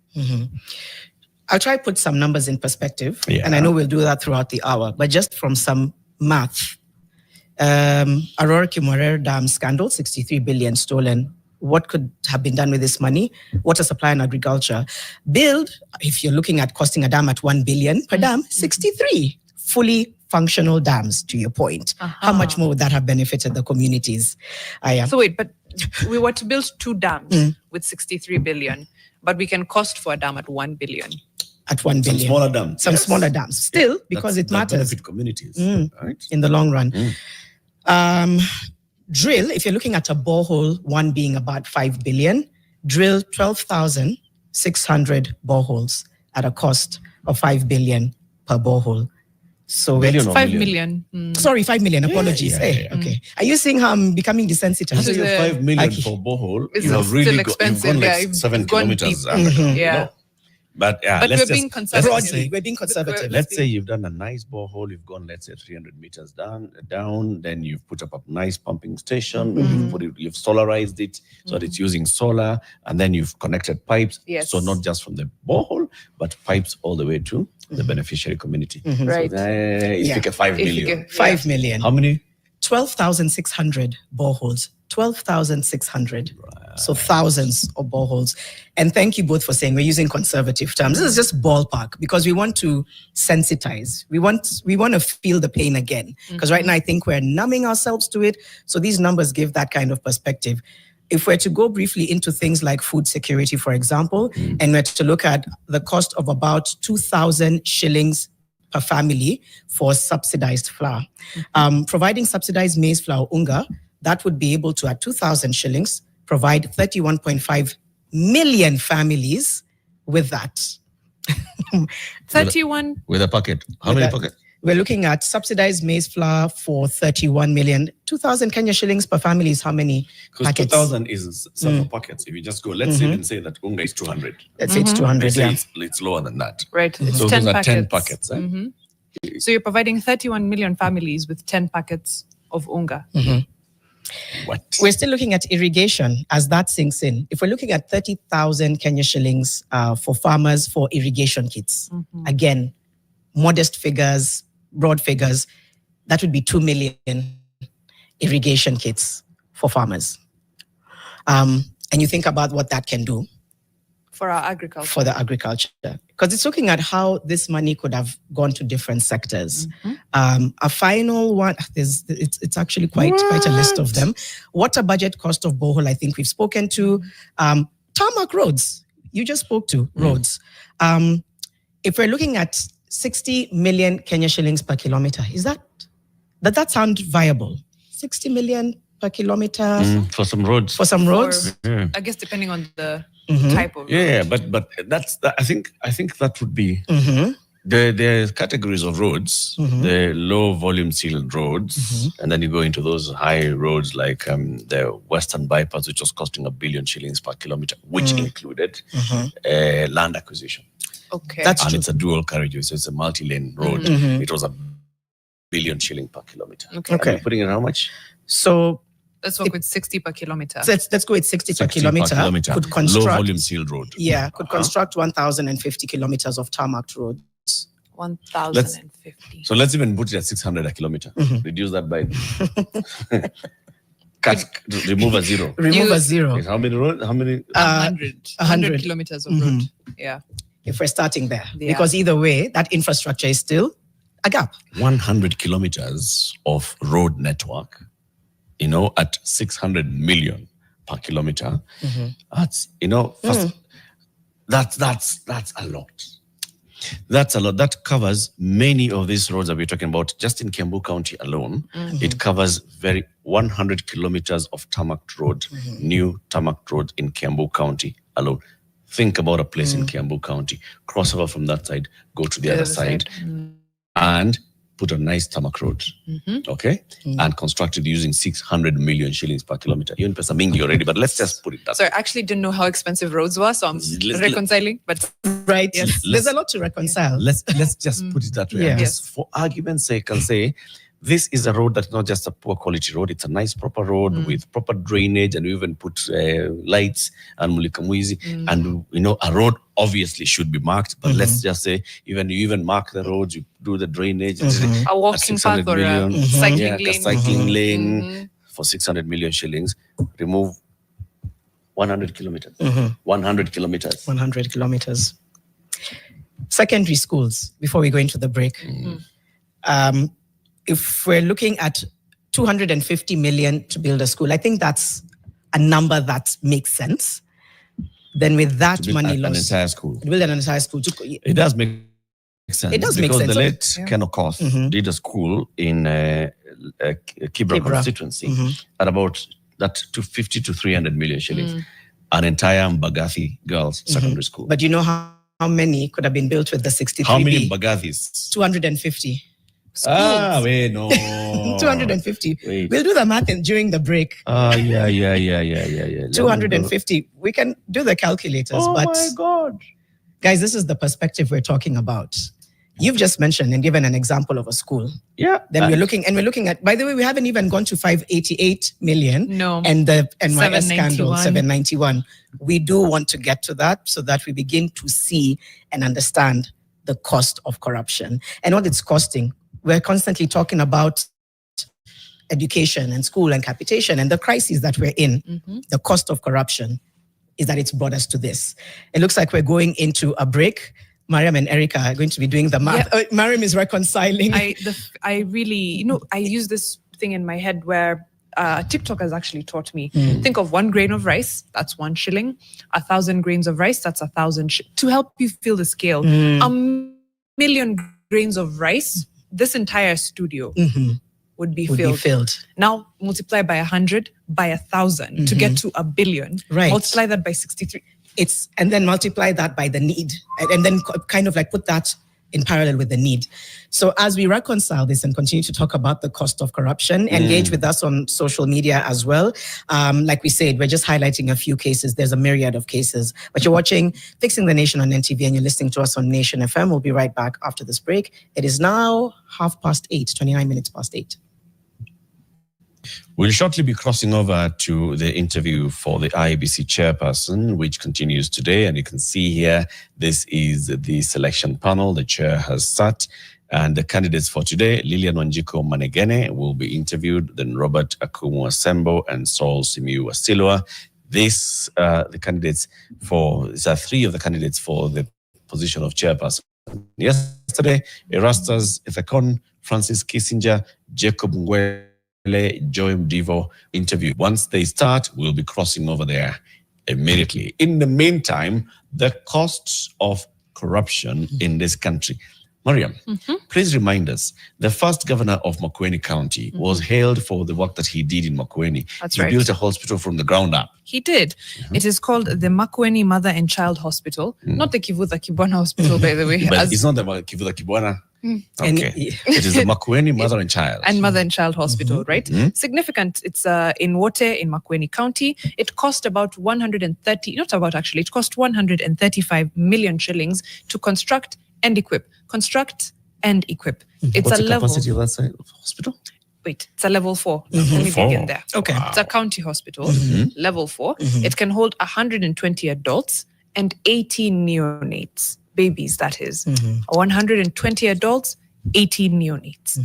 Speaker 14: I'll try to put some numbers in perspective, and I know we'll do that throughout the hour, but just from some math. Aurora Kimorer Dam scandal, 63 billion stolen what could have been done with this money? Water supply and agriculture. Build, if you're looking at costing a dam at 1 billion per dam, 63 fully functional dams, to your point. How much more would that have benefited the communities?
Speaker 13: So wait, but we were to build 2 dams with 63 billion, but we can cost for a dam at 1 billion.
Speaker 14: At 1 billion.
Speaker 12: Some smaller dams.
Speaker 14: Some smaller dams. Still, because it matters.
Speaker 12: Benefit communities, right?
Speaker 14: In the long run. Drill, if you're looking at a borehole, one being about 5 billion, drill 12,600 boreholes at a cost of 5 billion per borehole. So
Speaker 12: Billion or
Speaker 13: 5
Speaker 12: million?
Speaker 13: million.
Speaker 14: Sorry, 5 million. Apologies. Okay. Are you seeing how I'm becoming desensitized?
Speaker 12: So you're 5 million for borehole.
Speaker 13: It's
Speaker 12: You have
Speaker 13: still
Speaker 12: really
Speaker 13: expensive,
Speaker 12: you've gone
Speaker 13: yeah,
Speaker 12: like
Speaker 13: you've
Speaker 12: 7
Speaker 13: gone
Speaker 12: kilometers.
Speaker 13: deep.
Speaker 12: underground,
Speaker 13: Yeah.
Speaker 12: no. But yeah,
Speaker 13: But
Speaker 12: let's
Speaker 13: we're being
Speaker 12: just
Speaker 13: conservative.
Speaker 14: Broadly, we're being conservative.
Speaker 12: let's say you've done a nice borehole, you've gone, let's say, 300 meters down, then you've put up a nice pumping station, you've solarized it, so that it's using solar, and then you've connected pipes.
Speaker 13: Yes.
Speaker 12: So not just from the borehole, but pipes all the way to the beneficiary community.
Speaker 13: Right.
Speaker 12: So you
Speaker 14: Yeah.
Speaker 12: take a 5
Speaker 13: If you
Speaker 12: million.
Speaker 13: get-
Speaker 14: 5 million.
Speaker 12: How many?
Speaker 14: 12,600 boreholes. 12,600. So thousands of boreholes. And thank you both for saying we're using conservative terms. This is just ballpark because we want to sensitize. We want to feel the pain again. Because right now I think we're numbing ourselves to it. So these numbers give that kind of perspective. If we're to go briefly into things like food security, for example, and we're to look at the cost of about 2,000 shillings per family for subsidized flour. Providing subsidized maize flour unga, that would be able to, at 2,000 shillings, provide 31.5 million families with that.
Speaker 13: 31.
Speaker 12: With a packet. How many packets?
Speaker 14: We're looking at subsidized maize flour for 31 million. 2,000 Kenya shillings per family is how many
Speaker 12: Because
Speaker 14: packets?
Speaker 12: 2,000 is several packets. If you just go, let's even say that unga is 200.
Speaker 14: Let's say it's 200,
Speaker 12: Let's say
Speaker 14: yeah.
Speaker 12: it's lower than that.
Speaker 13: Right. It's
Speaker 12: So
Speaker 13: 10
Speaker 12: those are 10
Speaker 13: packets.
Speaker 12: packets.
Speaker 13: So you're providing 31 million families with 10 packets of unga.
Speaker 12: What?
Speaker 14: We're still looking at irrigation as that sinks in. If we're looking at 30,000 Kenya shillings for farmers for irrigation kits, again, modest figures, broad figures, that would be 2 million irrigation kits for farmers. And you think about what that can do
Speaker 13: For our agriculture.
Speaker 14: for the agriculture, because it's looking at how this money could have gone to different sectors. A final one, it's actually quite a list of them. Water budget cost of borehole, I think we've spoken to. Tarmac roads, you just spoke to roads. If we're looking at 60 million Kenya shillings per kilometer, does that sound viable? 60 million per kilometer
Speaker 12: For some roads.
Speaker 14: for some roads?
Speaker 12: Yeah.
Speaker 13: I guess depending on the type of
Speaker 12: Yeah, but that's I think that would be the categories of roads, the low volume sealed roads, and then you go into those high roads like the Western Bypass, which was costing 1 billion shillings per kilometer, which included land acquisition.
Speaker 13: Okay.
Speaker 14: That's
Speaker 12: And
Speaker 14: true.
Speaker 12: it's a dual carriageway, so it's a multi-lane road. It was 1 billion shilling per kilometer.
Speaker 13: Okay.
Speaker 12: And you're putting in how much?
Speaker 14: So
Speaker 13: Let's work with 60 per kilometer.
Speaker 14: let's go with 60 per
Speaker 12: 60
Speaker 14: kilometer. Could
Speaker 12: Low
Speaker 14: construct,
Speaker 12: volume sealed road.
Speaker 14: could construct 1,050 kilometers of tarmac roads.
Speaker 13: 1,050.
Speaker 12: So let's even put it at 600 a kilometer. Reduce that by remove a zero.
Speaker 14: Remove a zero.
Speaker 12: Is how many road? How many?
Speaker 13: 100 kilometers of road. Yeah.
Speaker 14: If we're starting there.
Speaker 13: Yeah.
Speaker 14: Because either way, that infrastructure is still a gap.
Speaker 12: 100 kilometers of road network, at 600 million per kilometer. That's, first, that's a lot. That's a lot. That covers many of these roads that we're talking about. Just in Kiambu County alone, it covers 100 kilometers of tarmac road, new tarmac road in Kiambu County alone. Think about a place in Kiambu County, cross over from that side, go to the other side, and put a nice tarmac road, okay? And construct it using 600 million shillings per kilometer. You're in pesa mingi already, but let's just put it that
Speaker 13: So I actually didn't know how expensive roads were, so I'm reconciling. But
Speaker 14: Right.
Speaker 13: Yes.
Speaker 14: There's a lot to reconcile.
Speaker 12: Let's just put it that way.
Speaker 14: Yeah.
Speaker 12: And just for argument's sake, I'll say this is a road that's not just a poor quality road. It's a nice proper road with proper drainage, and we even put lights and mulikamuizi. And a road obviously should be marked, but let's just say you even mark the roads, you do the drainage.
Speaker 13: a walking path or a cycling
Speaker 12: a
Speaker 13: lane.
Speaker 12: cycling lane for 600 million shillings. Remove 100 kilometers.
Speaker 14: Mhm.
Speaker 12: 100 kilometers.
Speaker 14: 100 kilometers. Secondary schools, before we go into the break. If we're looking at 250 million to build a school, I think that's a number that makes sense. Then with that money
Speaker 12: an
Speaker 14: loss,
Speaker 12: entire school.
Speaker 14: to build an entire school.
Speaker 12: It does make sense.
Speaker 14: It does make
Speaker 12: because
Speaker 14: sense.
Speaker 12: the late Ken Okoth
Speaker 14: Mhm.
Speaker 12: did a school in Kibra
Speaker 14: Kibra.
Speaker 12: constituency
Speaker 14: Mhm.
Speaker 12: at about that 250 to 300 million shillings. An entire Mbagathi girls secondary school.
Speaker 14: But you know how many could have been built with the 63B?
Speaker 12: How many Mbagathis?
Speaker 14: 250.
Speaker 12: Wait, no.
Speaker 14: 250.
Speaker 12: Wait.
Speaker 14: We'll do the math during the break.
Speaker 12: Yeah.
Speaker 14: 250. We can do the calculators,
Speaker 12: Oh
Speaker 14: but
Speaker 12: my God.
Speaker 14: guys, this is the perspective we're talking about. You've just mentioned and given an example of a school.
Speaker 12: Yeah.
Speaker 14: Then we're looking at, by the way, we haven't even gone to 588 million.
Speaker 13: No.
Speaker 14: And the NYS scandal,
Speaker 13: 791.
Speaker 14: 791. We do want to get to that so that we begin to see and understand the cost of corruption and what it's costing. We're constantly talking about education and school and capitation and the crises that we're in. The cost of corruption is that it's brought us to this. It looks like we're going into a break. Mariam and Erica are going to be doing the math.
Speaker 13: Yeah.
Speaker 14: Mariam is reconciling.
Speaker 13: I really, I use this thing in my head where TikTok has actually taught me. Think of 1 grain of rice, that's 1 shilling. 1,000 grains of rice, that's 1,000 to help you feel the scale. 1,000,000 grains of rice, this entire studio would be filled. Now multiply by 100, by 1,000 to get to 1 billion.
Speaker 14: Right.
Speaker 13: Multiply that by 63.
Speaker 14: And then multiply that by the need, and then kind of like put that in parallel with the need. So as we reconcile this and continue to talk about the cost of corruption, engage with us on social media as well. Like we said, we're just highlighting a few cases. There's a myriad of cases. But you're watching Fixing the Nation on NTV and you're listening to us on Nation FM. We'll be right back after this break. It is now 8:30, 29 minutes past 8.
Speaker 12: We'll shortly be crossing over to the interview for the IEBC Chairperson, which continues today. And you can see here, this is the selection panel the chair has sat. And the candidates for today, Lilian Wanjiku Manegene will be interviewed, then Robert Akumu Asembo and Saul Simiyu Wasilwa. These are 3 of the candidates for the position of chairperson. Yesterday, Erastus Ethekon, Francis Kissinger, Jacob Ngwele, Joy Mdivo interview. Once they start, we'll be crossing over there immediately. In the meantime, the costs of corruption in this country. Mariam, please remind us, the first governor of Makueni County was hailed for the work that he did in Makueni.
Speaker 13: That's
Speaker 12: he
Speaker 13: right.
Speaker 12: built a hospital from the ground up.
Speaker 13: He did. It is called the Makueni Mother and Child Hospital, not the Kivuta Kibwana Hospital, by the way.
Speaker 12: But it's not the Kivuta Kibwana. Okay. It is the Makueni Mother and Child.
Speaker 13: And Mother and Child Hospital, right? Significant. It's in Wote in Makueni County. It cost about 135 million shillings to construct and equip. It's
Speaker 12: What's
Speaker 13: a
Speaker 12: the
Speaker 13: level.
Speaker 12: capacity of that side of hospital?
Speaker 13: Wait, it's a level 4. Let me dig in there.
Speaker 14: Okay.
Speaker 13: It's a county hospital, level 4. It can hold 120 adults and 18 neonates, babies, that is. 120 adults, 18 neonates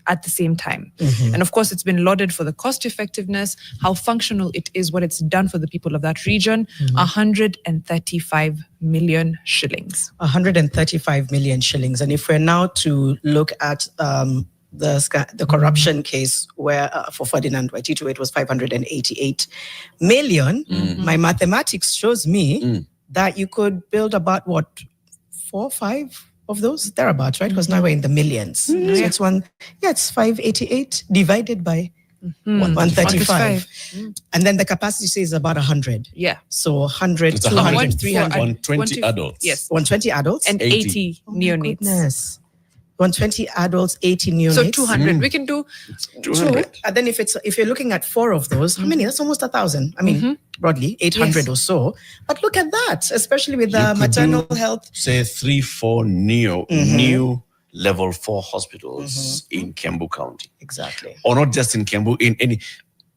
Speaker 13: at the same time. And of course, it's been lauded for the cost effectiveness, how functional it is, what it's done for the people of that region. 135 million shillings.
Speaker 14: 135 million shillings. And if we're now to look at the corruption case where for Ferdinand Waititu, it was 588 million. My mathematics shows me that you could build about 4 or 5 of those thereabouts, right? Because now we're in the millions. So it's it's 588 divided by 135. And then the capacity is about 100.
Speaker 13: Yeah.
Speaker 14: So 100,
Speaker 12: It's
Speaker 14: 200, 300.
Speaker 12: 120 adults.
Speaker 13: Yes.
Speaker 14: 120 adults?
Speaker 13: And 80
Speaker 14: Oh my
Speaker 13: neonates.
Speaker 14: goodness. 120 adults, 80 neonates.
Speaker 13: So 200. We can do
Speaker 14: 200. And then if you're looking at 4 of those, how many? That's almost 1,000. I mean, broadly, 800 or so. But look at that, especially with the maternal health.
Speaker 12: Say 3-4 new level 4 hospitals in Kiambu County.
Speaker 14: Exactly.
Speaker 12: Or not just in Kiambu, in any.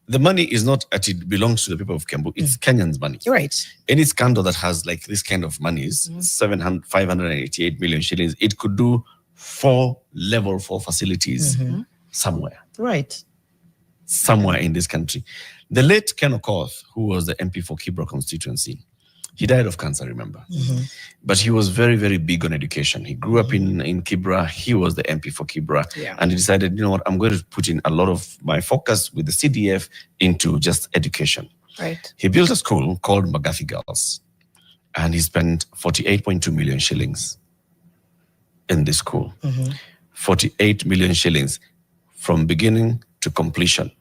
Speaker 12: The money is not it belongs to the people of Kiambu. It's Kenyans' money.
Speaker 14: You're right.
Speaker 12: Any scandal that has like this kind of monies, 588 million shillings, it could do 4 level 4 facilities somewhere.
Speaker 14: Right.
Speaker 12: somewhere in this country. The late Ken Okoth, who was the MP for Kibra constituency, he died of cancer, remember? But he was very, very big on education. He grew up in Kibra. He was the MP for Kibra. And he decided, you know what, I'm going to put in a lot of my focus with the CDF into just education.
Speaker 13: Right.
Speaker 12: He built a school called Magathi Girls, and he spent 48.2 million shillings in this school. 48 million shillings from beginning to completion.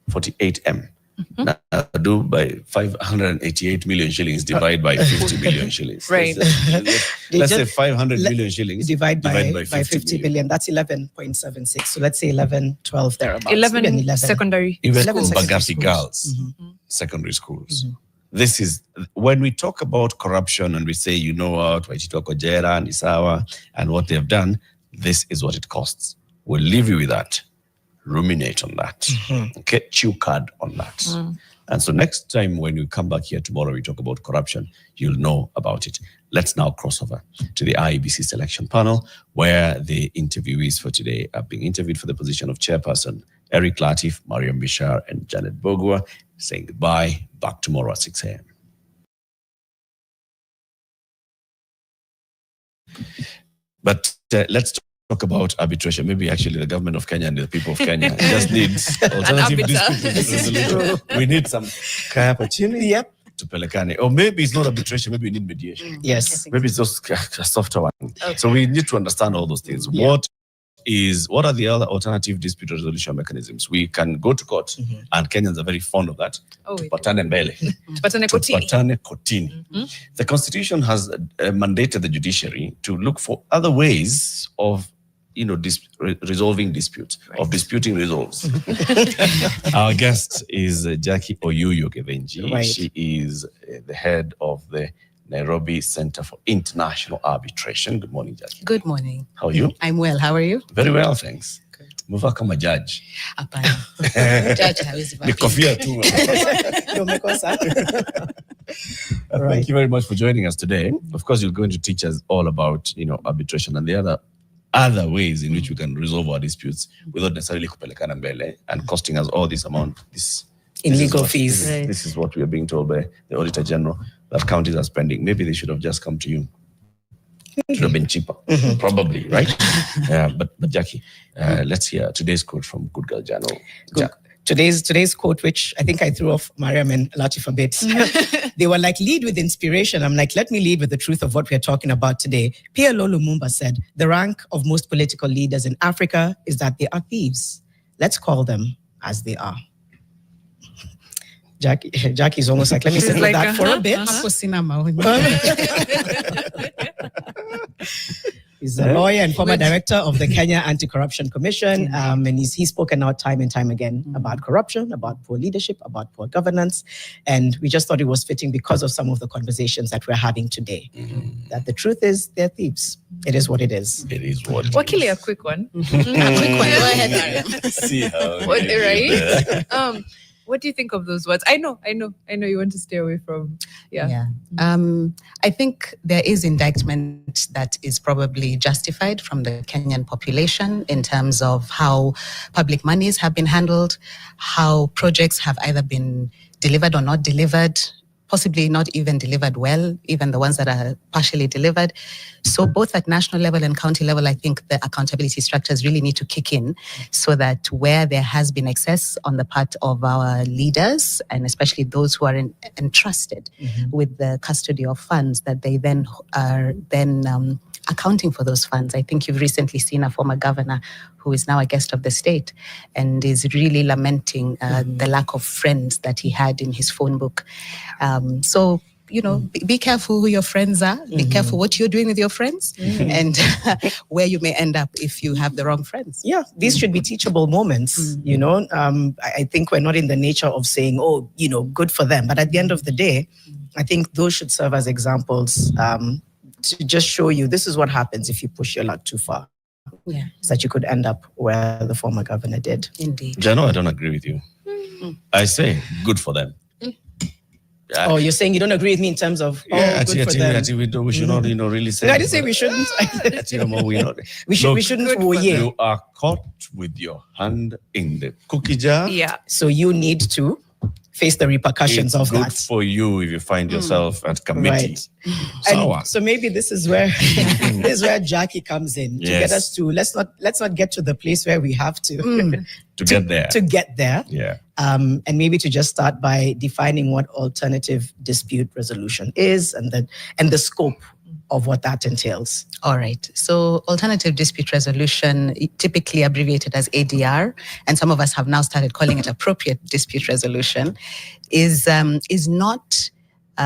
Speaker 12: 48M. Now, do by 588 million shillings divide by 50 million shillings.
Speaker 13: Right.
Speaker 12: Let's say 500 million shillings
Speaker 14: divide by 50 billion. That's 11.76. So let's say 11, 12 thereabouts.
Speaker 13: 11 secondary
Speaker 12: Even
Speaker 13: schools.
Speaker 12: Bagathi Girls, secondary schools. This is when we talk about corruption and we say, you know what, Waitito Kojera and Isawa and what they've done, this is what it costs. We'll leave you with that. Ruminate on that. Okay, chew card on that. And so next time when we come back here tomorrow, we talk about corruption, you'll know about it. Let's now cross over to the IEBC selection panel, where the interviewees for today are being interviewed for the position of chairperson. Eric Latif, Mariam Bishar, and Janet Bogua saying goodbye. Back tomorrow at 6 a.m. But let's talk about arbitration. Maybe actually the government of Kenya and the people of Kenya just needs alternative dispute resolution. We need some kaya opportunity to pelekane. Or maybe it's not arbitration, maybe we need mediation.
Speaker 14: Yes.
Speaker 12: Maybe it's just a softer one. So we need to understand all those things. What are the other alternative dispute resolution mechanisms? We can go to court, and Kenyans are very fond of that. Tupatane mbele.
Speaker 13: Tupatane kotini.
Speaker 12: Tupatane kotini. The Constitution has mandated the judiciary to look for other ways of resolving disputes, of disputing resolves. Our guest is Jackie Oyuyo Gevenji.
Speaker 14: Right.
Speaker 12: She is the head of the Nairobi Center for International Arbitration. Good morning, Jackie.
Speaker 15: Good morning.
Speaker 12: How are you?
Speaker 15: I'm well. How are you?
Speaker 12: Very well, thanks. Mova kama judge.
Speaker 15: Hapana. Judge hawezi
Speaker 12: Ni kofia tu. Thank you very much for joining us today. Of course, you're going to teach us all about arbitration and the other ways in which we can resolve our disputes without necessarily kupelekana mbele and costing us all this amount.
Speaker 14: In legal fees.
Speaker 12: This is what we are being told by the Auditor General that counties are spending. Maybe they should have just come to you. It should have been cheaper, probably, right? But Jackie, let's hear today's quote from Good Girl Jano.
Speaker 14: Today's quote, which I think I threw off Mariam and Latif a bit. They were like, lead with inspiration. I'm like, let me lead with the truth of what we're talking about today. P.L.O. Lumumba said, the rank of most political leaders in Africa is that they are thieves. Let's call them as they are. Jackie's almost like, let me sit with that for a bit. He's a lawyer and former director of the Kenya Anti-Corruption Commission. And he's spoken out time and time again about corruption, about poor leadership, about poor governance. And we just thought it was fitting because of some of the conversations that we're having today. That the truth is they're thieves. It is what it is.
Speaker 12: It is what it
Speaker 13: Wakili,
Speaker 12: is.
Speaker 13: a quick one.
Speaker 15: A quick one. Go ahead, Mariam.
Speaker 12: See how
Speaker 13: right? What do you think of those words? I know you want to stay away from,
Speaker 15: I think there is indictment that is probably justified from the Kenyan population in terms of how public monies have been handled, how projects have either been delivered or not delivered, possibly not even delivered well, even the ones that are partially delivered. So both at national level and county level, I think the accountability structures really need to kick in so that where there has been excess on the part of our leaders, and especially those who are entrusted with the custody of funds, that they then are accounting for those funds. I think you've recently seen a former governor who is now a guest of the state and is really lamenting the lack of friends that he had in his phone book. So, be careful who your friends are. Be careful what you're doing with your friends and where you may end up if you have the wrong friends.
Speaker 14: Yeah, these should be teachable moments, I think we're not in the nature of saying, good for them. But at the end of the day, I think those should serve as examples to just show you this is what happens if you push your luck too far.
Speaker 15: Yeah.
Speaker 14: So that you could end up where the former governor did.
Speaker 15: Indeed.
Speaker 12: Jano, I don't agree with you. I say good for them.
Speaker 14: Oh, you're saying you don't agree with me in terms of
Speaker 12: Yeah,
Speaker 14: good for them.
Speaker 12: we should not, really say.
Speaker 14: I didn't say we shouldn't. We shouldn't.
Speaker 12: You are caught with your hand in the cookie jar.
Speaker 13: Yeah.
Speaker 14: So you need to face the repercussions of
Speaker 12: good
Speaker 14: that.
Speaker 12: For you if you find yourself at committee.
Speaker 14: Right.
Speaker 12: Sour.
Speaker 14: And so maybe this is where Jackie comes in to get us to let's not get to the place where we have to
Speaker 12: get there.
Speaker 14: To get there.
Speaker 12: Yeah.
Speaker 14: And maybe to just start by defining what alternative dispute resolution is and the scope of what that entails.
Speaker 15: All right. So alternative dispute resolution, typically abbreviated as ADR, and some of us have now started calling it appropriate dispute resolution, is not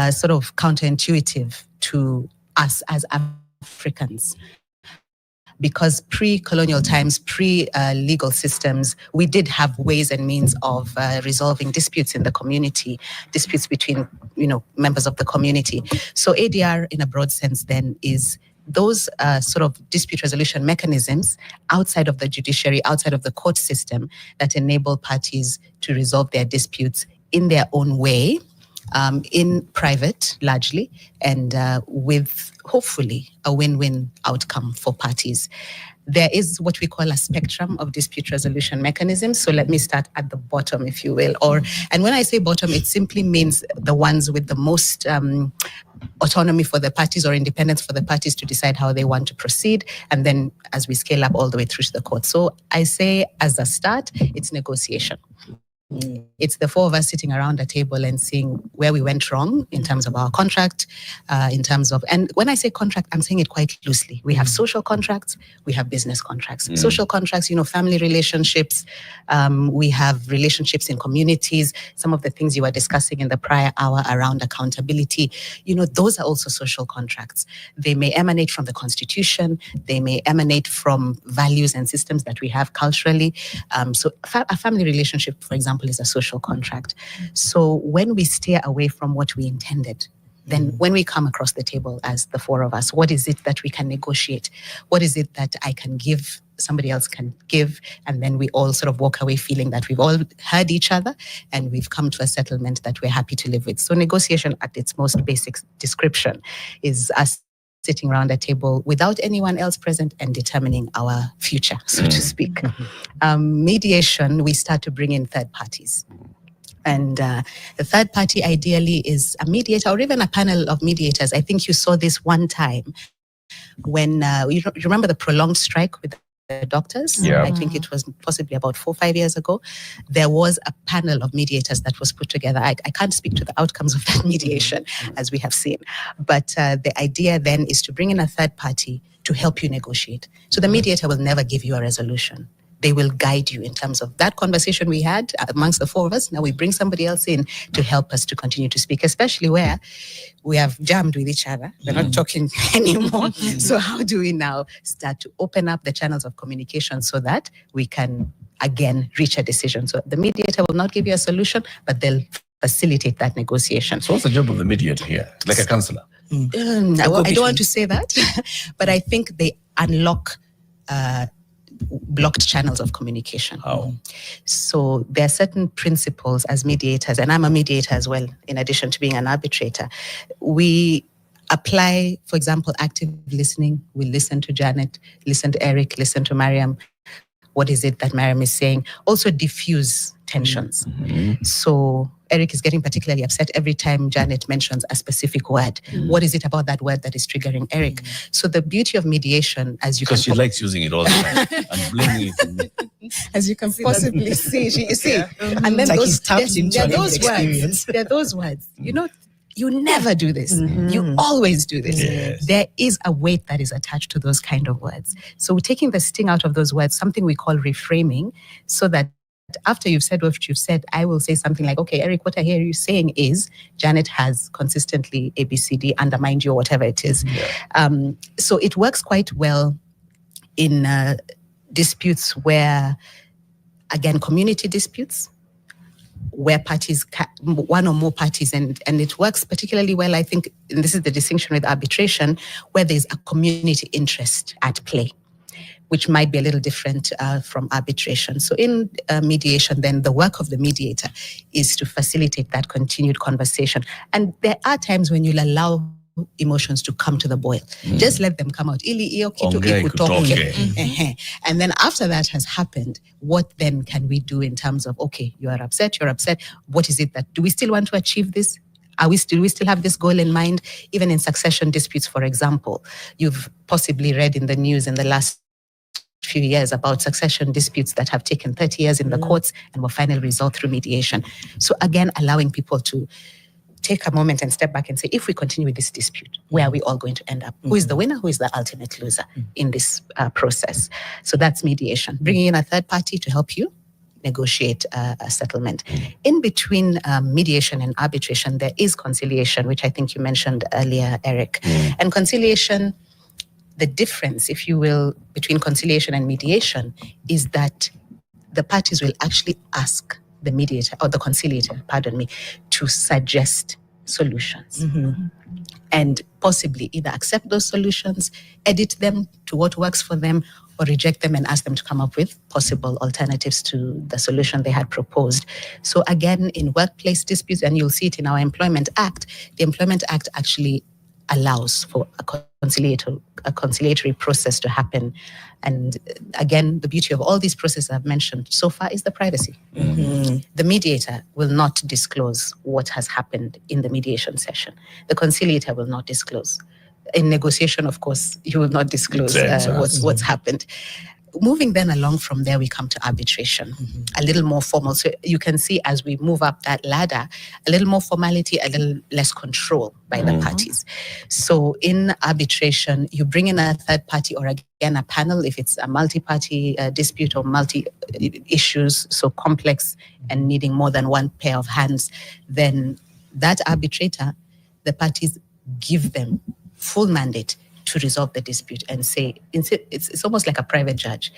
Speaker 15: sort of counterintuitive to us as Africans. Because pre-colonial times, pre-legal systems, we did have ways and means of resolving disputes in the community, disputes between, members of the community. So ADR, in a broad sense, then, is those sort of dispute resolution mechanisms outside of the judiciary, outside of the court system, that enable parties to resolve their disputes in their own way, in private, largely, and with hopefully a win-win outcome for parties. There is what we call a spectrum of dispute resolution mechanisms. So let me start at the bottom, if you will. And when I say bottom, it simply means the ones with the most autonomy for the parties or independence for the parties to decide how they want to proceed. And then as we scale up all the way through to the court. So I say as a start, it's negotiation. It's the four of us sitting around a table and seeing where we went wrong in terms of our contract, and when I say contract, I'm saying it quite loosely. We have social contracts, we have business contracts. Social contracts, family relationships, we have relationships in communities, some of the things you were discussing in the prior hour around accountability, those are also social contracts. They may emanate from the Constitution, they may emanate from values and systems that we have culturally. So a family relationship, for example, is a social contract. So when we steer away from what we intended, then when we come across the table as the four of us, what is it that we can negotiate? What is it that I can give, somebody else can give, and then we all sort of walk away feeling that we've all heard each other and we've come to a settlement that we're happy to live with. So negotiation at its most basic description is us sitting around a table without anyone else present and determining our future, so to speak. Mediation, we start to bring in third parties. And the third party ideally is a mediator or even a panel of mediators. I think you saw this one time when, you remember the prolonged strike with the doctors?
Speaker 12: Yeah.
Speaker 15: I think it was possibly about 4 or 5 years ago. There was a panel of mediators that was put together. I can't speak to the outcomes of that mediation, as we have seen. But the idea then is to bring in a third party to help you negotiate. So the mediator will never give you a resolution. They will guide you in terms of that conversation we had amongst the four of us. Now we bring somebody else in to help us to continue to speak, especially where we have jammed with each other. We're not talking anymore. So how do we now start to open up the channels of communication so that we can, again, reach a decision? So the mediator will not give you a solution, but they'll facilitate that negotiation.
Speaker 12: So what's the job of the mediator here? Like a counselor?
Speaker 15: I don't want to say that, but I think they unlock blocked channels of communication.
Speaker 12: How?
Speaker 15: So there are certain principles as mediators, and I'm a mediator as well, in addition to being an arbitrator. We apply, for example, active listening. We listen to Janet, listen to Eric, listen to Mariam. What is it that Mariam is saying? Also diffuse tensions. So Eric is getting particularly upset every time Janet mentions a specific word. What is it about that word that is triggering Eric? So the beauty of mediation, as you
Speaker 12: Because she likes using it all the time and blaming it on me.
Speaker 15: as you can possibly see, and then
Speaker 14: Like
Speaker 15: those,
Speaker 14: he's tapped into
Speaker 15: there are
Speaker 14: lived
Speaker 15: those
Speaker 14: experience.
Speaker 15: words. There are those words. You never do this. You always do this.
Speaker 12: Yes.
Speaker 15: There is a weight that is attached to those kind of words. So taking the sting out of those words, something we call reframing, so that after you've said what you've said, I will say something like, okay, Eric, what I hear you saying is Janet has consistently ABCD undermined you or whatever it is. So it works quite well in disputes where, again, community disputes, where parties, one or more parties, and it works particularly well, I think, and this is the distinction with arbitration, where there's a community interest at play. which might be a little different from arbitration. So in mediation, then the work of the mediator is to facilitate that continued conversation. And there are times when you'll allow emotions to come to the boil. Just let them come out. And then after that has happened, what then can we do in terms of, okay, you're upset. What is it that, do we still want to achieve this? Do we still have this goal in mind? Even in succession disputes, for example, you've possibly read in the news in the last few years about succession disputes that have taken 30 years in the courts and were finally resolved through mediation. So again, allowing people to take a moment and step back and say, if we continue with this dispute, where are we all going to end up? Who is the winner? Who is the ultimate loser in this process? So that's mediation, bringing in a third party to help you negotiate a settlement. In between mediation and arbitration, there is conciliation, which I think you mentioned earlier, Eric. And conciliation, the difference, if you will, between conciliation and mediation is that the parties will actually ask the mediator or the conciliator, to suggest solutions and possibly either accept those solutions, edit them to what works for them, or reject them and ask them to come up with possible alternatives to the solution they had proposed. So again, in workplace disputes, and you'll see it in our Employment Act, the Employment Act actually allows for a conciliatory process to happen. And again, the beauty of all these processes I've mentioned so far is the privacy. The mediator will not disclose what has happened in the mediation session. The conciliator will not disclose. In negotiation, of course, you will not disclose what's happened. Moving then along from there, we come to arbitration, a little more formal. So you can see as we move up that ladder, a little more formality, a little less control by the parties. So in arbitration, you bring in a third party or again a panel if it's a multi-party dispute or multi-issues, so complex and needing more than one pair of hands. Then that arbitrator, the parties give them full mandate to resolve the dispute and say, it's almost like a private judge.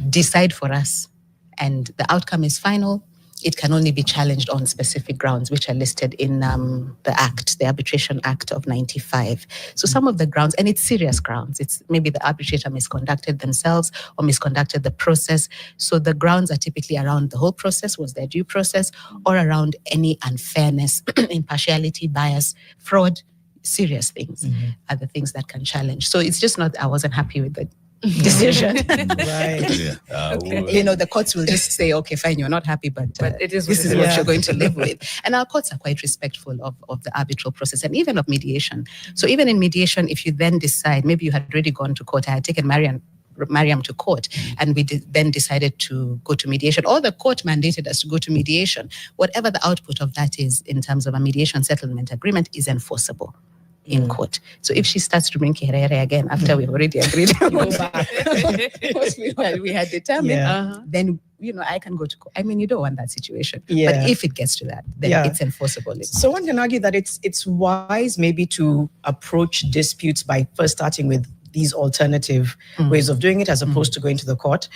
Speaker 15: Decide for us. And the outcome is final. It can only be challenged on specific grounds, which are listed in the Act, the Arbitration Act of 95. So some of the grounds, and it's serious grounds. It's maybe the arbitrator misconducted themselves or misconducted the process. So the grounds are typically around the whole process, was there due process, or around any unfairness, impartiality, bias, fraud. Serious things are the things that can challenge. So it's just not, I wasn't happy with the decision. You know, the courts will just say, okay, fine, you're not happy, but this is what you're going to live with. And our courts are quite respectful of the arbitral process and even of mediation. So even in mediation, if you then decide, maybe you had already gone to court, I had taken Mariam to court, and we then decided to go to mediation, or the court mandated us to go to mediation. Whatever the output of that is in terms of a mediation settlement agreement is enforceable in court. So if she starts to bring Kiherere again after we've already agreed what we had determined, then I can go to court. I mean, you don't want that situation. But if it gets to that, then it's enforceable.
Speaker 14: So one can argue that it's wise maybe to approach disputes by first starting with these alternative ways of doing it as opposed to going to the court.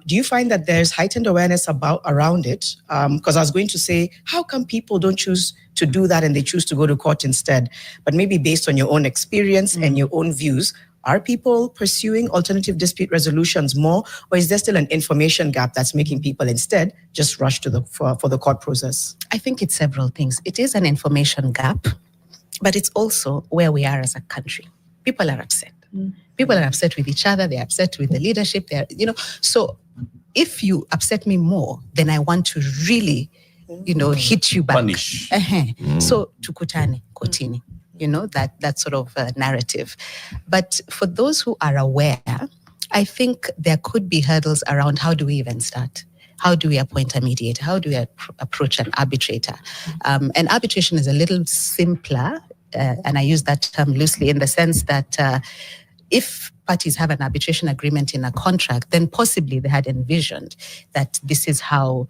Speaker 14: Do you find that there's heightened awareness around it? Because I was going to say, how come people don't choose to do that and they choose to go to court instead? But maybe based on your own experience and your own views, are people pursuing alternative dispute resolutions more, or is there still an information gap that's making people instead just rush to for the court process?
Speaker 15: I think it's several things. It is an information gap, but it's also where we are as a country. People are upset. People are upset with each other. They're upset with the leadership. So if you upset me more, then I want to really, hit you back.
Speaker 12: Punish.
Speaker 15: So tukutane, kotini, that sort of narrative. But for those who are aware, I think there could be hurdles around how do we even start? How do we appoint a mediator? How do we approach an arbitrator? And arbitration is a little simpler, and I use that term loosely in the sense that if parties have an arbitration agreement in a contract, then possibly they had envisioned that this is how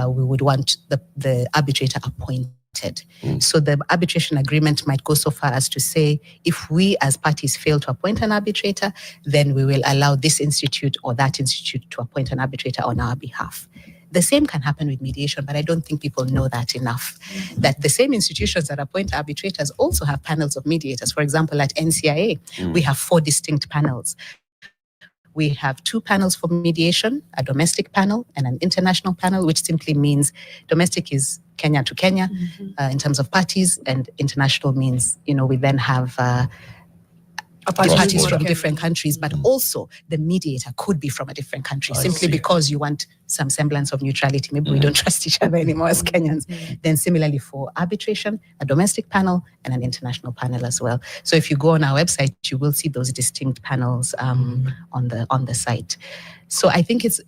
Speaker 15: we would want the arbitrator appointed. So the arbitration agreement might go so far as to say, if we as parties fail to appoint an arbitrator, then we will allow this institute or that institute to appoint an arbitrator on our behalf. The same can happen with mediation, but I don't think people know that enough. That the same institutions that appoint arbitrators also have panels of mediators. For example, at NCIA, we have 4 distinct panels We have 2 panels for mediation, a domestic panel and an international panel, which simply means domestic is Kenya to Kenya in terms of parties, and international means, we then have parties from different countries, but also the mediator could be from a different country, simply because you want some semblance of neutrality. Maybe we don't trust each other anymore as Kenyans. Then similarly for arbitration, a domestic panel and an international panel as well. So if you go on our website, you will see those distinct panels on the site. So I think it's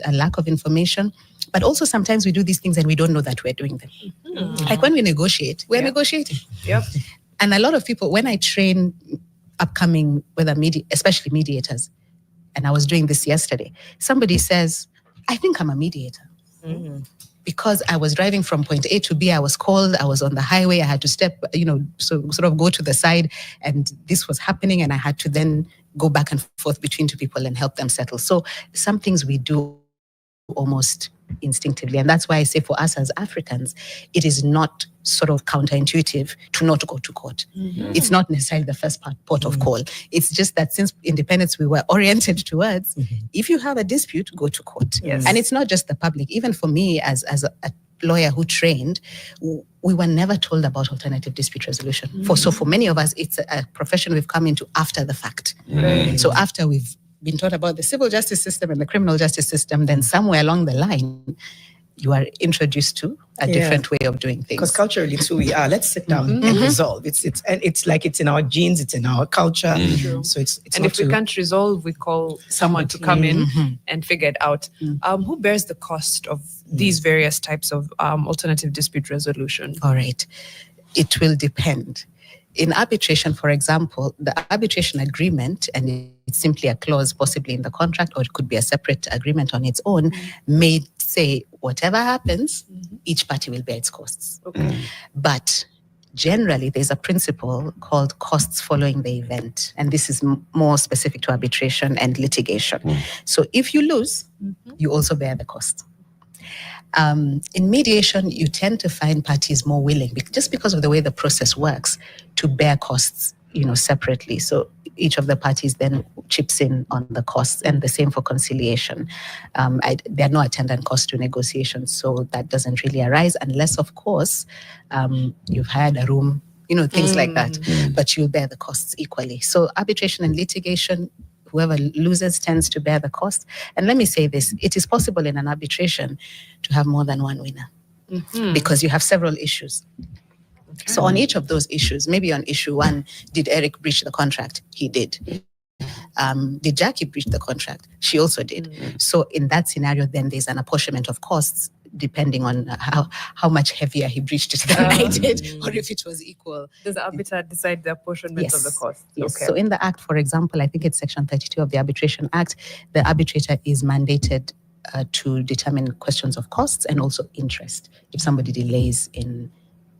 Speaker 15: a lack of information, but also sometimes we do these things and we don't know that we're doing them. Like when we negotiate, we're negotiating.
Speaker 13: Yep.
Speaker 15: And a lot of people, when I train upcoming, especially mediators, and I was doing this yesterday, somebody says, I think I'm a mediator. Because I was driving from point A to B, I was called, I was on the highway, I had to step, so sort of go to the side, and this was happening, and I had to then go back and forth between 2 people and help them settle. So some things we do almost instinctively. And that's why I say for us as Africans, it is not sort of counterintuitive to not go to court. It's not necessarily the first port of call. It's just that since independence, we were oriented towards, if you have a dispute, go to court.
Speaker 13: Yes.
Speaker 15: And it's not just the public. Even for me as a lawyer who trained, we were never told about alternative dispute resolution. So for many of us, it's a profession we've come into after the fact. So after we've been taught about the civil justice system and the criminal justice system, then somewhere along the line, you are introduced to a different way of doing things.
Speaker 14: Because culturally, it's who we are. Let's sit down and resolve. It's like it's in our genes, it's in our culture. So it's
Speaker 13: and if we can't resolve, we call someone to come in and figure it out. Who bears the cost of these various types of alternative dispute resolution?
Speaker 15: All right. It will depend. In arbitration, for example, the arbitration agreement, and it's simply a clause possibly in the contract, or it could be a separate agreement on its own, may say whatever happens, each party will bear its costs. But generally, there's a principle called costs following the event. And this is more specific to arbitration and litigation. So if you lose, you also bear the cost. In mediation, you tend to find parties more willing, just because of the way the process works, to bear costs, separately. So each of the parties then chips in on the costs, and the same for conciliation. There are no attendant costs to negotiations, so that doesn't really arise unless, of course, you've hired a room, things like that. But you'll bear the costs equally. So arbitration and litigation, whoever loses tends to bear the cost. And let me say this, it is possible in an arbitration to have more than one winner because you have several issues. So on each of those issues, maybe on issue 1, did Eric breach the contract? He did. Did Jackie breach the contract? She also did. So in that scenario, then there's an apportionment of costs depending on how much heavier he breached it than I did, or if it was equal.
Speaker 13: Does the arbiter decide the apportionment of the cost?
Speaker 15: Yes. So in the Act, for example, I think it's Section 32 of the Arbitration Act, the arbitrator is mandated to determine questions of costs and also interest if somebody delays in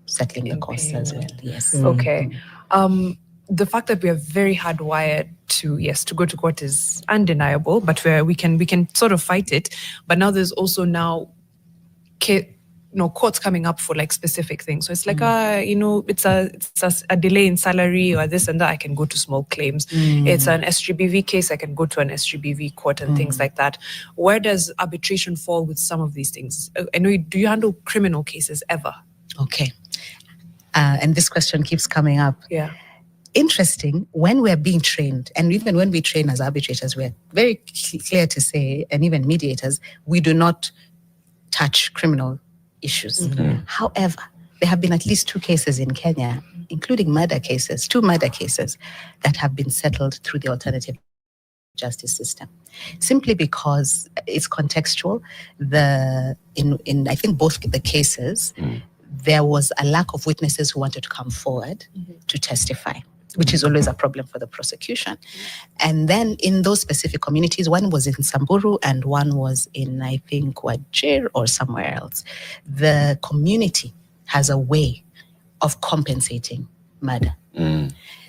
Speaker 15: settling the costs as well. Yes.
Speaker 13: Okay. The fact that we are very hardwired to go to court is undeniable, but we can sort of fight it. But now there's also courts coming up for like specific things. So it's like, it's a delay in salary or this and that, I can go to small claims. It's an SGBV case, I can go to an SGBV court and things like that. Where does arbitration fall with some of these things? I know, do you handle criminal cases ever?
Speaker 15: Okay. And this question keeps coming up.
Speaker 13: Yeah.
Speaker 15: Interesting, when we're being trained, and even when we train as arbitrators, we're very clear to say, and even mediators, we do not touch criminal issues. However, there have been at least 2 cases in Kenya, including 2 murder cases that have been settled through the alternative justice system, simply because it's contextual. In I think both the cases, there was a lack of witnesses who wanted to come forward to testify, which is always a problem for the prosecution. And then in those specific communities, one was in Samburu and one was in, I think, Wajir or somewhere else. The community has a way of compensating murder.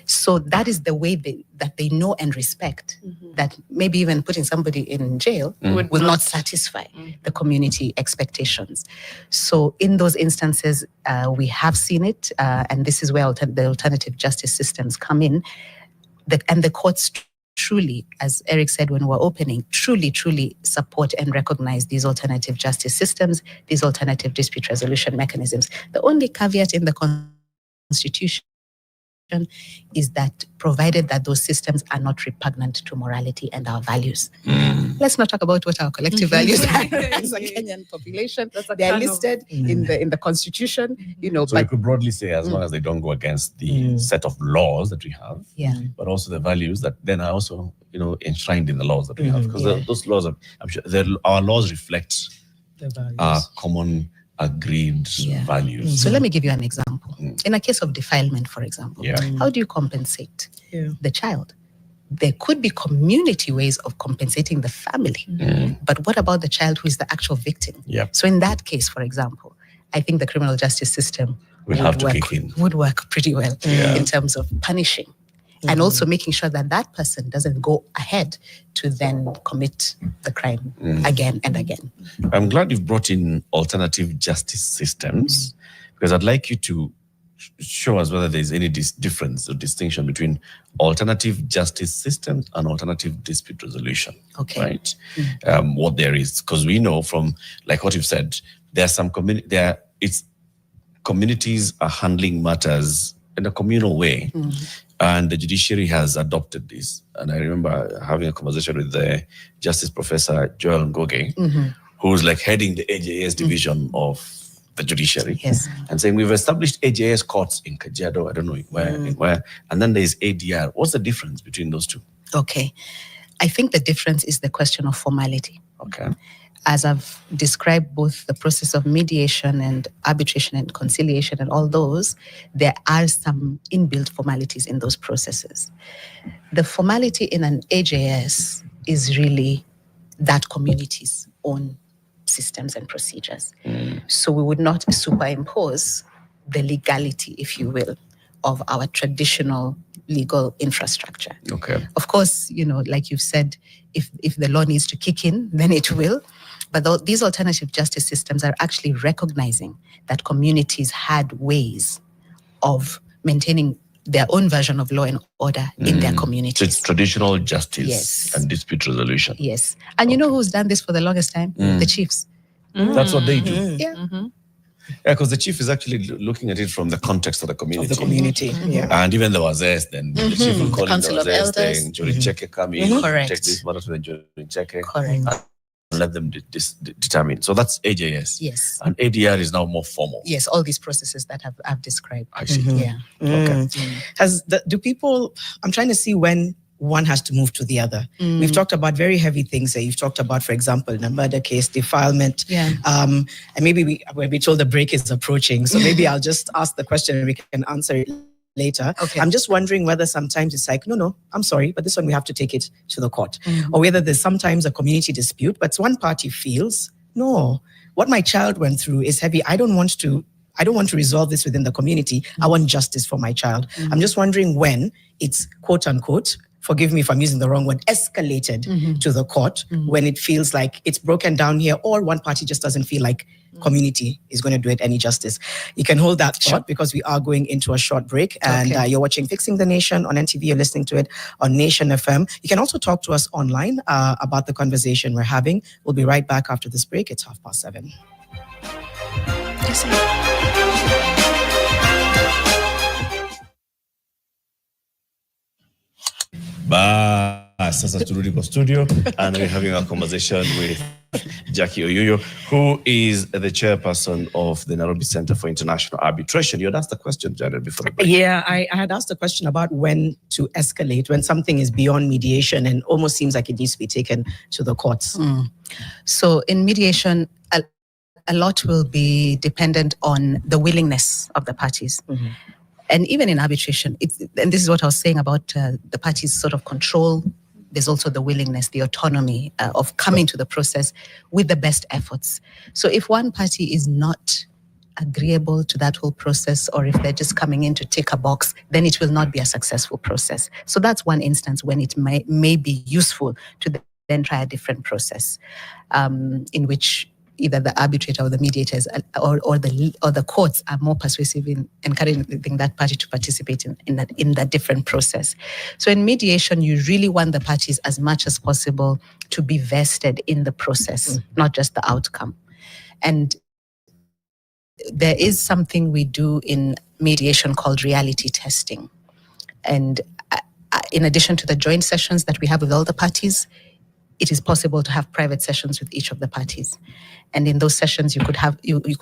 Speaker 15: So that is the way that they know and respect that maybe even putting somebody in jail will not satisfy the community expectations. So in those instances, we have seen it, and this is where the alternative justice systems come in, and the courts truly, as Eric said when we were opening, truly support and recognize these alternative justice systems, these alternative dispute resolution mechanisms. The only caveat in the Constitution is that provided that those systems are not repugnant to morality and our values. Let's not talk about what our collective values are as a Kenyan population. They are listed in the Constitution,
Speaker 12: So you could broadly say, as long as they don't go against the set of laws that we have, but also the values that then are also, enshrined in the laws that we have. Because those laws, I'm sure, our laws reflect our common agreed values.
Speaker 15: So let me give you an example. In a case of defilement, for example, how do you compensate the child? There could be community ways of compensating the family, but what about the child who is the actual victim? So in that case, for example, I think the criminal justice system would work pretty well in terms of punishing and also making sure that that person doesn't go ahead to then commit the crime again and again.
Speaker 12: I'm glad you've brought in alternative justice systems, because I'd like you to show us whether there's any difference or distinction between alternative justice systems and alternative dispute resolution.
Speaker 15: Okay.
Speaker 12: Right? What there is, because we know from, like what you've said, there are some communities are handling matters in a communal way. And the judiciary has adopted this. And I remember having a conversation with the Justice Professor Joel Ngoge, who's like heading the AJS division of the judiciary, and saying we've established AJS courts in Kajiado, I don't know where, and then there's ADR. What's the difference between those two?
Speaker 15: Okay. I think the difference is the question of formality.
Speaker 12: Okay.
Speaker 15: As I've described both the process of mediation and arbitration and conciliation and all those, there are some inbuilt formalities in those processes. The formality in an AJS is really that community's own systems and procedures. So we would not superimpose the legality, if you will, of our traditional legal infrastructure.
Speaker 12: Okay.
Speaker 15: Of course, like you've said, if the law needs to kick in, then it will. But these alternative justice systems are actually recognizing that communities had ways of maintaining their own version of law and order in their communities.
Speaker 12: So it's traditional justice and dispute resolution.
Speaker 15: Yes. And you know who's done this for the longest time? The chiefs.
Speaker 12: That's what they do.
Speaker 15: Yeah.
Speaker 12: Yeah, because the chief is actually looking at it from the context of the community.
Speaker 14: Of the community,
Speaker 12: And even the Wazes, then the chief will call in the
Speaker 15: Council of
Speaker 12: Wazes,
Speaker 15: Elders.
Speaker 12: saying, Jury Cheke come in,
Speaker 15: Correct.
Speaker 12: take this matter to the Jury Cheke.
Speaker 15: Correct.
Speaker 12: And let them determine. So that's AJS.
Speaker 15: Yes.
Speaker 12: And ADR is now more formal.
Speaker 15: Yes, all these processes that I've described.
Speaker 12: I see.
Speaker 15: Yeah.
Speaker 12: Okay.
Speaker 14: Do people, I'm trying to see when one has to move to the other. We've talked about very heavy things that you've talked about, for example, in a murder case, defilement. And maybe we'll be told the break is approaching. So maybe I'll just ask the question and we can answer it later.
Speaker 15: Okay.
Speaker 14: I'm just wondering whether sometimes it's like, no, I'm sorry, but this one we have to take it to the court. Or whether there's sometimes a community dispute, but one party feels, no, what my child went through is heavy. I don't want to resolve this within the community. I want justice for my child. I'm just wondering when it's quote unquote, forgive me if I'm using the wrong word, escalated to the court, when it feels like it's broken down here, or one party just doesn't feel like community is going to do it any justice. You can hold that thought because we are going into a short break, and you're watching Fixing the Nation on NTV. You're listening to it on Nation FM. You can also talk to us online about the conversation we're having. We'll be right back after this break. It's 7:30.
Speaker 12: Sasa turudi kwa studio, and we're having a conversation with Jackie Oyuyo, who is the chairperson of the Nairobi Center for International Arbitration. You had asked the question, Janet, before the break.
Speaker 14: Yeah, I had asked a question about when to escalate, when something is beyond mediation and almost seems like it needs to be taken to the courts.
Speaker 15: So in mediation, a lot will be dependent on the willingness of the parties. And even in arbitration, and this is what I was saying about the parties' sort of control. There's also the willingness, the autonomy of coming to the process with the best efforts. So if one party is not agreeable to that whole process, or if they're just coming in to tick a box, then it will not be a successful process. So that's one instance when it may be useful to then try a different process in which either the arbitrator or the mediators or the courts are more persuasive in encouraging that party to participate in that different process. So in mediation, you really want the parties as much as possible to be vested in the process, not just the outcome. And there is something we do in mediation called reality testing. And in addition to the joint sessions that we have with all the parties, it is possible to have private sessions with each of the parties. And in those sessions, you could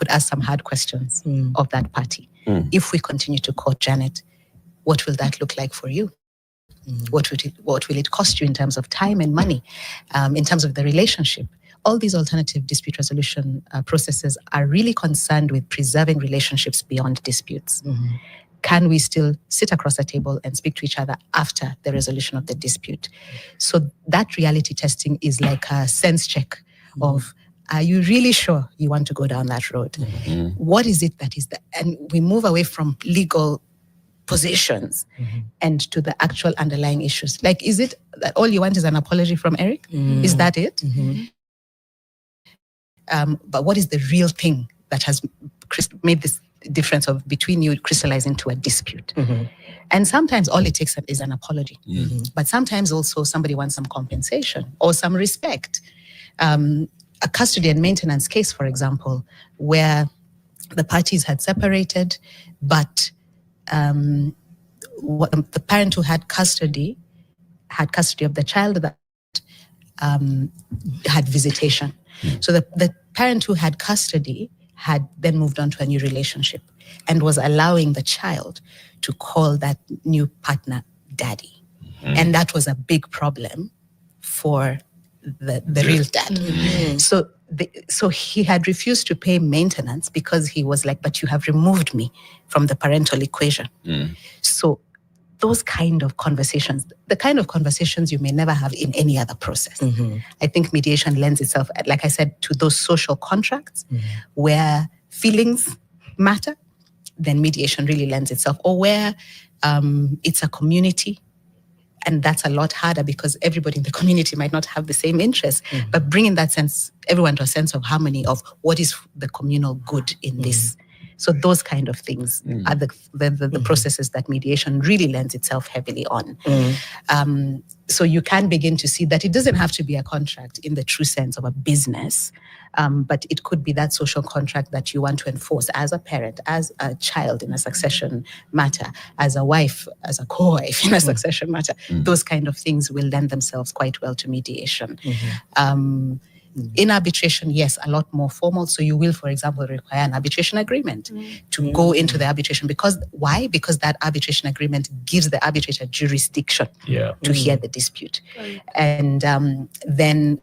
Speaker 15: ask some hard questions of that party. If we continue to court Janet, what will that look like for you? What will it cost you in terms of time and money, in terms of the relationship? All these alternative dispute resolution processes are really concerned with preserving relationships beyond disputes. Can we still sit across a table and speak to each other after the resolution of the dispute? So that reality testing is like a sense check of, are you really sure you want to go down that road? What is it that is and we move away from legal positions and to the actual underlying issues. Like, is it that all you want is an apology from Eric? Is that it? But what is the real thing that has made this difference of between you crystallizing to a dispute? And sometimes all it takes is an apology. But sometimes also somebody wants some compensation or some respect. A custody and maintenance case, for example, where the parties had separated, but the parent who had custody of the child that had visitation. So the parent who had custody had then moved on to a new relationship and was allowing the child to call that new partner daddy. And that was a big problem for the real dad. So he had refused to pay maintenance because he was like, but you have removed me from the parental equation. So those kind of conversations, the kind of conversations you may never have in any other process. I think mediation lends itself, like I said, to those social contracts where feelings matter, then mediation really lends itself. Or where it's a community, and that's a lot harder because everybody in the community might not have the same interests, but bringing that sense, everyone to a sense of harmony of what is the communal good in this. So those kind of things are the processes that mediation really lends itself heavily on. So you can begin to see that it doesn't have to be a contract in the true sense of a business, but it could be that social contract that you want to enforce as a parent, as a child in a succession matter, as a wife, as a co-wife in a succession matter. Those kind of things will lend themselves quite well to mediation. In arbitration, yes, a lot more formal. So you will, for example, require an arbitration agreement to go into the arbitration. Why? Because that arbitration agreement gives the arbitrator jurisdiction to hear the dispute. And then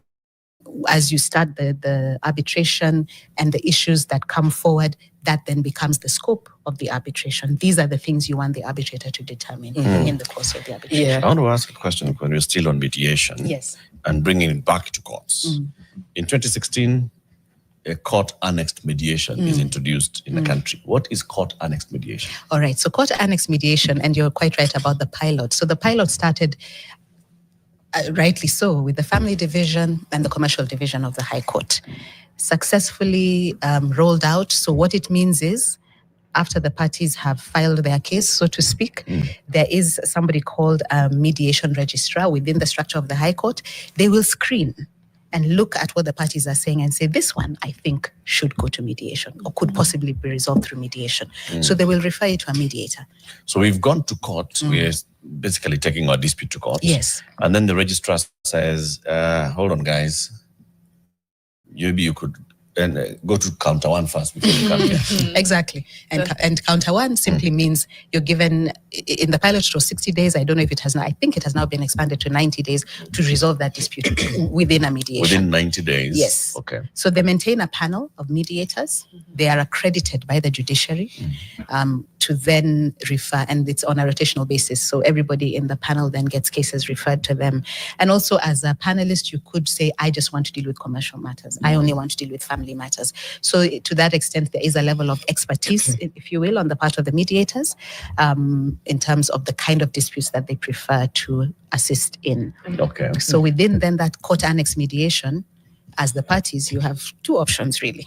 Speaker 15: as you start the arbitration and the issues that come forward, that then becomes the scope of the arbitration. These are the things you want the arbitrator to determine in the course of the arbitration.
Speaker 12: I want to ask a question when we're still on mediation and bringing it back to courts. In 2016, a court-annexed mediation is introduced in the country. What is court-annexed mediation?
Speaker 15: All right, so court-annexed mediation, and you're quite right about the pilot. So the pilot started, rightly so, with the family division and the commercial division of the High Court. Successfully rolled out. So what it means is, after the parties have filed their case, so to speak, there is somebody called a mediation registrar within the structure of the High Court. They will screen and look at what the parties are saying and say, this one, I think, should go to mediation or could possibly be resolved through mediation. So they will refer you to a mediator.
Speaker 12: So we've gone to court. We're basically taking our dispute to court.
Speaker 15: Yes.
Speaker 12: And then the registrar says, hold on, guys. Maybe you could go to counter one first before you come here.
Speaker 15: Exactly. And counter one simply means you're given, in the pilot it was 60 days. I don't know if it has now, I think it has now been expanded to 90 days to resolve that dispute within a mediation.
Speaker 12: Within 90 days?
Speaker 15: Yes.
Speaker 12: Okay.
Speaker 15: So they maintain a panel of mediators. They are accredited by the judiciary to then refer, and it's on a rotational basis. So everybody in the panel then gets cases referred to them. And also as a panelist, you could say, I just want to deal with commercial matters. I only want to deal with family matters. So to that extent, there is a level of expertise, if you will, on the part of the mediators in terms of the kind of disputes that they prefer to assist in.
Speaker 12: Okay.
Speaker 15: So within then that court annex mediation, as the parties, you have two options really.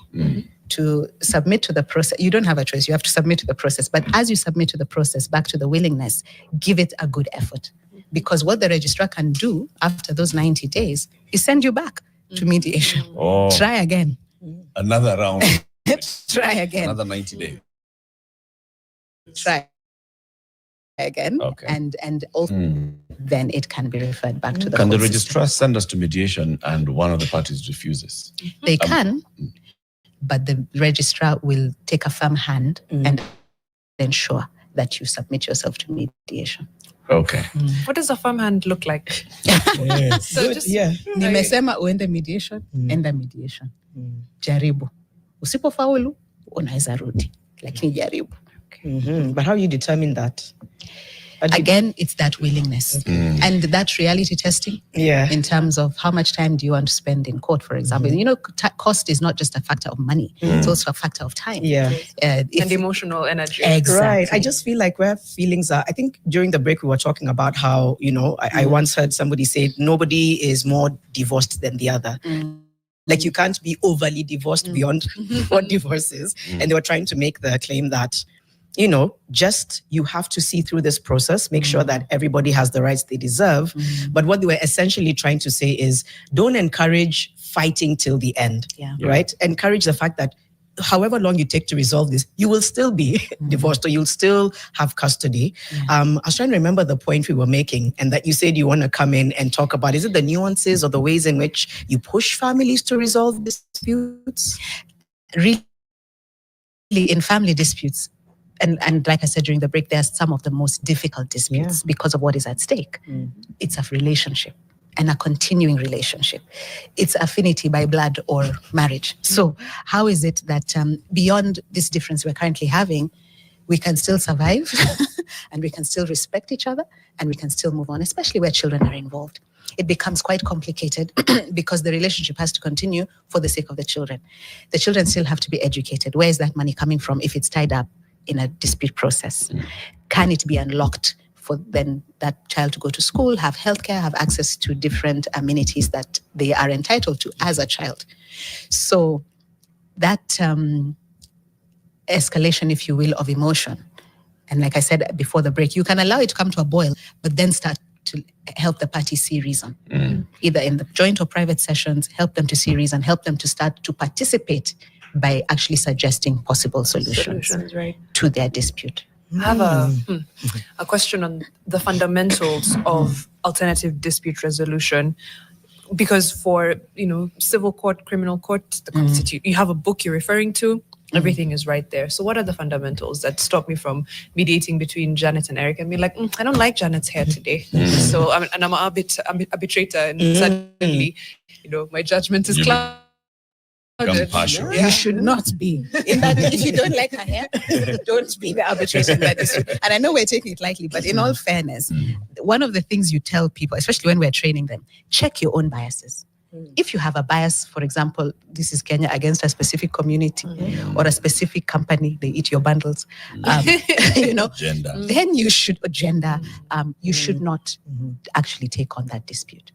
Speaker 15: To submit to the process. You don't have a choice. You have to submit to the process. But as you submit to the process, back to the willingness, give it a good effort. Because what the registrar can do after those 90 days is send you back to mediation.
Speaker 12: Oh.
Speaker 15: Try again.
Speaker 12: Another round.
Speaker 15: Try again.
Speaker 12: Another 90 days.
Speaker 15: Try again.
Speaker 12: Okay.
Speaker 15: And also then it can be referred back to the
Speaker 12: Can the
Speaker 15: court
Speaker 12: registrar send us to mediation and one of the parties refuses?
Speaker 15: They can, but the registrar will take a firm hand and ensure that you submit yourself to mediation.
Speaker 12: Okay.
Speaker 13: What does a farm hand look like? So just,
Speaker 15: Nimesema uende mediation, enda mediation. Jaribu. Usipofaulu, unaweza rudi. Lakini jaribu.
Speaker 14: But how you determine that?
Speaker 15: Again, it's that willingness and that reality testing in terms of how much time do you want to spend in court, for example. You know, cost is not just a factor of money. It's also a factor of time.
Speaker 13: and emotional energy.
Speaker 15: Exactly.
Speaker 14: Right. I just feel like where feelings are, I think during the break we were talking about how, you know, I once heard somebody say nobody is more divorced than the other. Like you can't be overly divorced beyond what divorce is. And they were trying to make the claim that, you know, just you have to see through this process, make sure that everybody has the rights they deserve. But what they were essentially trying to say is don't encourage fighting till the end, right? Encourage the fact that however long you take to resolve this, you will still be divorced or you'll still have custody. I was trying to remember the point we were making and that you said you want to come in and talk about, is it the nuances or the ways in which you push families to resolve disputes?
Speaker 15: Really, in family disputes, and like I said during the break, there are some of the most difficult disputes because of what is at stake. It's a relationship and a continuing relationship. It's affinity by blood or marriage. So how is it that beyond this difference we're currently having, we can still survive and we can still respect each other and we can still move on, especially where children are involved? It becomes quite complicated because the relationship has to continue for the sake of the children. The children still have to be educated. Where is that money coming from if it's tied up in a dispute process? Can it be unlocked for then that child to go to school, have healthcare, have access to different amenities that they are entitled to as a child? So that escalation, if you will, of emotion, and like I said before the break, you can allow it to come to a boil, but then start to help the parties see reason, either in the joint or private sessions, help them to see reason, help them to start to participate by actually suggesting possible solutions to their dispute.
Speaker 13: I have a question on the fundamentals of alternative dispute resolution, because for, you know, civil court, criminal court, the constitution, you have a book you're referring to. Everything is right there. So what are the fundamentals that stop me from mediating between Janet and Eric and be like, I don't like Janet's hair today. So I'm an arbitrator, and suddenly, you know, my judgment is clouded.
Speaker 15: You should not be. In that, if you don't like her hair, don't be the arbitrator in that dispute. And I know we're taking it lightly, but in all fairness, one of the things you tell people, especially when we're training them, check your own biases. If you have a bias, for example, this is Kenya, against a specific community or a specific company, they eat your bundles, you know, then you should you should not actually take on that dispute.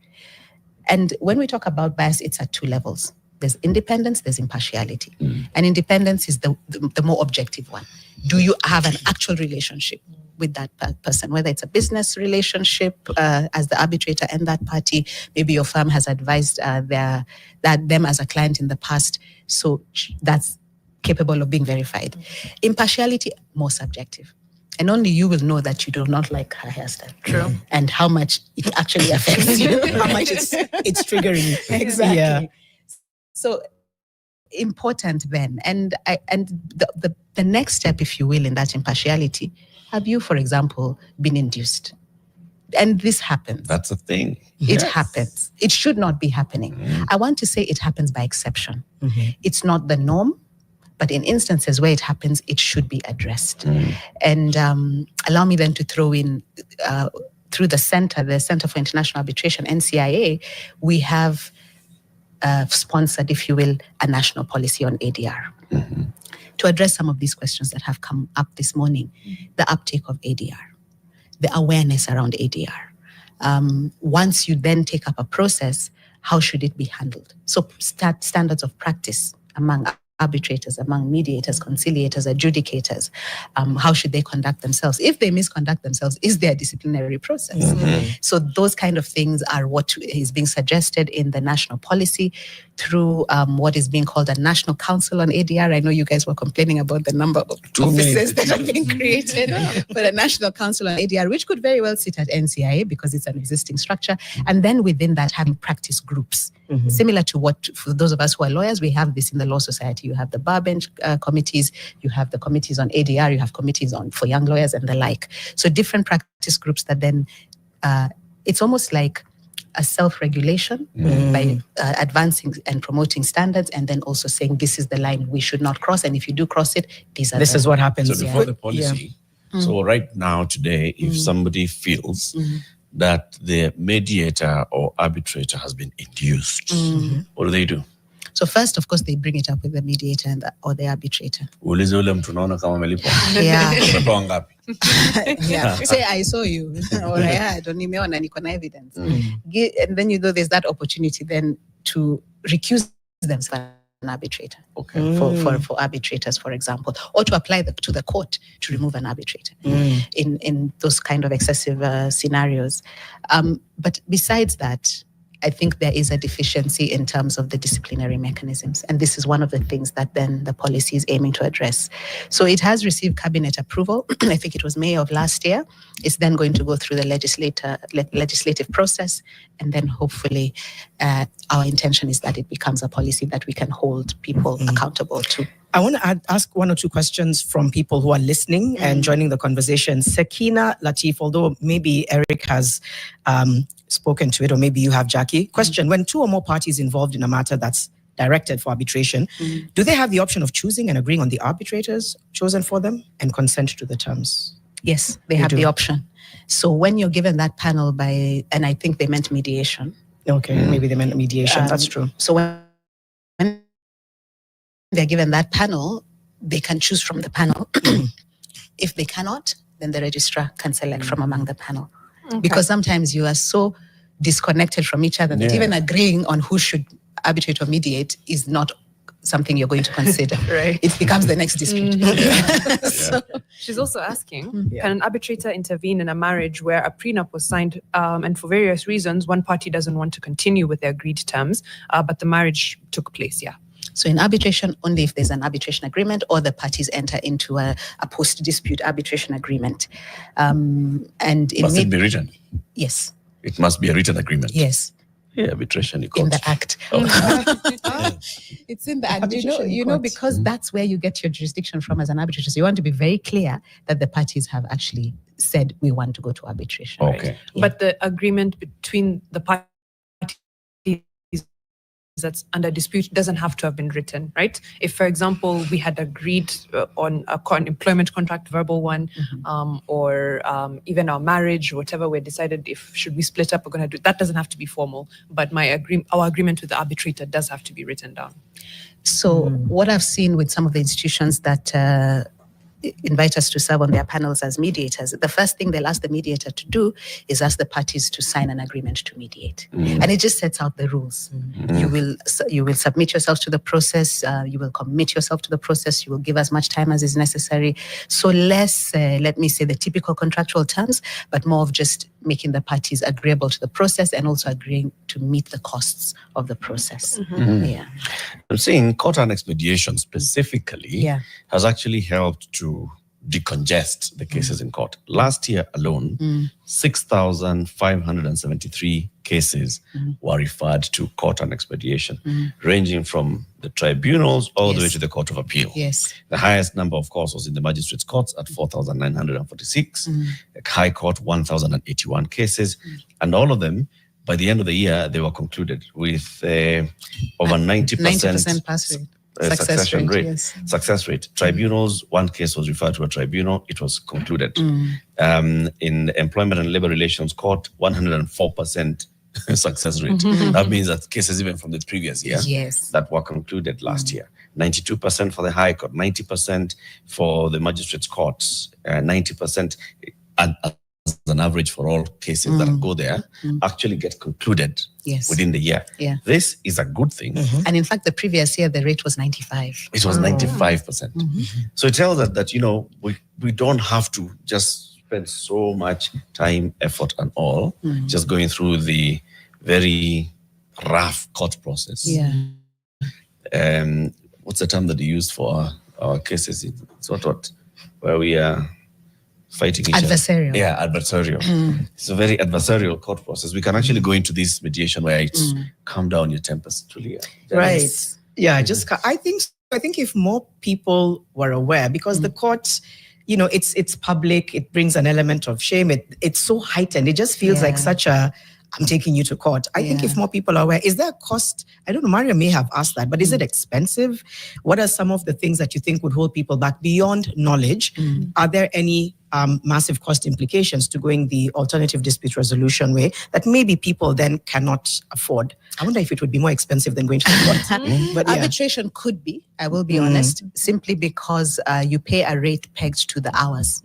Speaker 15: And when we talk about bias, it's at two levels. There's independence, there's impartiality. And independence is the more objective one. Do you have an actual relationship with that person, whether it's a business relationship as the arbitrator and that party? Maybe your firm has advised them as a client in the past, so that's capable of being verified. Impartiality, more subjective. And only you will know that you do not like her hairstyle. True. And how much it actually affects you. How much it's triggering you. Exactly. Yeah. So important then. And the next step, if you will, in that impartiality, have you, for example, been induced? And this happens.
Speaker 12: That's a thing.
Speaker 15: It happens. It should not be happening. I want to say it happens by exception. It's not the norm, but in instances where it happens, it should be addressed. And allow me then to throw in, through the Center for International Arbitration, NCIA, we have sponsored, if you will, a national policy on ADR. To address some of these questions that have come up this morning, the uptake of ADR, the awareness around ADR. Once you then take up a process, how should it be handled? So standards of practice among arbitrators, among mediators, conciliators, adjudicators, how should they conduct themselves? If they misconduct themselves, is there a disciplinary process? So those kind of things are what is being suggested in the national policy through what is being called a National Council on ADR. I know you guys were complaining about the number of offices that are being created, but a National Council on ADR, which could very well sit at NCIA because it's an existing structure. And then within that, having practice groups. Similar to what, for those of us who are lawyers, we have this in the Law Society. You have the bar bench committees, you have the committees on ADR, you have committees on for young lawyers and the like. So different practice groups that then, it's almost like a self-regulation by advancing and promoting standards, and then also saying this is the line we should not cross, and if you do cross it, this is what happens.
Speaker 12: So before the policy, so right now, today, if somebody feels that the mediator or arbitrator has been induced, what do they do?
Speaker 15: So first, of course, they bring it up with the mediator and or the arbitrator. Yeah. Say, I saw you, or I heard, or nimeona niko na evidence. And then, there's that opportunity then to recuse themselves an arbitrator. For arbitrators, for example, or to apply to the court to remove an arbitrator in those kind of excessive scenarios. But besides that, I think there is a deficiency in terms of the disciplinary mechanisms. And this is one of the things that then the policy is aiming to address. So it has received cabinet approval. I think it was May of last year. It's then going to go through the legislative process. And then hopefully our intention is that it becomes a policy that we can hold people accountable to.
Speaker 14: I want to ask one or two questions from people who are listening and joining the conversation. Sakina Latif, although maybe Eric has spoken to it, or maybe you have, Jackie. Question, when two or more parties involved in a matter that's directed for arbitration, do they have the option of choosing and agreeing on the arbitrators chosen for them and consent to the terms?
Speaker 15: Yes, they have the option. So when you're given that panel by, and I think they meant mediation.
Speaker 14: Okay, maybe they meant mediation, that's true.
Speaker 15: So when they're given that panel, they can choose from the panel. If they cannot, then the registrar can select from among the panel. Because sometimes you are so disconnected from each other that even agreeing on who should arbitrate or mediate is not something you're going to consider. Right. It becomes the next dispute.
Speaker 13: She's also asking, can an arbitrator intervene in a marriage where a prenup was signed and for various reasons, one party doesn't want to continue with the agreed terms, but the marriage took place,
Speaker 15: So in arbitration, only if there's an arbitration agreement or the parties enter into a post-dispute arbitration agreement. And
Speaker 12: must it be written?
Speaker 15: Yes.
Speaker 12: It must be a written agreement.
Speaker 15: Yes.
Speaker 12: Yeah, arbitration
Speaker 15: in the act. It's in the act. You know, because that's where you get your jurisdiction from as an arbitrator. So you want to be very clear that the parties have actually said we want to go to arbitration.
Speaker 12: Okay.
Speaker 15: Right?
Speaker 13: But the agreement between the parties that's under dispute doesn't have to have been written, right? If, for example, we had agreed on an employment contract, verbal one, or even our marriage, whatever we decided, if should we split up, we're going to do that, doesn't have to be formal. But our agreement with the arbitrator does have to be written down.
Speaker 15: So what I've seen with some of the institutions that invite us to serve on their panels as mediators, the first thing they'll ask the mediator to do is ask the parties to sign an agreement to mediate. And it just sets out the rules. You will submit yourself to the process, you will commit yourself to the process, you will give as much time as is necessary. So less, let me say, the typical contractual terms, but more of just making the parties agreeable to the process and also agreeing to meet the costs of the process. Yeah.
Speaker 12: I'm saying court and expedition specifically has actually helped to decongest the cases in court. Last year alone, 6,573 cases were referred to court and expedition, ranging from the tribunals all the way to the Court of Appeal.
Speaker 15: Yes.
Speaker 12: The highest number, of course, was in the magistrates' courts at 4,946, the High Court 1,081 cases, and all of them, by the end of the year, they were concluded with over 90%
Speaker 15: pass rate.
Speaker 12: Success rate. Tribunals, one case was referred to a tribunal, it was concluded. In the Employment and Labor Relations Court, 104% success rate. That means that cases even from the previous year that were concluded last year. 92% for the High Court, 90% for the Magistrates' Courts, 90%. And as an average for all cases that go there, actually get concluded within the year.
Speaker 15: Yeah.
Speaker 12: This is a good thing.
Speaker 15: And in fact, the previous year, the rate was 95.
Speaker 12: It was 95%. So it tells us that, we don't have to just spend so much time, effort and all, just going through the very rough court process.
Speaker 15: Yeah.
Speaker 12: What's the term that you used for our cases? It's what where we are fighting each
Speaker 15: Adversarial.
Speaker 12: other. Yeah, adversarial. It's a very adversarial court process. We can actually go into this mediation where it's calm down your tempers. Truly,
Speaker 14: Right. Yeah, I think if more people were aware, because the court, it's public, it brings an element of shame. It's so heightened. It just feels like such a, I'm taking you to court. I think if more people are aware, is there a cost? I don't know, Maria may have asked that, but is it expensive? What are some of the things that you think would hold people back beyond knowledge? Are there any massive cost implications to going the alternative dispute resolution way that maybe people then cannot afford? I wonder if it would be more expensive than going to the court. But
Speaker 15: Arbitration could be, I will be honest, simply because you pay a rate pegged to the hours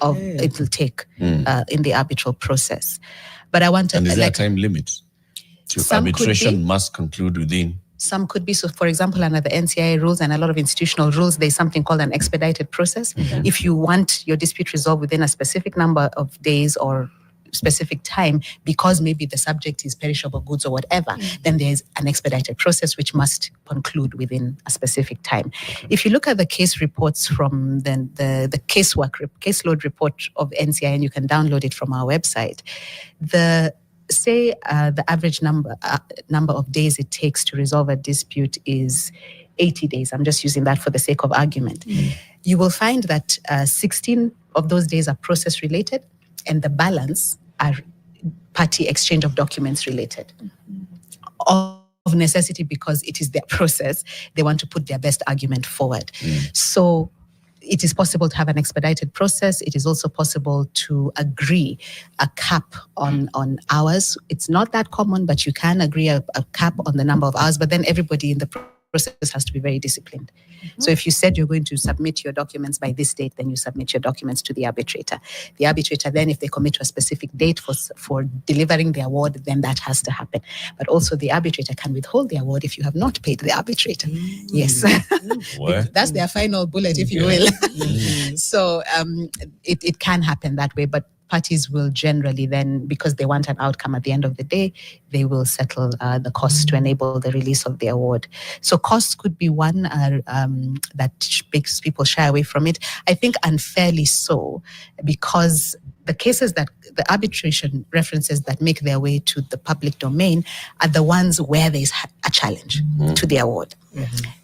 Speaker 15: of it will take in the arbitral process. But I want to...
Speaker 12: And is there a time limit to arbitration must conclude within?
Speaker 15: Some could be. So, for example, under the NCIA rules and a lot of institutional rules, there's something called an expedited process. If you want your dispute resolved within a specific number of days or specific time, because maybe the subject is perishable goods or whatever, then there's an expedited process which must conclude within a specific time. If you look at the case reports from the caseload report of NCI, and you can download it from our website, the average number of days it takes to resolve a dispute is 80 days. I'm just using that for the sake of argument. You will find that 16 of those days are process related, and the balance are party exchange of documents related. Of necessity, because it is their process, they want to put their best argument forward. So it is possible to have an expedited process. It is also possible to agree a cap on hours. It's not that common, but you can agree a cap on the number of hours, but then everybody in the process has to be very disciplined. So if you said you're going to submit your documents by this date, then you submit your documents to the arbitrator. The arbitrator then, if they commit to a specific date for delivering the award, then that has to happen. But also the arbitrator can withhold the award if you have not paid the arbitrator. Yes. That's their final bullet, if you will. So it can happen that way, but parties will generally then, because they want an outcome at the end of the day, they will settle the costs to enable the release of the award. So costs could be one that makes people shy away from it. I think unfairly so, because the cases that the arbitration references that make their way to the public domain are the ones where there's a challenge to the award.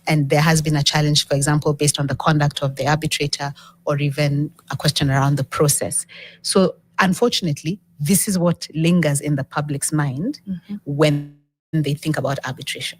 Speaker 15: And there has been a challenge, for example, based on the conduct of the arbitrator or even a question around the process. So unfortunately, this is what lingers in the public's mind when they think about arbitration.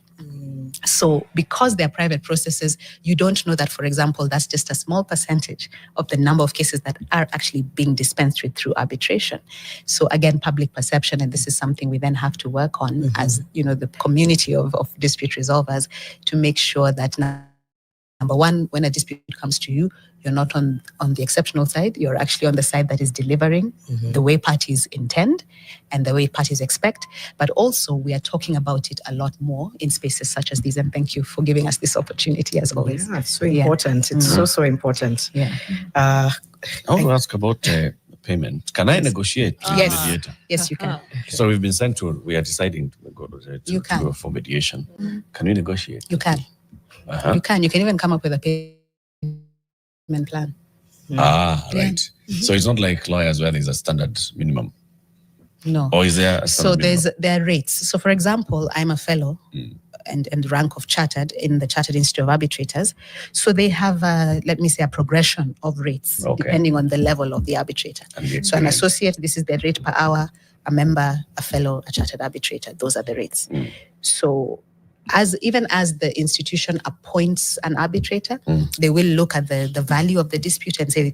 Speaker 15: So because they're private processes, you don't know that, for example, that's just a small percentage of the number of cases that are actually being dispensed with through arbitration. So again, public perception, and this is something we then have to work on as, the community of dispute resolvers, to make sure that, number one, when a dispute comes to you, you're not on the exceptional side. You're actually on the side that is delivering the way parties intend and the way parties expect. But also, we are talking about it a lot more in spaces such as these. And thank you for giving us this opportunity, as always.
Speaker 14: Yeah, it's so important. It's so important.
Speaker 15: Yeah.
Speaker 12: I want to ask about payment. Can I negotiate with the mediator?
Speaker 15: Yes, you can.
Speaker 12: So we are deciding to go for mediation. Can we negotiate?
Speaker 15: You can. You can even come up with a payment plan.
Speaker 12: Right. So it's not like lawyers where there's a standard minimum.
Speaker 15: No.
Speaker 12: Or is there a standard minimum?
Speaker 15: There are rates. So for example, I'm a fellow and rank of chartered in the Chartered Institute of Arbitrators. So they have let me say a progression of rates depending on the level of the arbitrator. So an associate, this is their rate per hour, a member, a fellow, a chartered arbitrator. Those are the rates. So even as the institution appoints an arbitrator, they will look at the value of the dispute and say,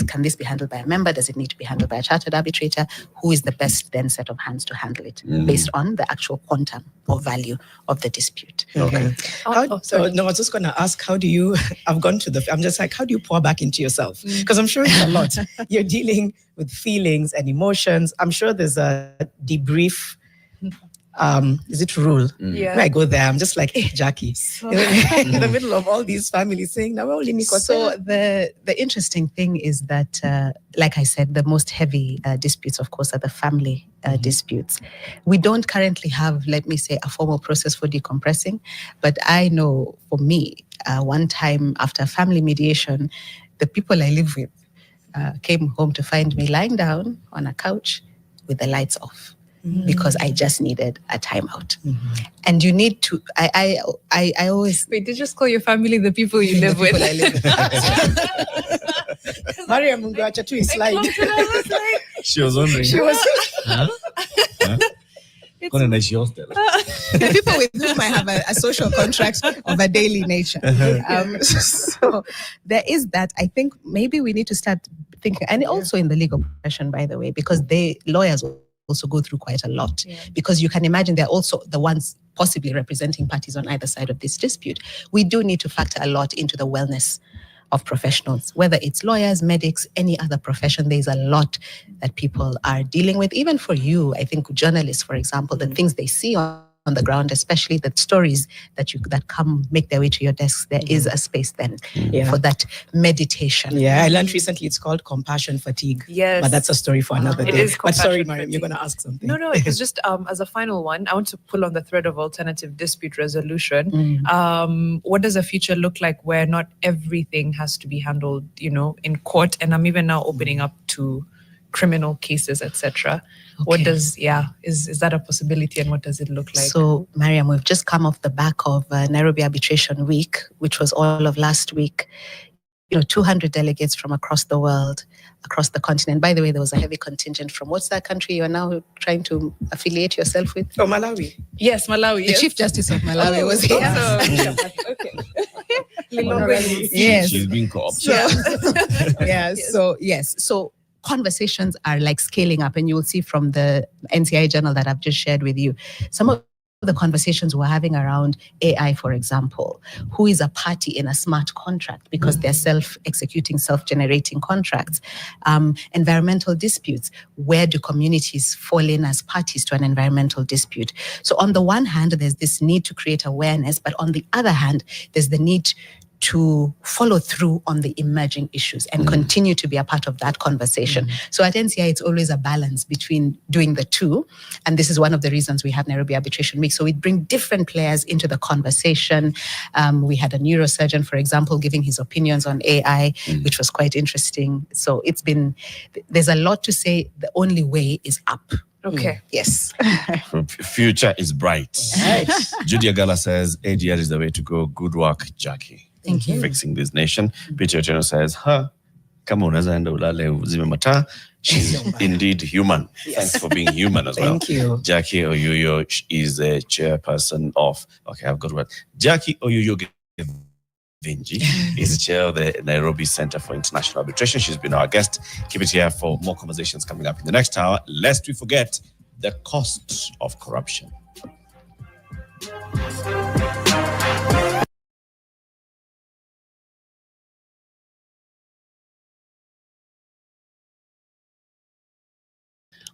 Speaker 15: can this be handled by a member? Does it need to be handled by a chartered arbitrator? Who is the best then set of hands to handle it based on the actual quantum or value of the dispute?
Speaker 14: Okay.
Speaker 15: Sorry.
Speaker 14: No, I was just going to ask, how do you, I'm just like, how do you pour back into yourself? Because I'm sure it's a lot. You're dealing with feelings and emotions. I'm sure there's a debrief. Is it rule?
Speaker 13: Yeah.
Speaker 14: When I go there, I'm just like, hey, Jackie, in the middle of all these families saying, "Now only Nico."
Speaker 15: So the interesting thing is that, like I said, the most heavy disputes, of course, are the family disputes. We don't currently have, let me say, a formal process for decompressing, but I know for me, one time after family mediation, the people I live with came home to find me lying down on a couch with the lights off. Because I just needed a timeout. And you need to, I always...
Speaker 13: Wait, did you just call your family the people you live with?
Speaker 15: I live with.
Speaker 14: Maria Mungacha too is slide.
Speaker 12: She was wondering.
Speaker 14: She was...
Speaker 15: The people with whom I have a social contract of a daily nature. So there is that. I think maybe we need to start thinking, and also in the legal profession, by the way, because lawyers also go through quite a lot, because you can imagine they're also the ones possibly representing parties on either side of this dispute. We do need to factor a lot into the wellness of professionals, whether it's lawyers, medics, any other profession. There's a lot that people are dealing with. Even for you, I think journalists, for example, the things they see on the ground, especially the stories that come make their way to your desks, there is a space then for that meditation.
Speaker 14: Yeah, I learned recently it's called compassion fatigue.
Speaker 13: Yes.
Speaker 14: But that's a story for another day.
Speaker 13: Is
Speaker 14: But sorry,
Speaker 13: compassion
Speaker 14: Mariam, you're going to ask something.
Speaker 13: No, it was just as a final one, I want to pull on the thread of alternative dispute resolution. What does a future look like where not everything has to be handled, in court? And I'm even now opening up to criminal cases, etc. What does, is that a possibility, and what does it look like?
Speaker 15: So, Mariam, we've just come off the back of Nairobi Arbitration Week, which was all of last week. 200 delegates from across the world, across the continent. By the way, there was a heavy contingent from what's that country you are now trying to affiliate yourself with?
Speaker 14: Oh, Malawi.
Speaker 13: Yes, Malawi.
Speaker 15: The Chief Justice of Malawi was here.
Speaker 12: Yes. She's been co-opted.
Speaker 15: So conversations are like scaling up, and you will see from the NCI journal that I've just shared with you, some of the conversations we're having around AI, for example, who is a party in a smart contract because they're self-executing, self-generating contracts, environmental disputes, where do communities fall in as parties to an environmental dispute? So on the one hand, there's this need to create awareness, but on the other hand, there's the need to follow through on the emerging issues and continue to be a part of that conversation. So at NCI, it's always a balance between doing the two. And this is one of the reasons we have Nairobi Arbitration Week. So we bring different players into the conversation. We had a neurosurgeon, for example, giving his opinions on AI, which was quite interesting. So there's a lot to say. The only way is up.
Speaker 13: Okay.
Speaker 15: Yes.
Speaker 12: Future is bright. Judy Agala says ADR is the way to go. Good work, Jackie.
Speaker 15: Thank you.
Speaker 12: Fixing this nation. Peter Otieno says, come on, she's indeed human. Thanks for being human as well.
Speaker 14: Thank you.
Speaker 12: Jackie Oyuyo is the chairperson of, I've got one. Jackie Oyuyo Vinji is the chair of the Nairobi Center for International Arbitration. She's been our guest. Keep it here for more conversations coming up in the next hour. Lest we forget the costs of corruption.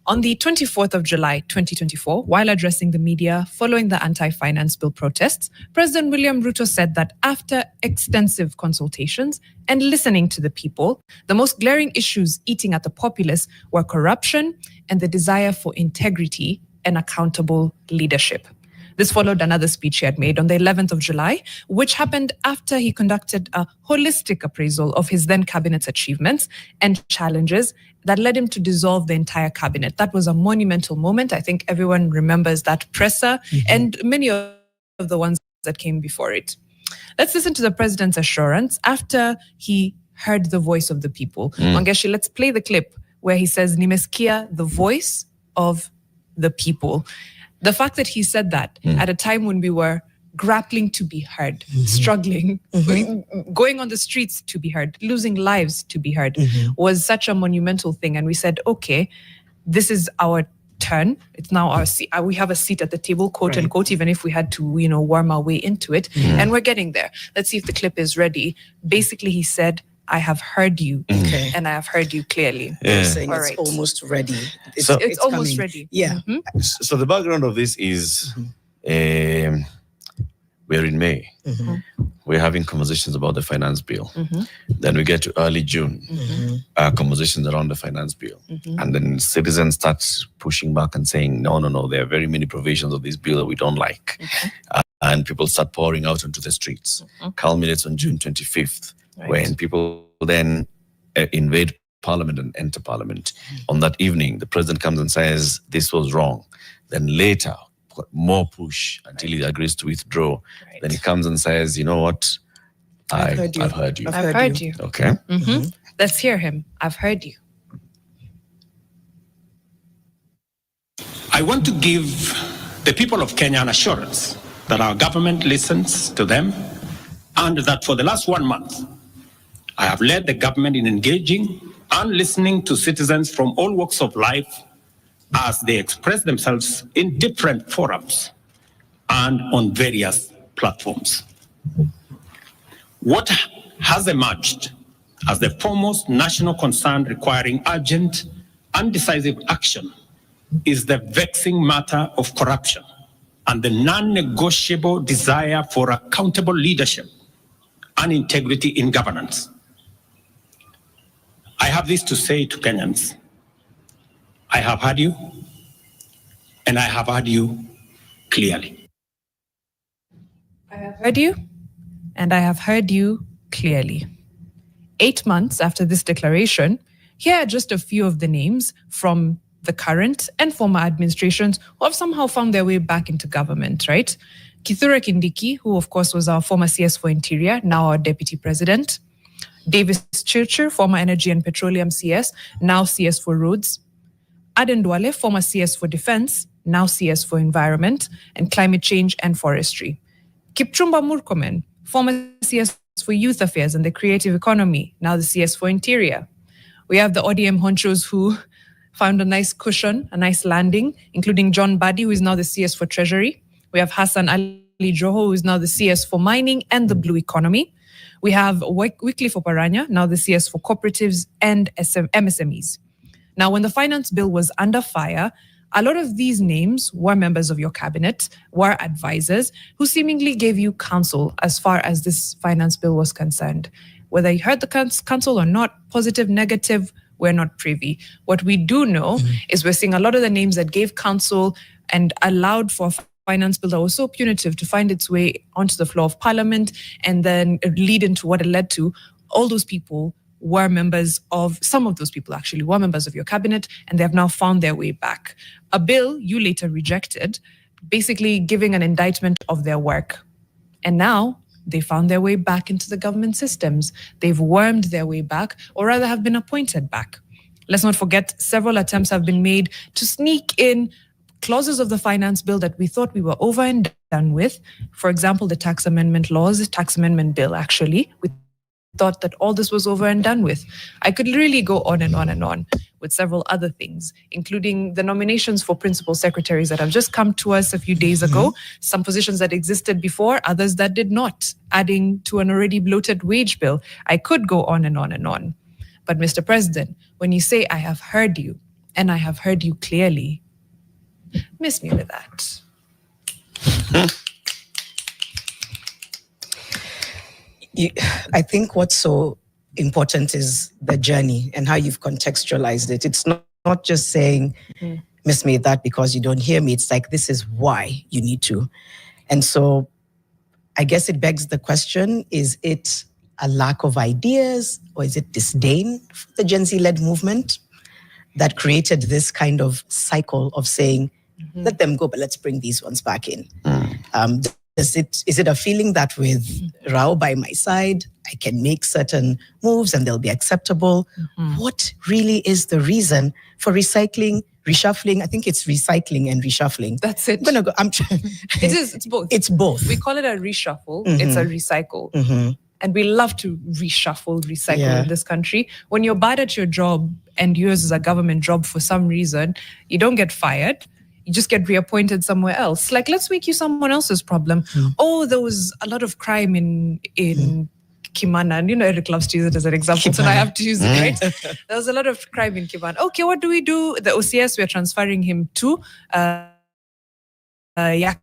Speaker 13: On the 24th of July, 2024, while addressing the media following the anti-finance bill protests, President William Ruto said that after extensive consultations and listening to the people, the most glaring issues eating at the populace were corruption and the desire for integrity and accountable leadership. This followed another speech he had made on the 11th of July, which happened after he conducted a holistic appraisal of his then cabinet's achievements and challenges that led him to dissolve the entire cabinet. That was a monumental moment. I think everyone remembers that presser and many of the ones that came before it. Let's listen to the president's assurance after he heard the voice of the people. Wangeshi, let's play the clip where he says, "Nimesikia the voice of the people." The fact that he said that at a time when we were grappling to be heard, struggling, going on the streets to be heard, losing lives to be heard, was such a monumental thing. And we said, okay, this is our turn. It's now our seat. We have a seat at the table, quote unquote, even if we had to, worm our way into it. And we're getting there. Let's see if the clip is ready. Basically, he said, I have heard you, and I have heard you clearly.
Speaker 14: You're saying
Speaker 13: All
Speaker 14: it's
Speaker 13: right.
Speaker 14: almost ready.
Speaker 13: It's
Speaker 14: it's
Speaker 13: almost
Speaker 14: coming.
Speaker 13: ready.
Speaker 14: Yeah.
Speaker 12: So the background of this is we're in May. We're having conversations about the finance bill. Then we get to early June, conversations around the finance bill. And then citizens start pushing back and saying, no, there are very many provisions of this bill that we don't like. And people start pouring out onto the streets. Culminates on June 25th, when people then invade Parliament and enter Parliament. On that evening, the president comes and says, this was wrong. Then later, more push until he agrees to withdraw. Then he comes and says, you know what? I've heard you.
Speaker 13: I've heard you.
Speaker 12: Okay.
Speaker 13: Let's hear him. I've heard you.
Speaker 16: I want to give the people of Kenya an assurance that our government listens to them, and that for the last 1 month, I have led the government in engaging and listening to citizens from all walks of life as they express themselves in different forums and on various platforms. What has emerged as the foremost national concern requiring urgent and decisive action is the vexing matter of corruption and the non-negotiable desire for accountable leadership and integrity in governance. I have this to say to Kenyans. I have heard you, and I have heard you clearly.
Speaker 13: I have heard you, and I have heard you clearly. 8 months after this declaration, here are just a few of the names from the current and former administrations who have somehow found their way back into government, right? Kithure Kindiki, who of course was our former CS for Interior, now our Deputy President. Davis Chirchir, former Energy and Petroleum CS, now CS for Roads. Aden Duale, former CS for Defense, now CS for Environment and Climate Change and Forestry. Kipchumba Murkomen, former CS for Youth Affairs and the Creative Economy, now the CS for Interior. We have the ODM honchos who found a nice cushion, a nice landing, including John Badi, who is now the CS for Treasury. We have Hassan Ali Joho, who is now the CS for Mining and the Blue Economy. We have Wycliffe Oparanya, now the CS for Cooperatives and MSMEs. Now, when the finance bill was under fire, a lot of these names were members of your cabinet, were advisors who seemingly gave you counsel as far as this finance bill was concerned. Whether you heard the counsel or not, positive, negative, we're not privy. What we do know is we're seeing a lot of the names that gave counsel and allowed for a finance bill that was so punitive to find its way onto the floor of Parliament and then lead into what it led to. All those people were members of, some of those people actually were members of your cabinet, and they have now found their way back. A bill you later rejected, basically giving an indictment of their work. And now they found their way back into the government systems. They've wormed their way back, or rather have been appointed back. Let's not forget, several attempts have been made to sneak in clauses of the finance bill that we thought we were over and done with. For example, the tax amendment bill, actually. We thought that all this was over and done with. I could really go on and on and on with several other things, including the nominations for principal secretaries that have just come to us a few days ago, some positions that existed before, others that did not, adding to an already bloated wage bill. I could go on and on and on. But Mr. President, when you say I have heard you, and I have heard you clearly, miss me with that.
Speaker 14: I think what's so important is the journey and how you've contextualized it. It's not just saying, miss me that because you don't hear me. It's like, this is why you need to. And so I guess it begs the question, is it a lack of ideas or is it disdain for the Gen Z-led movement that created this kind of cycle of saying, let them go, but let's bring these ones back in? Is it a feeling that with Rao by my side, I can make certain moves and they'll be acceptable? What really is the reason for recycling reshuffling. I think it's recycling and reshuffling.
Speaker 13: That's it.
Speaker 14: I'm gonna go.
Speaker 13: It's both.
Speaker 14: It's both.
Speaker 13: We call it a reshuffle. It's a recycle. And we love to recycle in this country. When you're bad at your job and yours is a government job for some reason, you don't get fired. You just get reappointed somewhere else. Like, let's make you someone else's problem. Oh, there was a lot of crime in Kimana. And Eric loves to use it as an example, so now I have to use it, right? There was a lot of crime in Kimana. Okay, what do? The OCS, we're transferring him to Yakalia,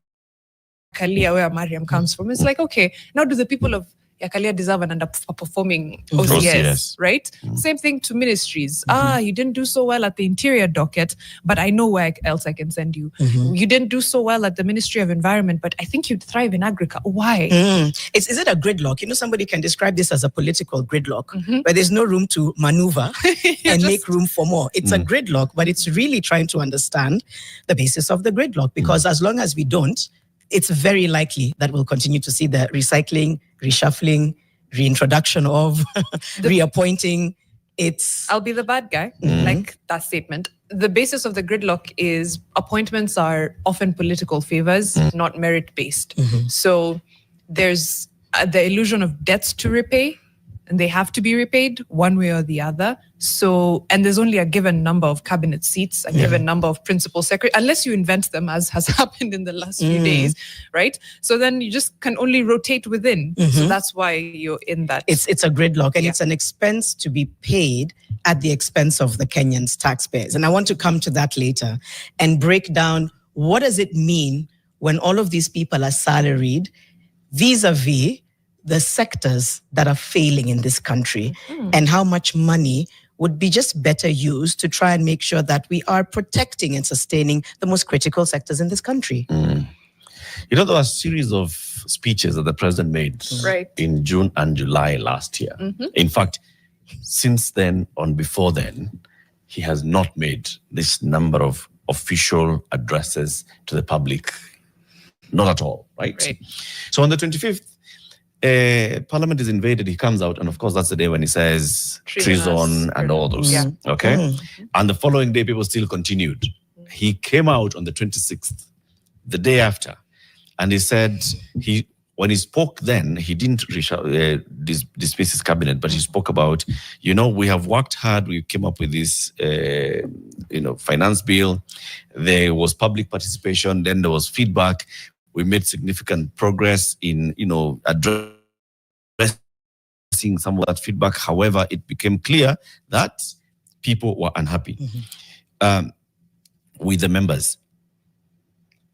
Speaker 13: where Mariam comes from. It's like, okay, now do the people of Yakalia deserve an underperforming OCS, right? Same thing to ministries. You didn't do so well at the interior docket, but I know where else I can send you. You didn't do so well at the Ministry of Environment, but I think you'd thrive in agriculture. Why?
Speaker 14: Is it a gridlock? Somebody can describe this as a political gridlock, where there's no room to maneuver and make room for more. It's a gridlock, but it's really trying to understand the basis of the gridlock, because as long as we don't, it's very likely that we'll continue to see the recycling, reshuffling, reintroduction of, reappointing.
Speaker 13: I'll be the bad guy, like that statement. The basis of the gridlock is appointments are often political favors, not merit-based. So there's the illusion of debts to repay, and they have to be repaid one way or the other. So, and there's only a given number of cabinet seats, a given number of principal secretaries, unless you invent them, as has happened in the last few days, right? So then you just can only rotate within. So that's why you're in that.
Speaker 14: It's a gridlock, and it's an expense to be paid at the expense of the Kenyans' taxpayers. And I want to come to that later and break down what does it mean when all of these people are salaried vis-a-vis the sectors that are failing in this country, and how much money would be just better used to try and make sure that we are protecting and sustaining the most critical sectors in this country.
Speaker 12: There were a series of speeches that the president made in June and July last year. In fact, since then, on before then, he has not made this number of official addresses to the public. Not at all, right? So on the 25th, Parliament is invaded, he comes out, and of course that's the day when he says treason and all those. Okay? And the following day, people still continued. He came out on the 26th, the day after, and he said, when he spoke then, he didn't dismiss his cabinet, but he spoke about, we have worked hard, we came up with this finance bill, there was public participation, then there was feedback. We made significant progress in, addressing some of that feedback. However, it became clear that people were unhappy with the members.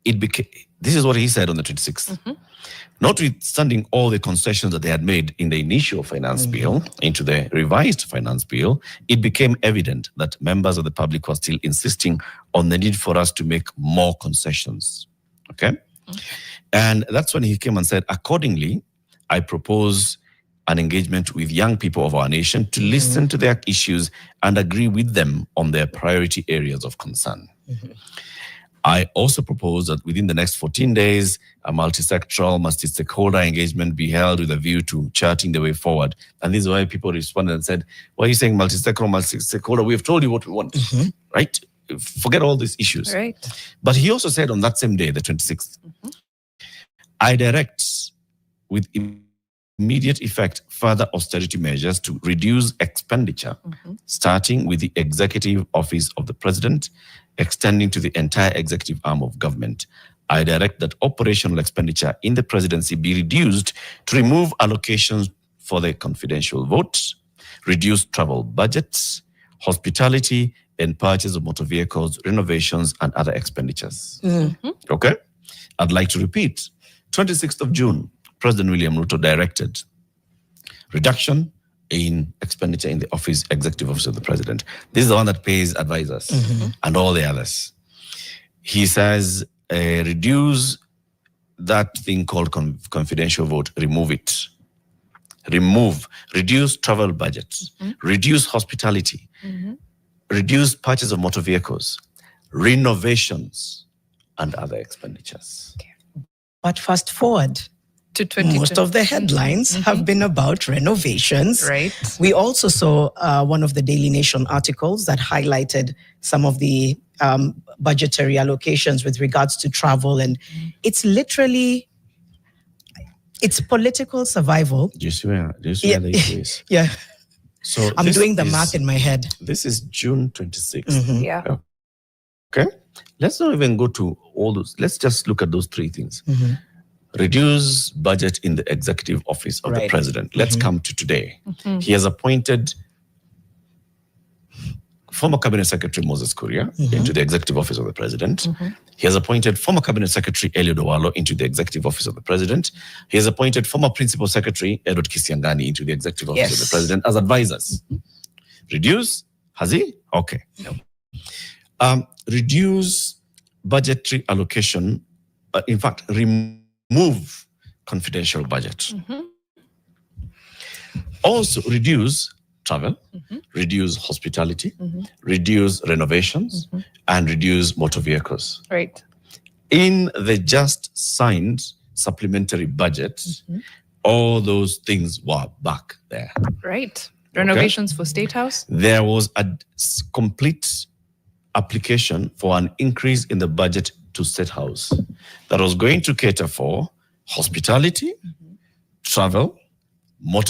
Speaker 12: This is what he said on the 26th. Notwithstanding all the concessions that they had made in the initial finance bill into the revised finance bill, it became evident that members of the public were still insisting on the need for us to make more concessions. Okay? And that's when he came and said, accordingly, I propose an engagement with young people of our nation to listen to their issues and agree with them on their priority areas of concern. I also propose that within the next 14 days, a multi-sectoral, multi-stakeholder engagement be held with a view to charting the way forward. And this is why people responded and said, why are you saying multi-sectoral, multi-stakeholder? We have told you what we want, right? Forget all these issues.
Speaker 13: Right.
Speaker 12: But he also said on that same day, the 26th, I direct with immediate effect further austerity measures to reduce expenditure, starting with the Executive Office of the President, extending to the entire executive arm of government. I direct that operational expenditure in the presidency be reduced to remove allocations for the confidential vote, reduce travel budgets, hospitality, and purchase of motor vehicles, renovations, and other expenditures. Okay? I'd like to repeat. 26th of June, President William Ruto directed reduction in expenditure in the Executive Office of the President. This is the one that pays advisors and all the others. He says, reduce that thing called confidential vote, remove it. Reduce travel budgets, reduce hospitality, reduce purchase of motor vehicles, renovations, and other expenditures.
Speaker 14: But fast forward most of the headlines have been about renovations.
Speaker 13: Right.
Speaker 14: We also saw one of the Daily Nation articles that highlighted some of the budgetary allocations with regards to travel. And it's literally, it's political survival.
Speaker 12: Do you see where the issue is?
Speaker 14: Yeah.
Speaker 12: So
Speaker 14: I'm doing the math in my head.
Speaker 12: This is June 26th.
Speaker 13: Yeah.
Speaker 12: Okay. Let's not even go to all those. Let's just look at those three things. Reduce budget in the executive office of the president. Let's come to today. He has appointed former Cabinet Secretary Moses Kuria into the executive office of the president. He has appointed former Cabinet Secretary Eliud Owalo into the executive office of the president. He has appointed former Principal Secretary Edward Kisiangani into the executive office of the president as advisors. Reduce? Has he? Okay. No. Reduce budgetary allocation. In fact, remove confidential budget. Also reduce travel, reduce hospitality, reduce renovations, and reduce motor vehicles.
Speaker 13: Right.
Speaker 12: In the just signed supplementary budget, all those things were back there.
Speaker 13: Right. Renovations for State House.
Speaker 12: There was a complete application for an increase in the budget to State House that was going to cater for hospitality, travel, motor